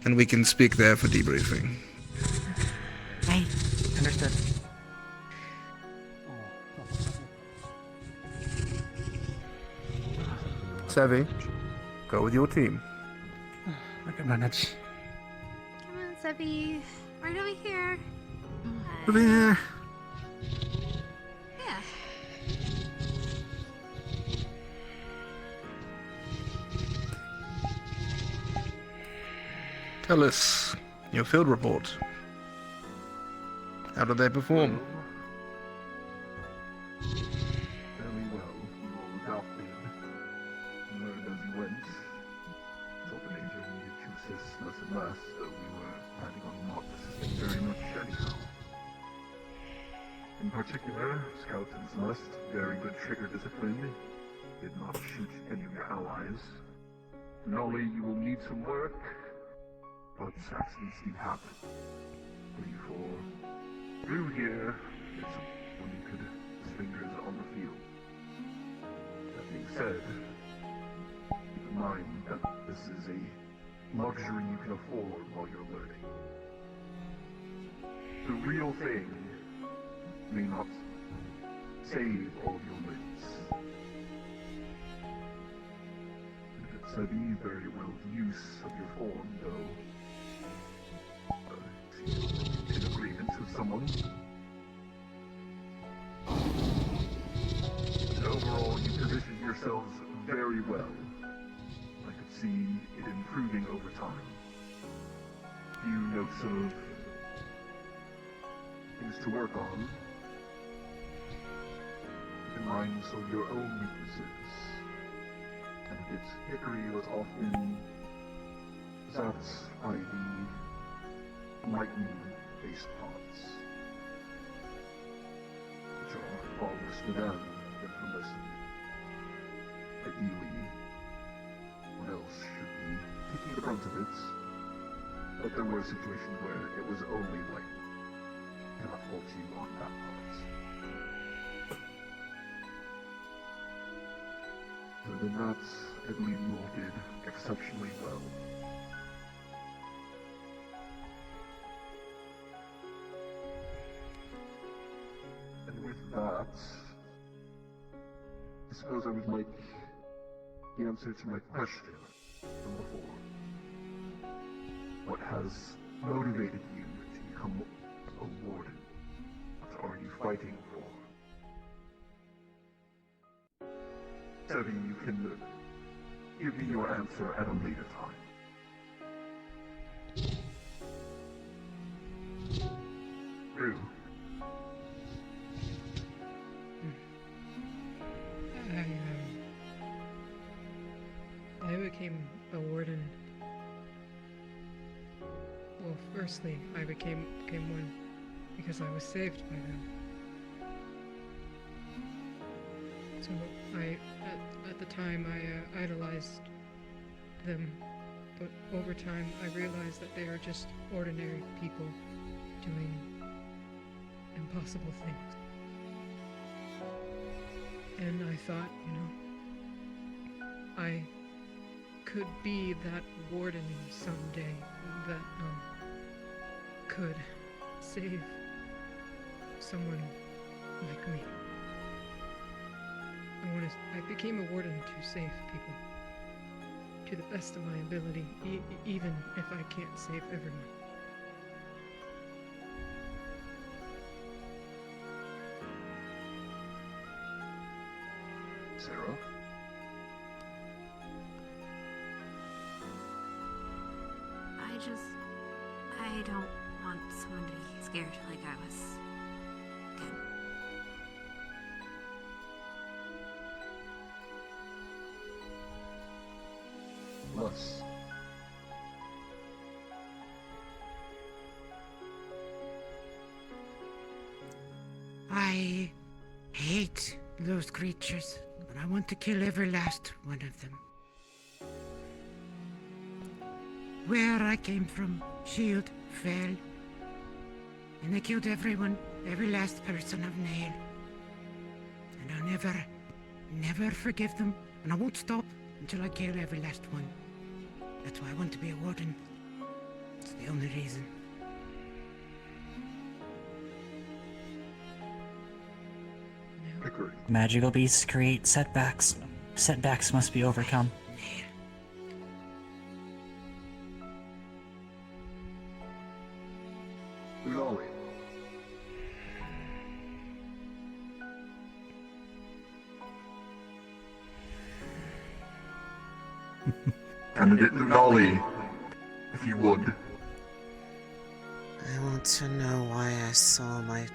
and we can speak there for debriefing. Hey, understood. Sevi, go with your team. I can manage. Come on, Sevi. Right over here. Over here. Yeah. Tell us your field report. How did they perform? Very well. You all adopted. Learned as you went. particular, Skeleton's Nest, very good trigger discipline. Did not shoot any of your allies. Lunali, you will need some work, but accidents do happen. 3-4. Through here, it's when you could his fingers on the field. That being said, keep in mind that this is a luxury you can afford while you're learning. The real thing may not save all of your limbs. It's a very well use of your form, though. In agreement with someone. And overall, you position yourselves very well. I could see it improving over time. Few notes of things to work on. Keep in mind some of your own weaknesses. And a bit hickory was often zapped by the lightning-based pods, which are far worse for them than for most of you. Ideally, one else should be taking the brunt of it, but there were situations where it was only lightning. Cannot fault you on that part. Other than that, I believe you all did exceptionally well. And with that, I suppose I would like the answer to my question from before. What has motivated you to become a warden? What are you fighting for? Debbie, you can give me your answer at a later time. Drew. I became a warden. Well, firstly, I became one because I was saved by them. So at the time, I idolized them, but over time, I realized that they are just ordinary people doing impossible things. And I thought, I could be that warden someday that could save someone like me. I became a warden to save people to the best of my ability, even if I can't save everyone. Sarah? I don't want someone to be scared like I was. Good. Plus. I hate those creatures, but I want to kill every last one of them. Where I came from, Shield fell, and they killed everyone, every last person of Nail. And I'll never forgive them, and I won't stop until I kill every last one. That's why I want to be a warden. It's the only reason. Magical beasts create setbacks. Setbacks must be overcome. Lunali. Candidate Lunali, if you would. I want to know why I saw my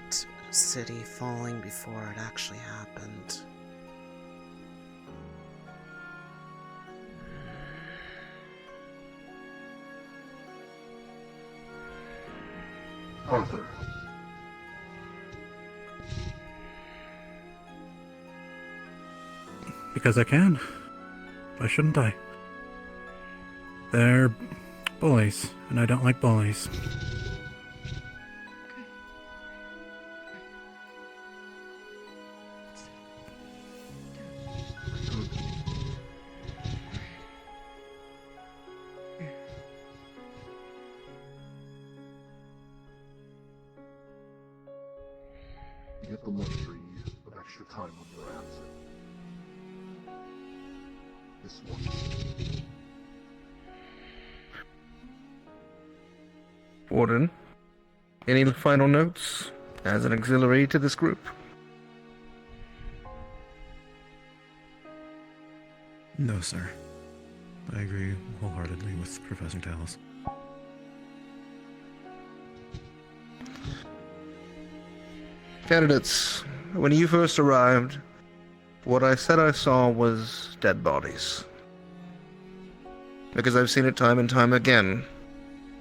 city falling before it actually happened. Arthur. Because I can. Why shouldn't I? They're bullies, and I don't like bullies. You get the luxury of extra time when you're absent. This one. Warden, any final notes as an auxiliary to this group? No, sir. I agree wholeheartedly with Professor Talos. Candidates, when you first arrived, what I said I saw was dead bodies. Because I've seen it time and time again.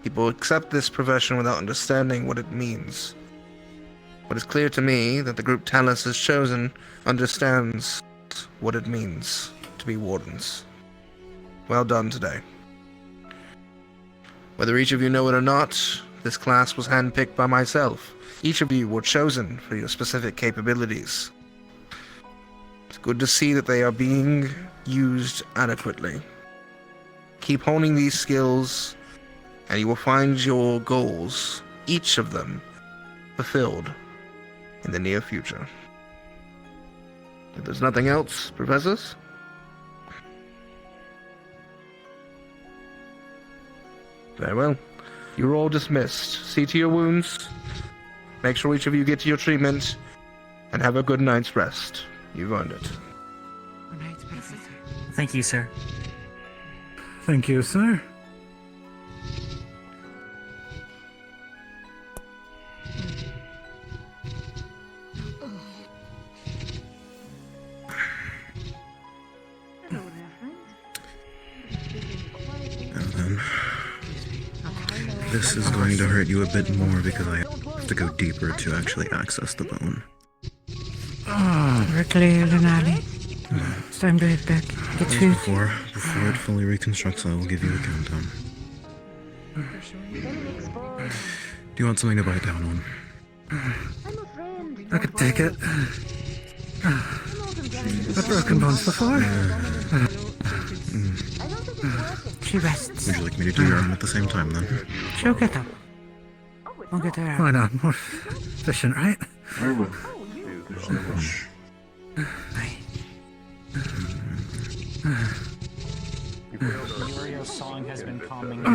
People accept this profession without understanding what it means. But it's clear to me that the group Talos has chosen understands what it means to be wardens. Well done today. Whether each of you know it or not, this class was handpicked by myself. Each of you were chosen for your specific capabilities. It's good to see that they are being used adequately. Keep honing these skills, and you will find your goals, each of them, fulfilled in the near future. If there's nothing else, professors? Very well. You're all dismissed. See to your wounds. Make sure each of you get to your treatment, and have a good night's rest. You've earned it. Thank you, sir. Thank you, sir. This is going to hurt you a bit more because I have to go deeper to actually access the bone. We're clear, Lunali. It's time to head back. Get food. Before it fully reconstructs, I will give you a countdown. Do you want something to bite down on? I could take it. I've broken bones before. She rests. Would you like me to do your arm at the same time, then? She'll get up. We'll get her out. Why not? More efficient, right? Very well. There's no rush. Muriel's song has been calming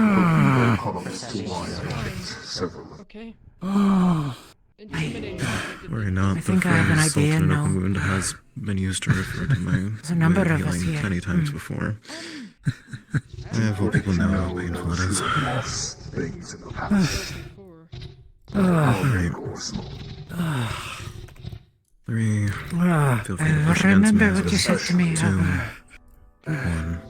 Okay. Worry not, the think I have an phrase idea "salted now. open wound" has been used to refer to my There's a number way of us healing here. many times before. I have hope people know how painful it is. Things in the past. Right. 3. Feel free to push against me remember as what it you is. said to me. 2. 1.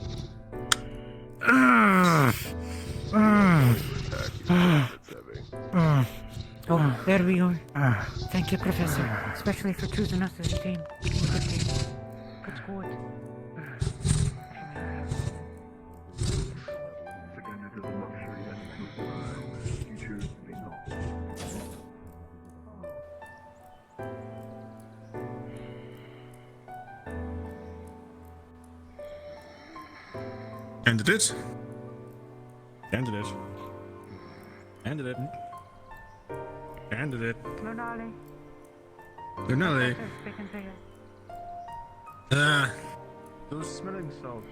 Oh, there we are. Thank you, Professor. Especially for choosing us as a team. Good team. Good squad. Again, it is a luxury and you choose to be not. Candidate? Candidate? Candidate? Candidate? Lunali. Lunali? Speaking to you. Those smelling salts.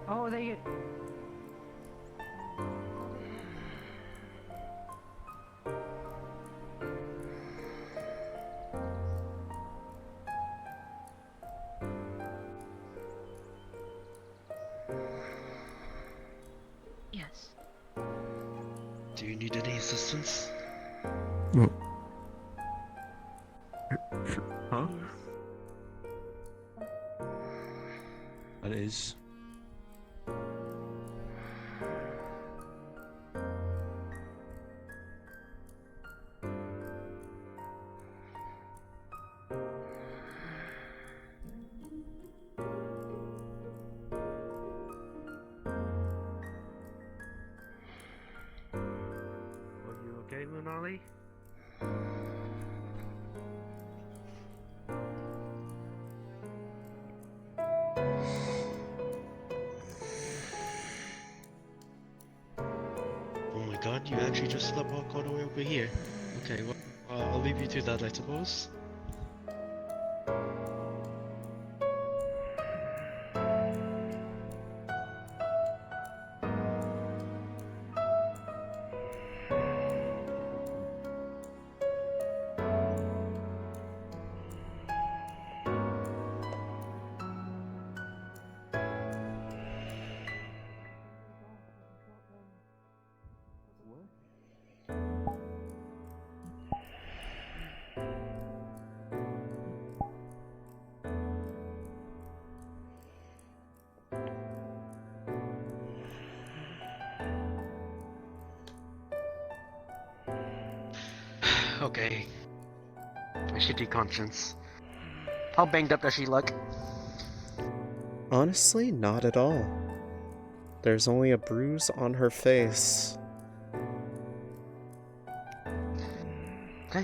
Oh, they. Yes. Do you need any assistance? Well, Huh? That is. Lunali. Oh my god, you actually just let walk all the way over here. Okay, well, I'll leave you to that, I suppose. Okay. I should do conscience. How banged up does she look? Honestly, not at all. There's only a bruise on her face. Okay.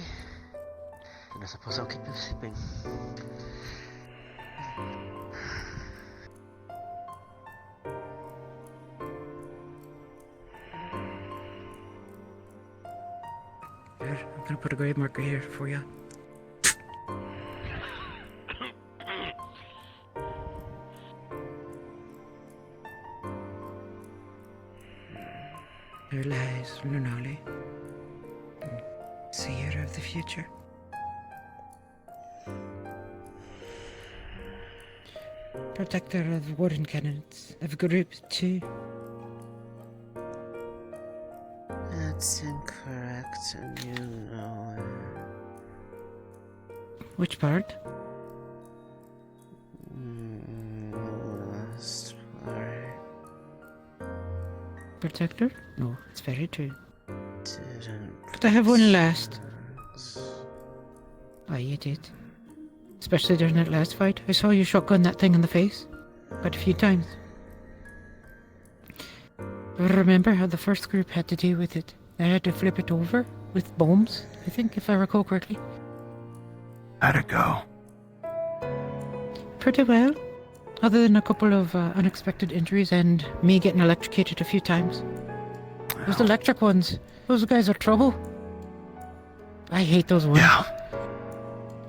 Then I suppose I'll keep you sleeping. Here, I'm gonna put a grave marker here for you. There lies Lunali, seer of the future. Protector of warden candidates of Group 2. That's incorrect, and you know it. Which part? Last part. Protector? No, it's very true. Didn't. But I have one last. Aye, you did. Especially during that last fight. I saw you shotgun that thing in the face. Quite a few times. But remember how the first group had to deal with it? They had to flip it over with bombs, I think, if I recall correctly. How'd it go? Pretty well. Other than a couple of unexpected injuries and me getting electrocuted a few times. Those electric ones. Those guys are trouble. I hate those ones. Yeah.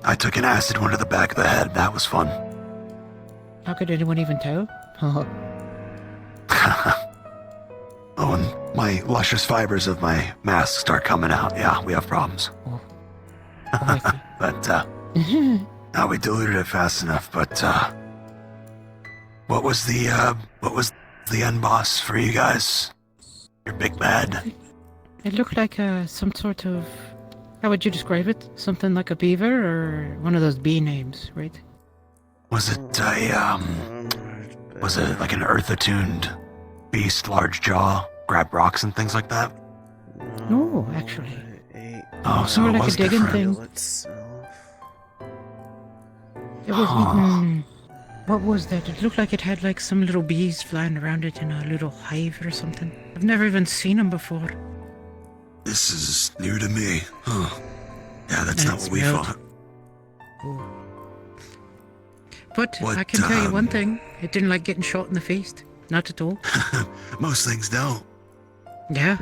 I took an acid one to the back of the head. That was fun. How could anyone even tell? Oh, and my luscious fibers of my mask start coming out. Yeah, we have problems. But, now we diluted it fast enough, but, what was the end boss for you guys? Your big bad? It looked like some sort of... How would you describe it? Something like a beaver or one of those bee names, right? Was it was it like an earth-attuned beast, large jaw, grab rocks and things like that? No, actually. Oh, so more it like was a digging different. thing. It was eating... What was that? It looked like it had like some little bees flying around it in a little hive or something. I've never even seen them before. This is new to me. Huh. Yeah, that's And not it what we smelled- thought. But What, I can tell you one thing. It didn't like getting shot in the face. Not at all. Most things don't. Yeah.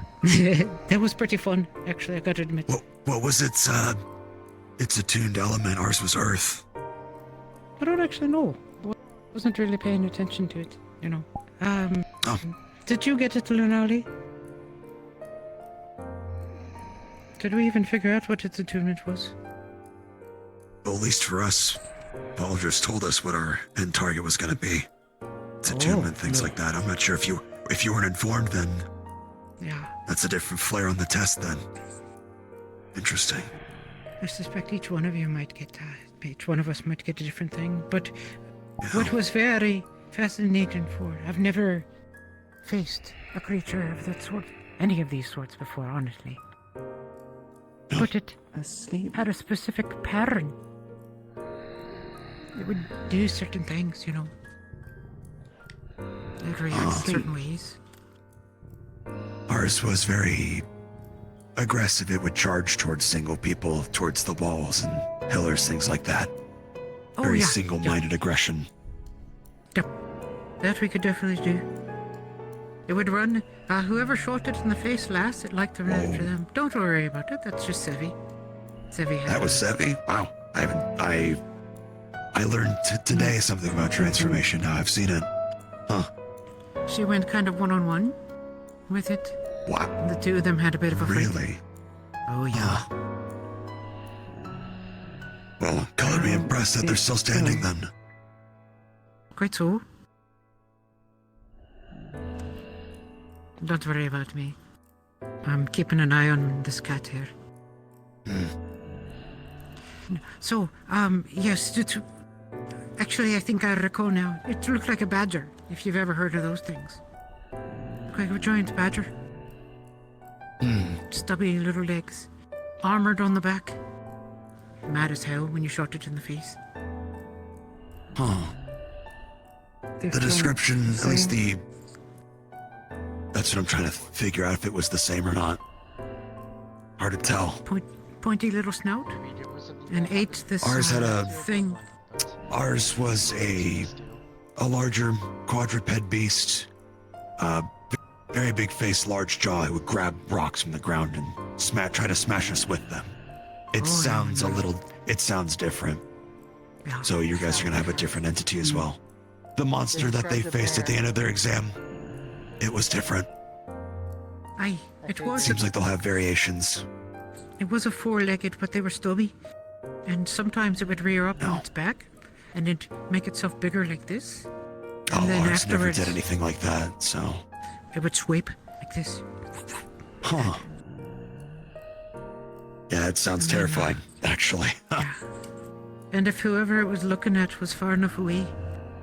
That was pretty fun, actually, I gotta admit. What was its attuned element? Ours was earth. I don't actually know. Wasn't really paying attention to it, you know. Did you get it, Lunali? Did we even figure out what its attunement was? Well, at least for us, Paul just told us what our end target was going to be. Its attunement, things like that. I'm not sure if you weren't informed, then Yeah. that's a different flair on the test. Then interesting. I suspect each one of you might get each one of us might get a different thing, but what was very fascinating I've never faced a creature of that sort, any of these sorts before, honestly. But it had a specific pattern. It would do certain things, you know. It would react certain ways. Ours was very aggressive, it would charge towards single people, towards the walls and pillars, things like that. Oh, Very yeah, single-minded aggression. That we could definitely do. It would run. Whoever shot it in the face last, it liked to run after them. Don't worry about it. That's just Sevi. Sevi had That was Sevi? Wow. I learned today something about transformation. Now I've seen it. Huh. She went kind of one-on-one with it. Wow. The two of them had a bit of a fight. Really? Oh, yeah. Well, color me impressed that they're still standing then. Quite so. Don't worry about me. I'm keeping an eye on this cat here. So, yes, actually, I think I recall now. It looked like a badger, if you've ever heard of those things. Like a giant badger. Stubby little legs. Armored on the back. Mad as hell when you shot it in the face. Huh. The description, at least the... That's what I'm trying to figure out, if it was the same or not. Hard to tell. Pointy little snout. And ate this Ours had a thing. Ours was a larger quadruped beast. Very big face, large jaw. It would grab rocks from the ground and try to smash us with them. It sounds it sounds different. Yeah. So you guys are gonna have a different entity as well. The monster that they faced at the end of their exam, it was different. It was. Seems like they'll have variations. It was a four-legged, but they were stubby. And sometimes it would rear up on its back, and it'd make itself bigger like this. And then Ours never afterwards, did anything like that, so... it would sweep like this. Huh. Yeah, it sounds terrifying, actually. And if whoever it was looking at was far enough away,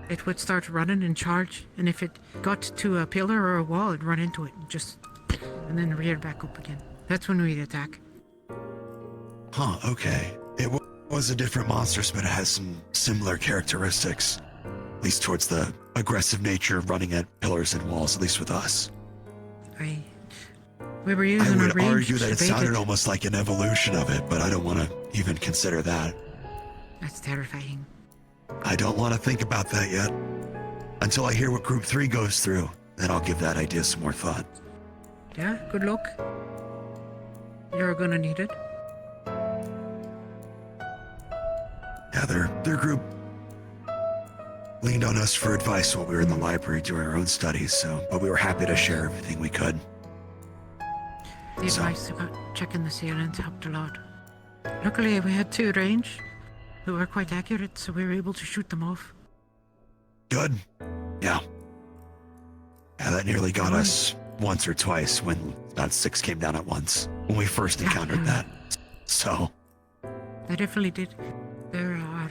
it would start running and charge. And if it got to a pillar or a wall, it'd run into it and just... and then rear back up again. That's when we'd attack. Huh, okay. It was a different monster, but it has some similar characteristics. At least towards the aggressive nature of running at pillars and walls, at least with us. We were using I would a range argue that it to bait sounded almost like an evolution of it, but I don't want to even consider that. That's terrifying. I don't want to think about that yet. Until I hear what Group 3 goes through, then I'll give that idea some more thought. Yeah, good luck. You're gonna need it. Yeah, their group leaned on us for advice while we were in the library doing our own studies, but we were happy to share everything we could. The advice about checking the ceilings helped a lot. Luckily, we had two range who were quite accurate, so we were able to shoot them off. Good. Yeah. Yeah, that nearly got us once or twice when about 6 came down at once, when we first encountered that. So... They definitely did. There are,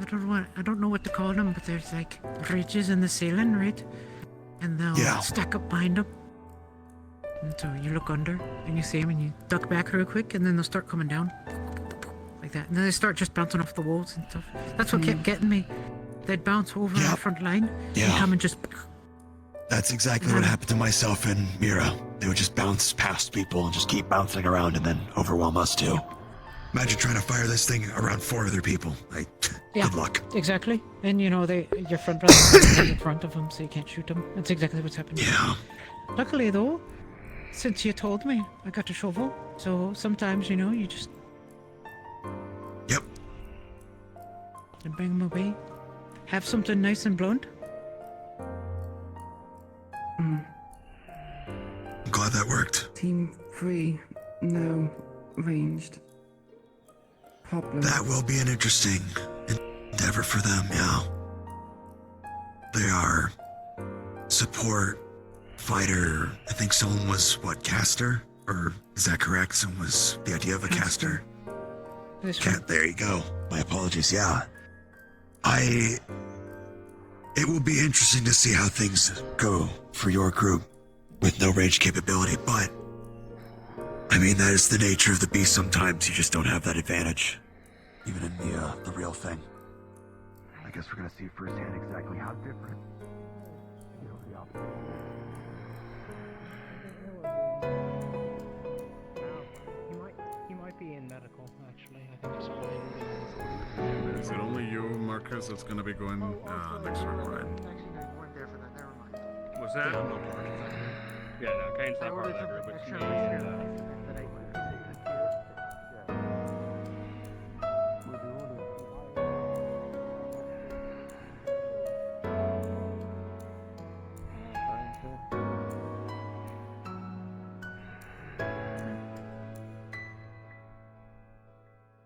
I don't know what to call them, but there's like ridges in the ceiling, right? And they'll stack up behind them. And so you look under and you see them and you duck back real quick, and then they'll start coming down like that. And then they start just bouncing off the walls and stuff. That's what kept getting me. They'd bounce over the front line and come and just... That's exactly what happened to myself and Mira. They would just bounce past people and just keep bouncing around and then overwhelm us too. Imagine trying to fire this thing around 4 other people. Good luck. Exactly. And you know, your front line is in front of them, so you can't shoot them. That's exactly what's happening. Yeah. Luckily though, since you told me, I got a shovel. So sometimes, you know, you just... Yep. And bring them away. Have something nice and blunt. I'm glad that worked. Team 3, now ranged. Problem. That will be an interesting endeavor for them, yeah. They are support, fighter. I think someone was, caster? Or is that correct? Someone was the idea of a caster? There you go. My apologies, yeah. It will be interesting to see how things go for your group with no range capability, but I mean, that is the nature of the beast. Sometimes you just don't have that advantage, even in the real thing. I guess we're gonna see firsthand exactly how different. Is it only you, Marcus, that's gonna be going next round, right? Actually, no, you weren't there for that. Never mind. What's that? Yeah. I'm not part of that group. Yeah, no, Kane's I not part of that ordered group. It's extra me rice and, that I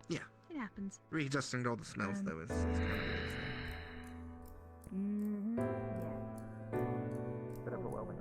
Yeah. It happens. Readjusting to all the smells, though, is kind of interesting. Bit overwhelming.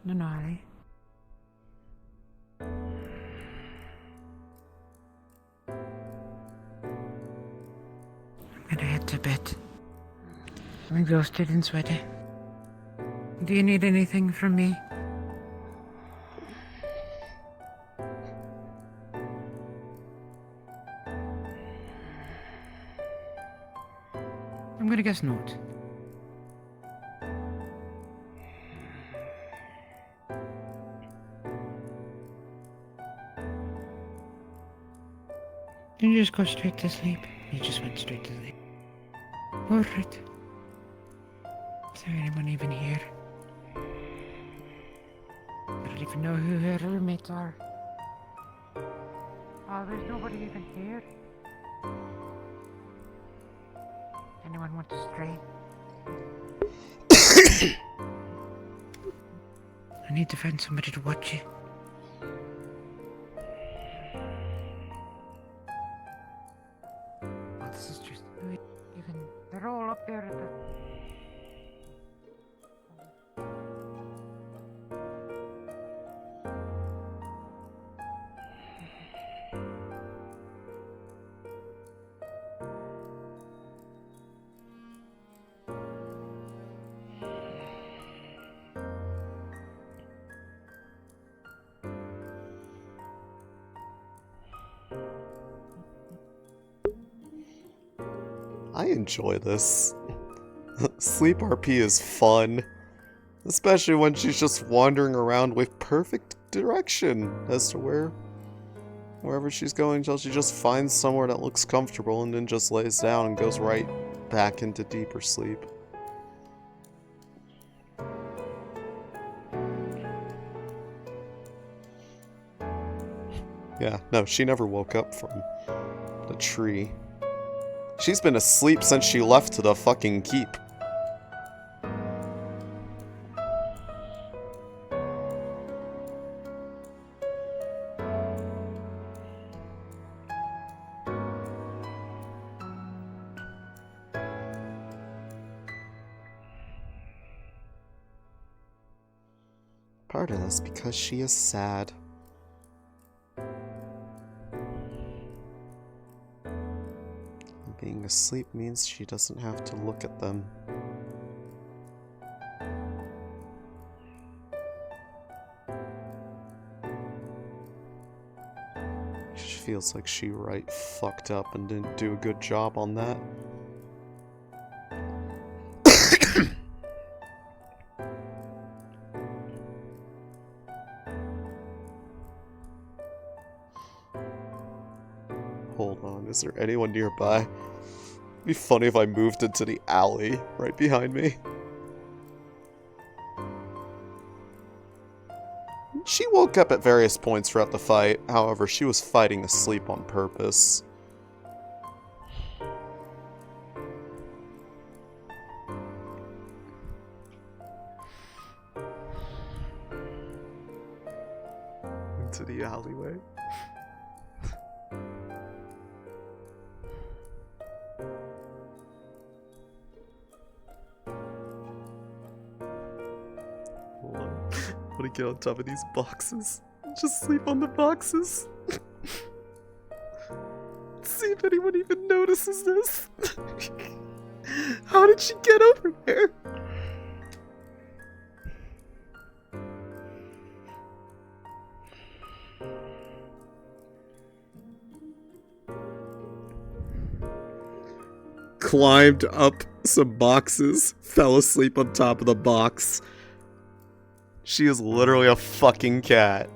Lunali. I'm gonna head to bed. I'm exhausted and sweaty. Do you need anything from me? I'm gonna guess not. Did you just go straight to sleep? You just went straight to sleep. Alright. Is there anyone even here? I don't even know who her roommates are. Oh, there's nobody even here. Anyone want to stray? I need to find somebody to watch you. Oh, this is just even. They're all up there at the. I enjoy this. Sleep RP is fun. Especially when she's just wandering around with perfect direction as to wherever she's going until she just finds somewhere that looks comfortable and then just lays down and goes right back into deeper sleep. Yeah, no, she never woke up from the tree. She's been asleep since she left to the fucking keep. Part of this because she is sad. Being asleep means she doesn't have to look at them. She feels like she fucked up and didn't do a good job on that. Hold on, is there anyone nearby? It'd be funny if I moved into the alley right behind me. She woke up at various points throughout the fight, however, she was fighting asleep on purpose. Into the alleyway. I want to get on top of these boxes. Just sleep on the boxes. See if anyone even notices this. How did she get over there? Climbed up some boxes, fell asleep on top of the box. She is literally a fucking cat.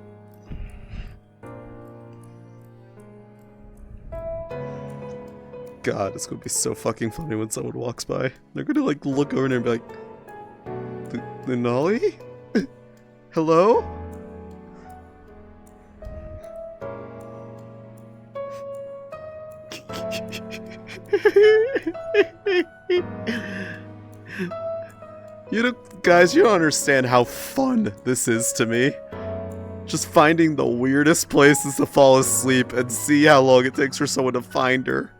God, it's gonna be so fucking funny when someone walks by. They're gonna like look over there and be like, Lunali? Hello? You know, guys, you don't understand how fun this is to me. Just finding the weirdest places to fall asleep and see how long it takes for someone to find her.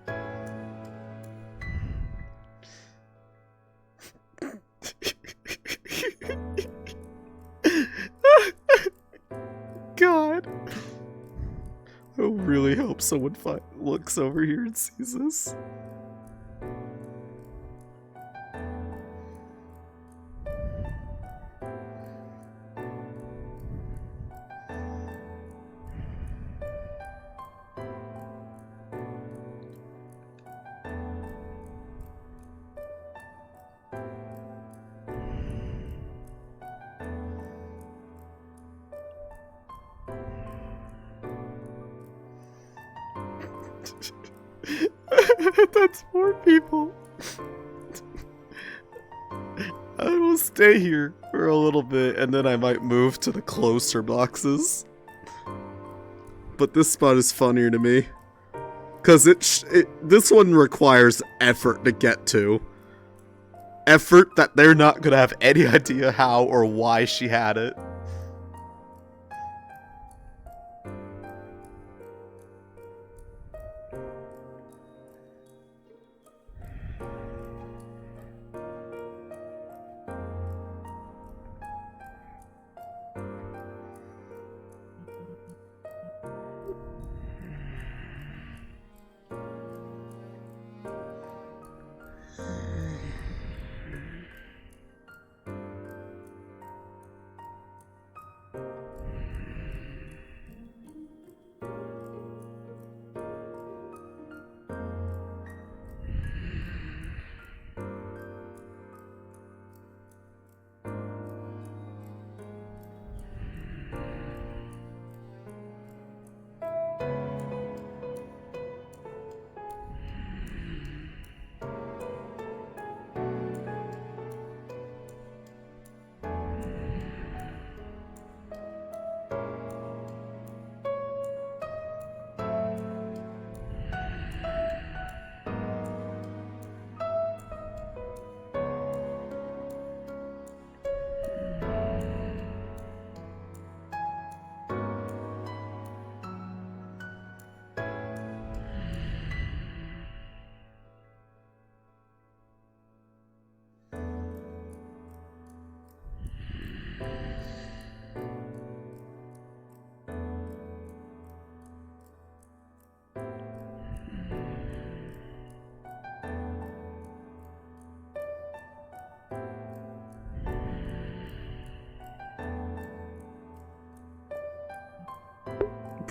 God. I really hope someone looks over here and sees this. That's 4 people. I will stay here for a little bit and then I might move to the closer boxes. But this spot is funnier to me. Because this one requires effort to get to. Effort that they're not going to have any idea how or why she had it.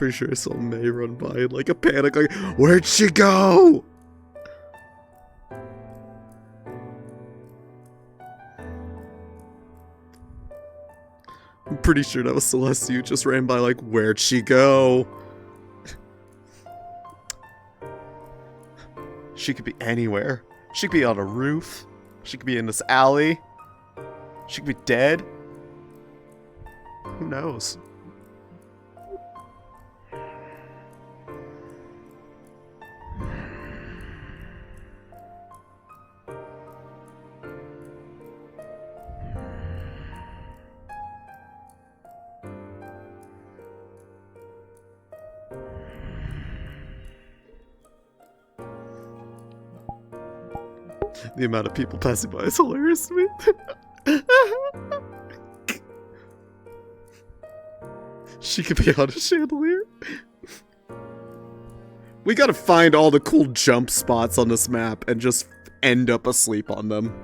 Pretty sure I saw May run by in like a panic, like, where'd she go? I'm pretty sure that was Celeste who just ran by like, where'd she go? She could be anywhere. She could be on a roof. She could be in this alley. She could be dead. Who knows? The amount of people passing by is hilarious to me. She could be on a chandelier. We gotta find all the cool jump spots on this map and just end up asleep on them.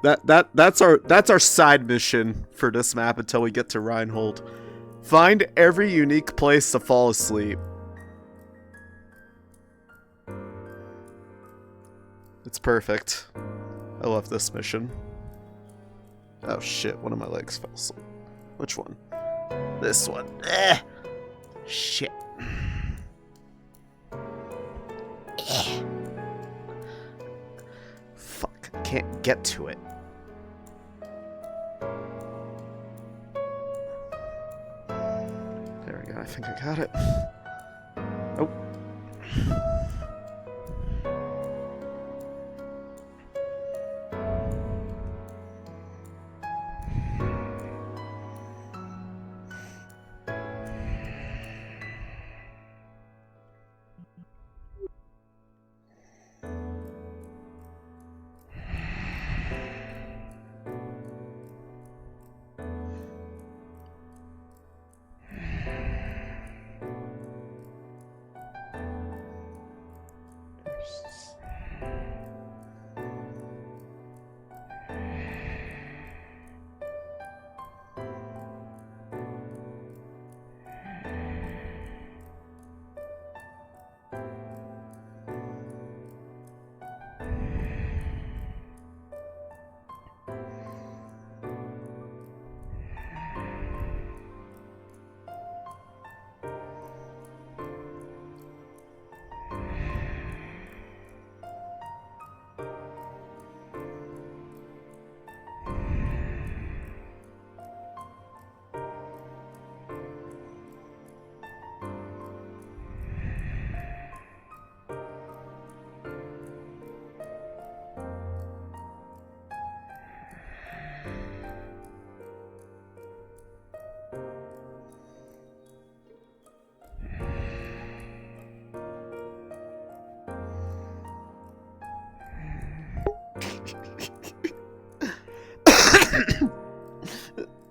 That's our side mission for this map until we get to Reinhold. Find every unique place to fall asleep. It's perfect. I love this mission. Oh shit, one of my legs fell asleep. Which one? This one. Eh. Shit. Eh. Fuck, I can't get to it. There we go, I think I got it. Oh.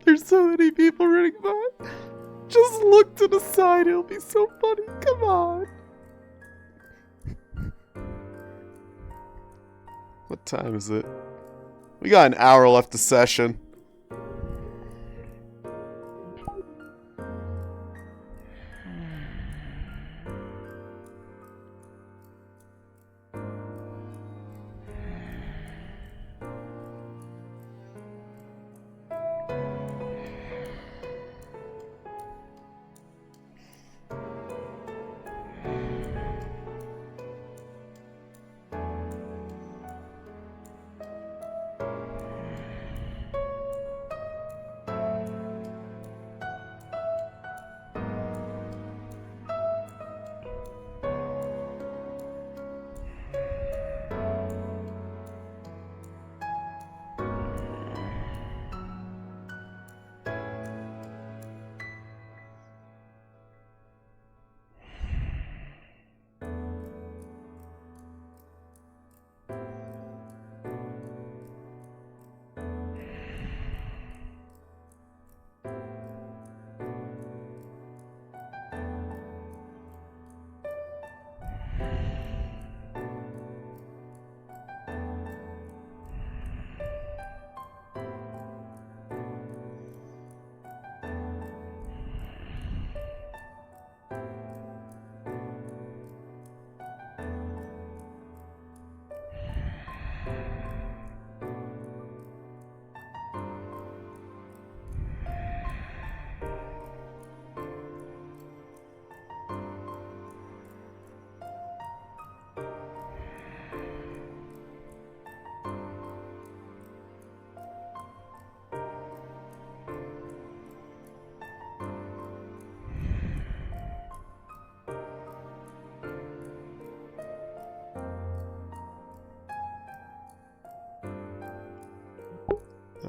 There's so many people running by. Just look to the side, it'll be so funny. Come on. What time is it? We got an hour left of session.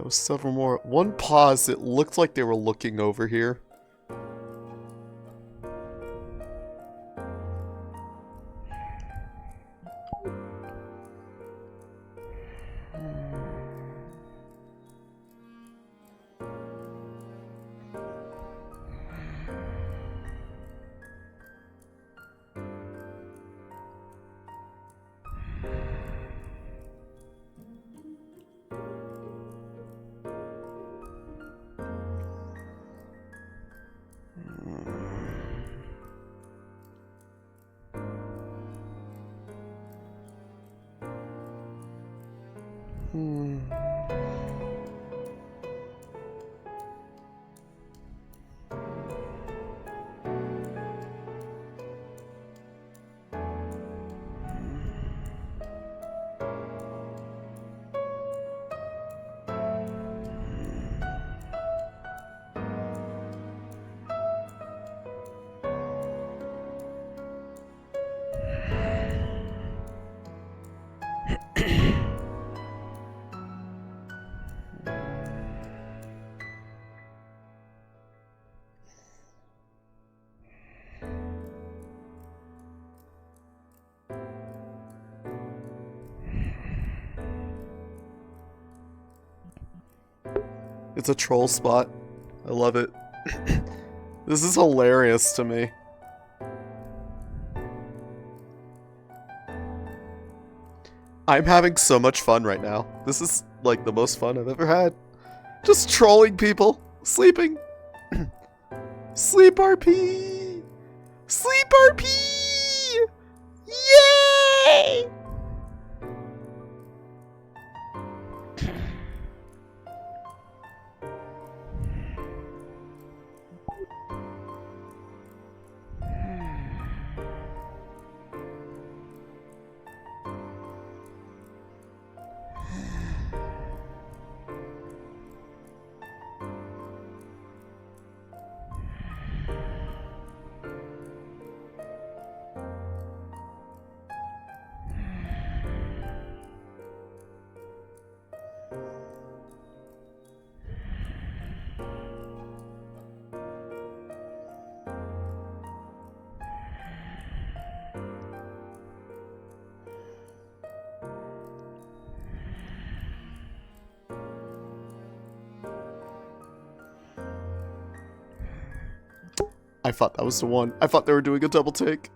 there was several more. One pause, it looked like they were looking over here. It's a troll spot. I love it. This is hilarious to me. I'm having so much fun right now. This is like the most fun I've ever had. Just trolling people. Sleeping. Sleep RP! Sleep RP! Yay! I thought that was the one. I thought they were doing a double take.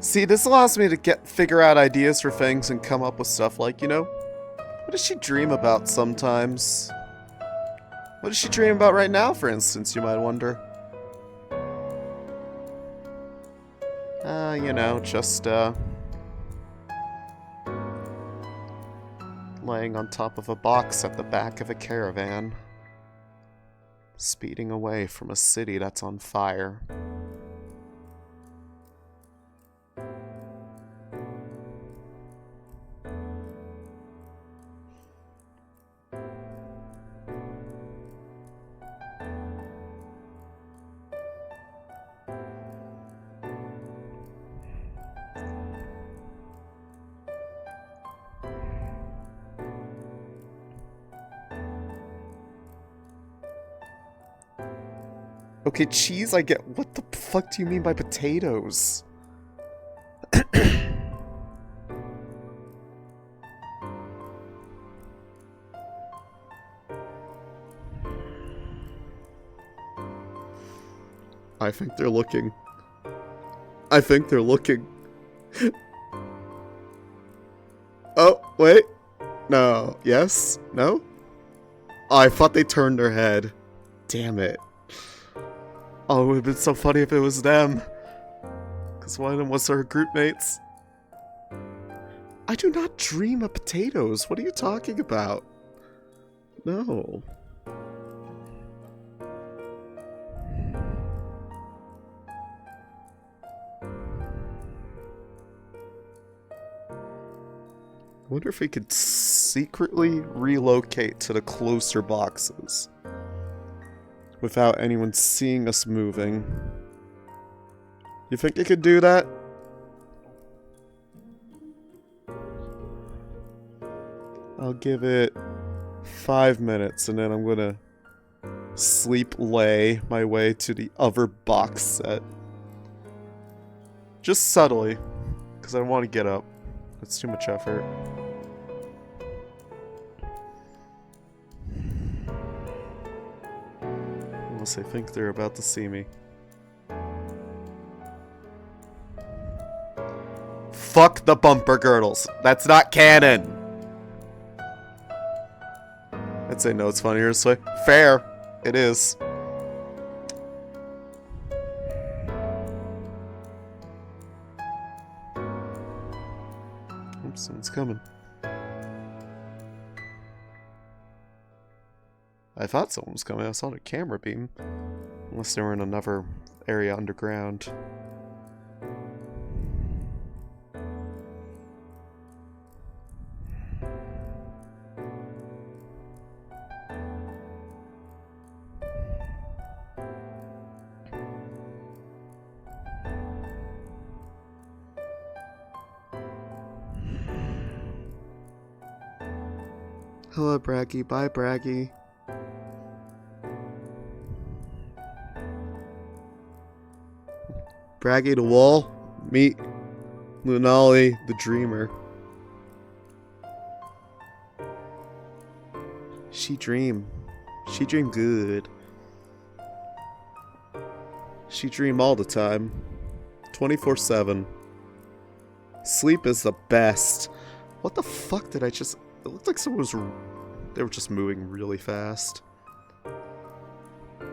See, this allows me to figure out ideas for things and come up with stuff like, you know, what does she dream about sometimes? What does she dream about right now, for instance, you might wonder? You know, just, laying on top of a box at the back of a caravan. Speeding away from a city that's on fire. Okay, cheese, I get. What the fuck do you mean by potatoes? I think they're looking. I think they're looking. Oh, wait. No. Yes? No? Oh, I thought they turned their head. Damn it. Oh, it would have been so funny if it was them. Because one of them was her group mates. I do not dream of potatoes. What are you talking about? No. wonder if we could secretly relocate to the closer boxes without anyone seeing us moving. You think you could do that? I'll give it 5 minutes and then I'm gonna sleep lay my way to the other box set. Just subtly, because I don't want to get up. It's too much effort. Unless they think they're about to see me. Fuck the bumper girdles. That's not canon. I'd say no, it's funnier this way. Fair. It is. Oops, someone's coming. I thought someone was coming. I saw the camera beam. Unless they were in another area underground. Hello, Braggy. Bye, Braggy. Braggy the wall. Meet Lunali the dreamer. She dream. She dream good. She dream all the time. 24/7. Sleep is the best. What the fuck did I just... It looked like someone was... They were just moving really fast.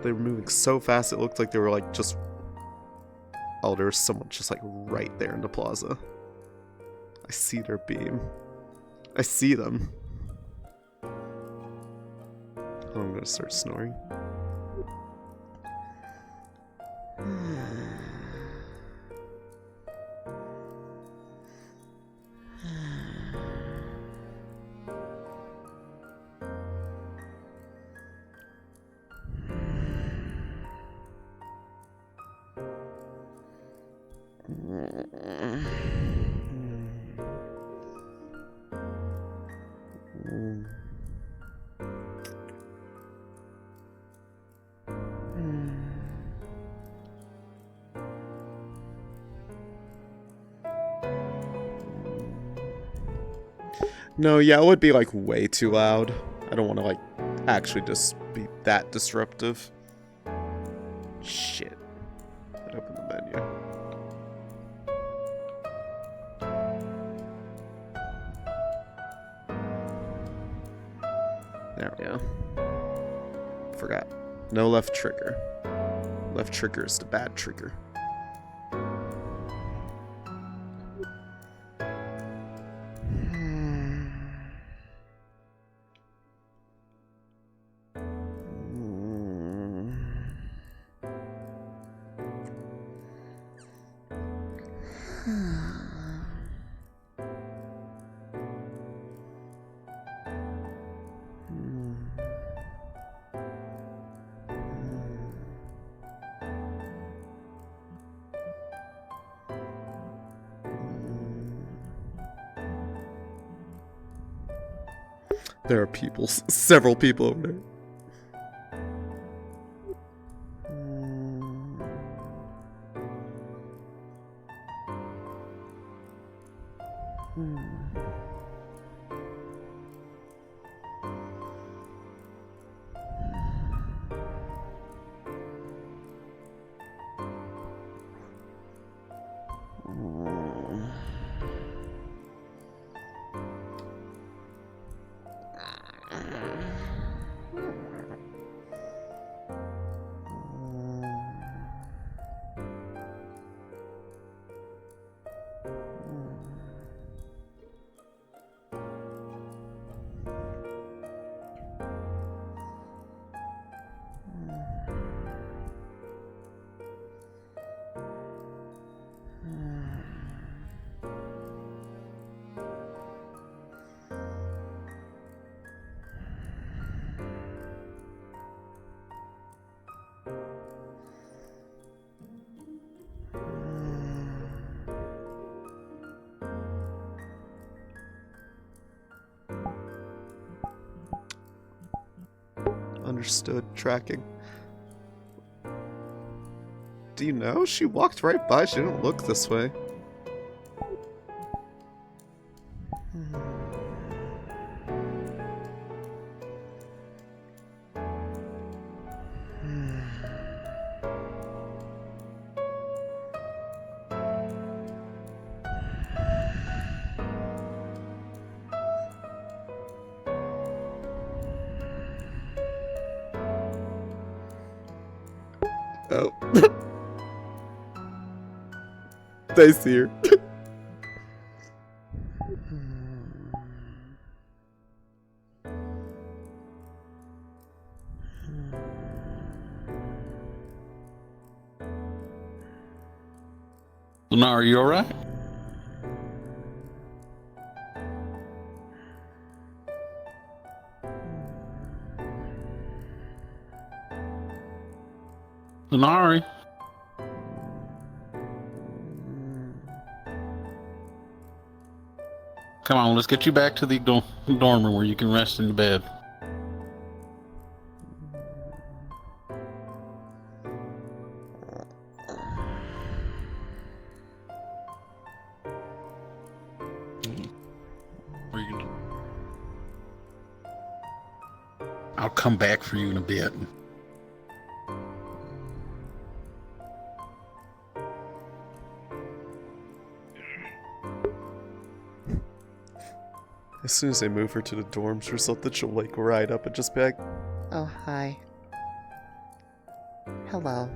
They were moving so fast it looked like they were like just... Oh, there was someone just like right there in the plaza. I see their beam. I see them. I'm gonna start snoring. No, yeah, it would be like way too loud. I don't want to like actually just be that disruptive. Shit. Open the menu. There we go. Forgot. No left trigger. Left trigger is the bad trigger. There are people, several people over there. understood tracking. Do you know? She walked right by. She didn't look this way. Oh. They see her. Lunali, are you alright? Lunali. Come on, let's get you back to the dorm room where you can rest in the bed. Where you can... I'll come back for you in a bit. As soon as they move her to the dorms or something, she'll like ride up and just be like, Oh, hi. Hello.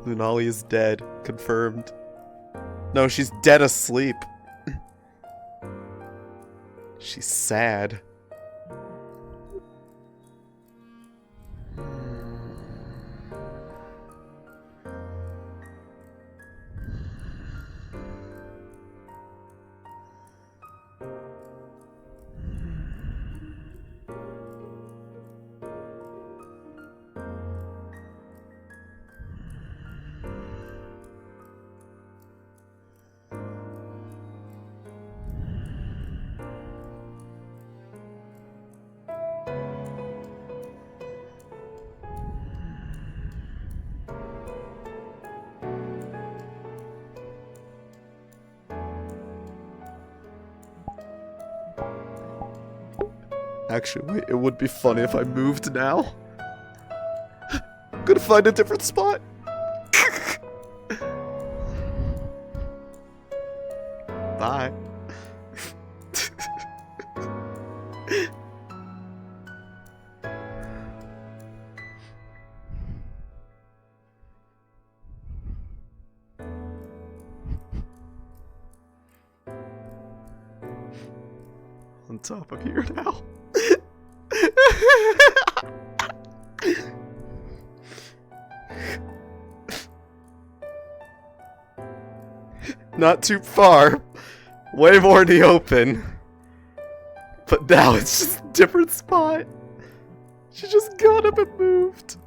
Lunali is dead. Confirmed. No, she's dead asleep. She's sad. Actually, wait, it would be funny if I moved now. I'm gonna find a different spot. Bye. On top of here now. Not too far. Way more in the open. But now it's just a different spot. She just got up and moved.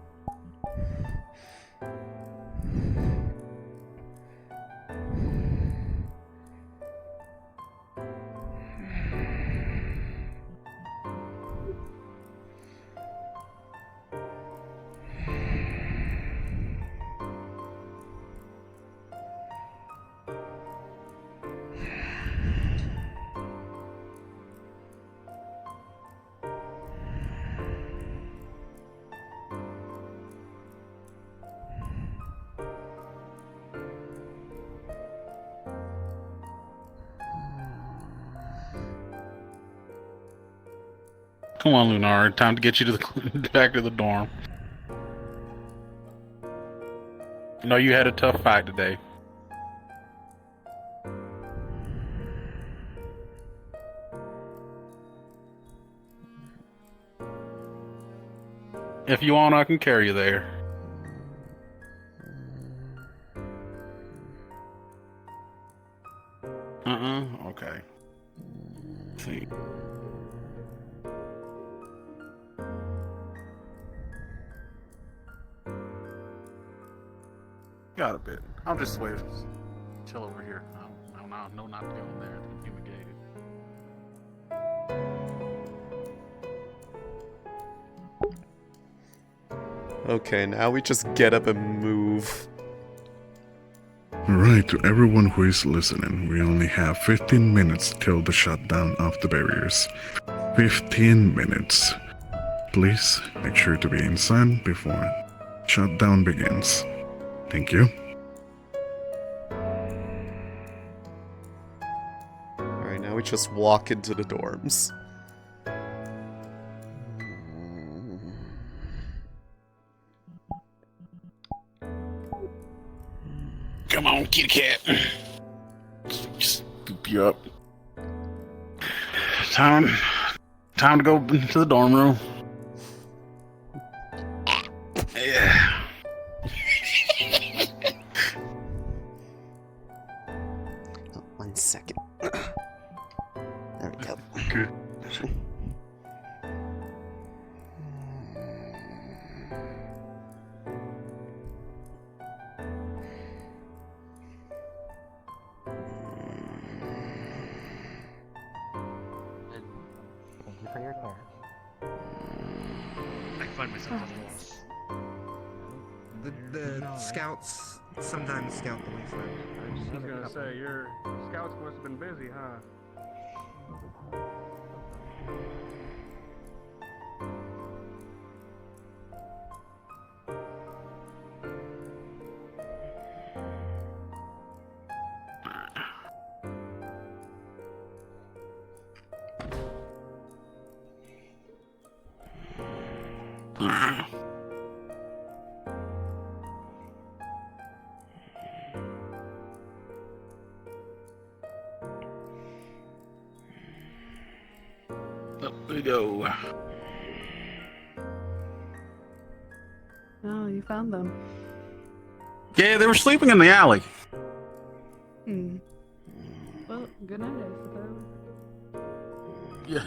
Come on, Lunali. Time to get you to the back to the dorm. I know you had a tough fight today. If you want, I can carry you there. Okay. Let's see. Got a bit. I'll just wait. Chill over here. No, not to go in there. It's fumigated. Okay, now we just get up and move. Alright, to everyone who is listening, we only have 15 minutes till the shutdown of the barriers. 15 minutes. Please make sure to be inside before shutdown begins. Thank you. Alright, now we just walk into the dorms. Come on, kitty cat. Scoop you up. Time to go into the dorm room. Yeah. Oh, 1 second. There we go. Okay. Thank you for your care. I find myself at a loss. The scouts sometimes scout the wasteland. I was gonna say, your scouts must have been busy, huh? Up we go. Oh, you found them. Yeah, they were sleeping in the alley. Hmm. Well, good night, I suppose. Yeah.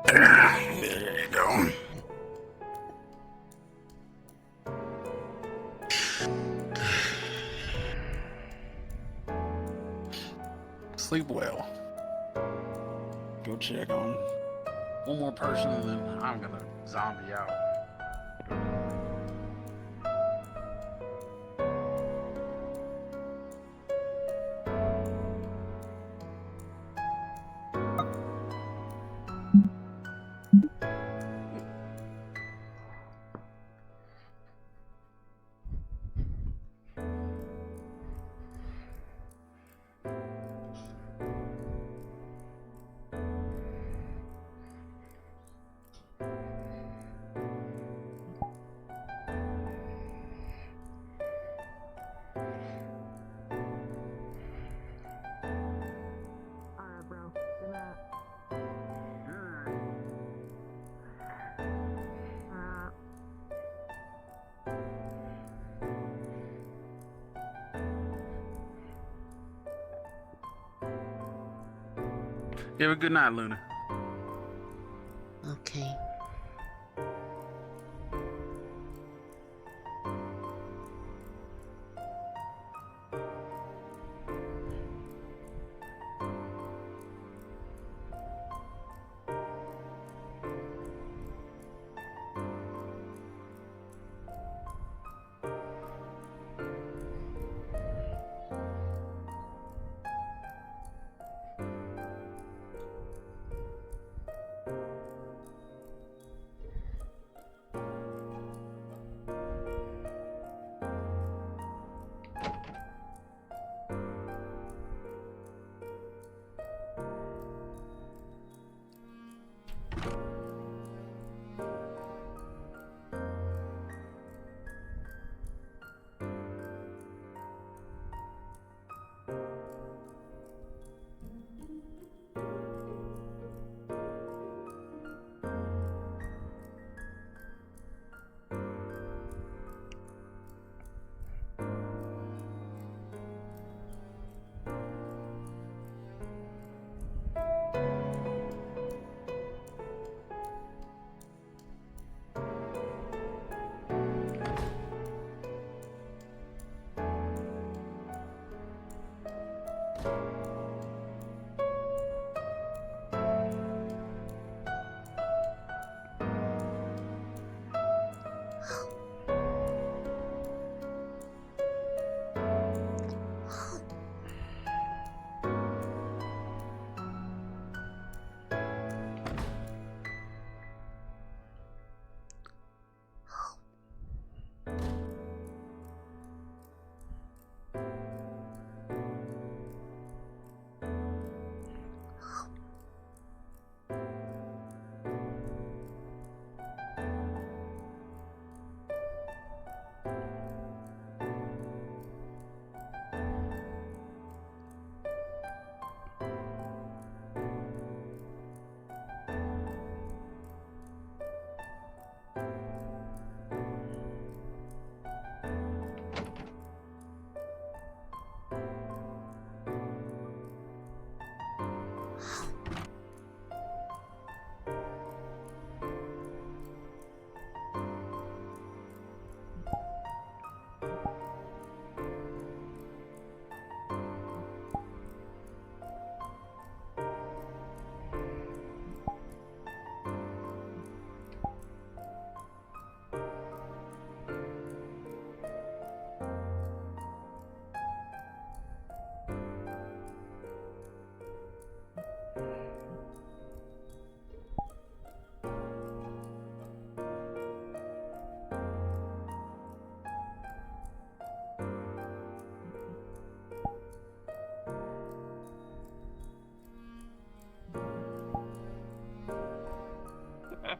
There you go. Sleep well. Go check on one more person and then I'm gonna zombie out. Alright, bro. Good night. You have a good night, Luna. Okay.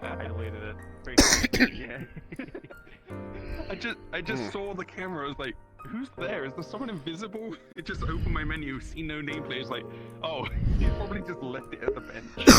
I deleted it. Pretty yeah. I just saw the camera. I was like, who's there? Is there someone invisible? It just opened my menu, see no nameplate. It's like, oh, he probably just left it at the bench.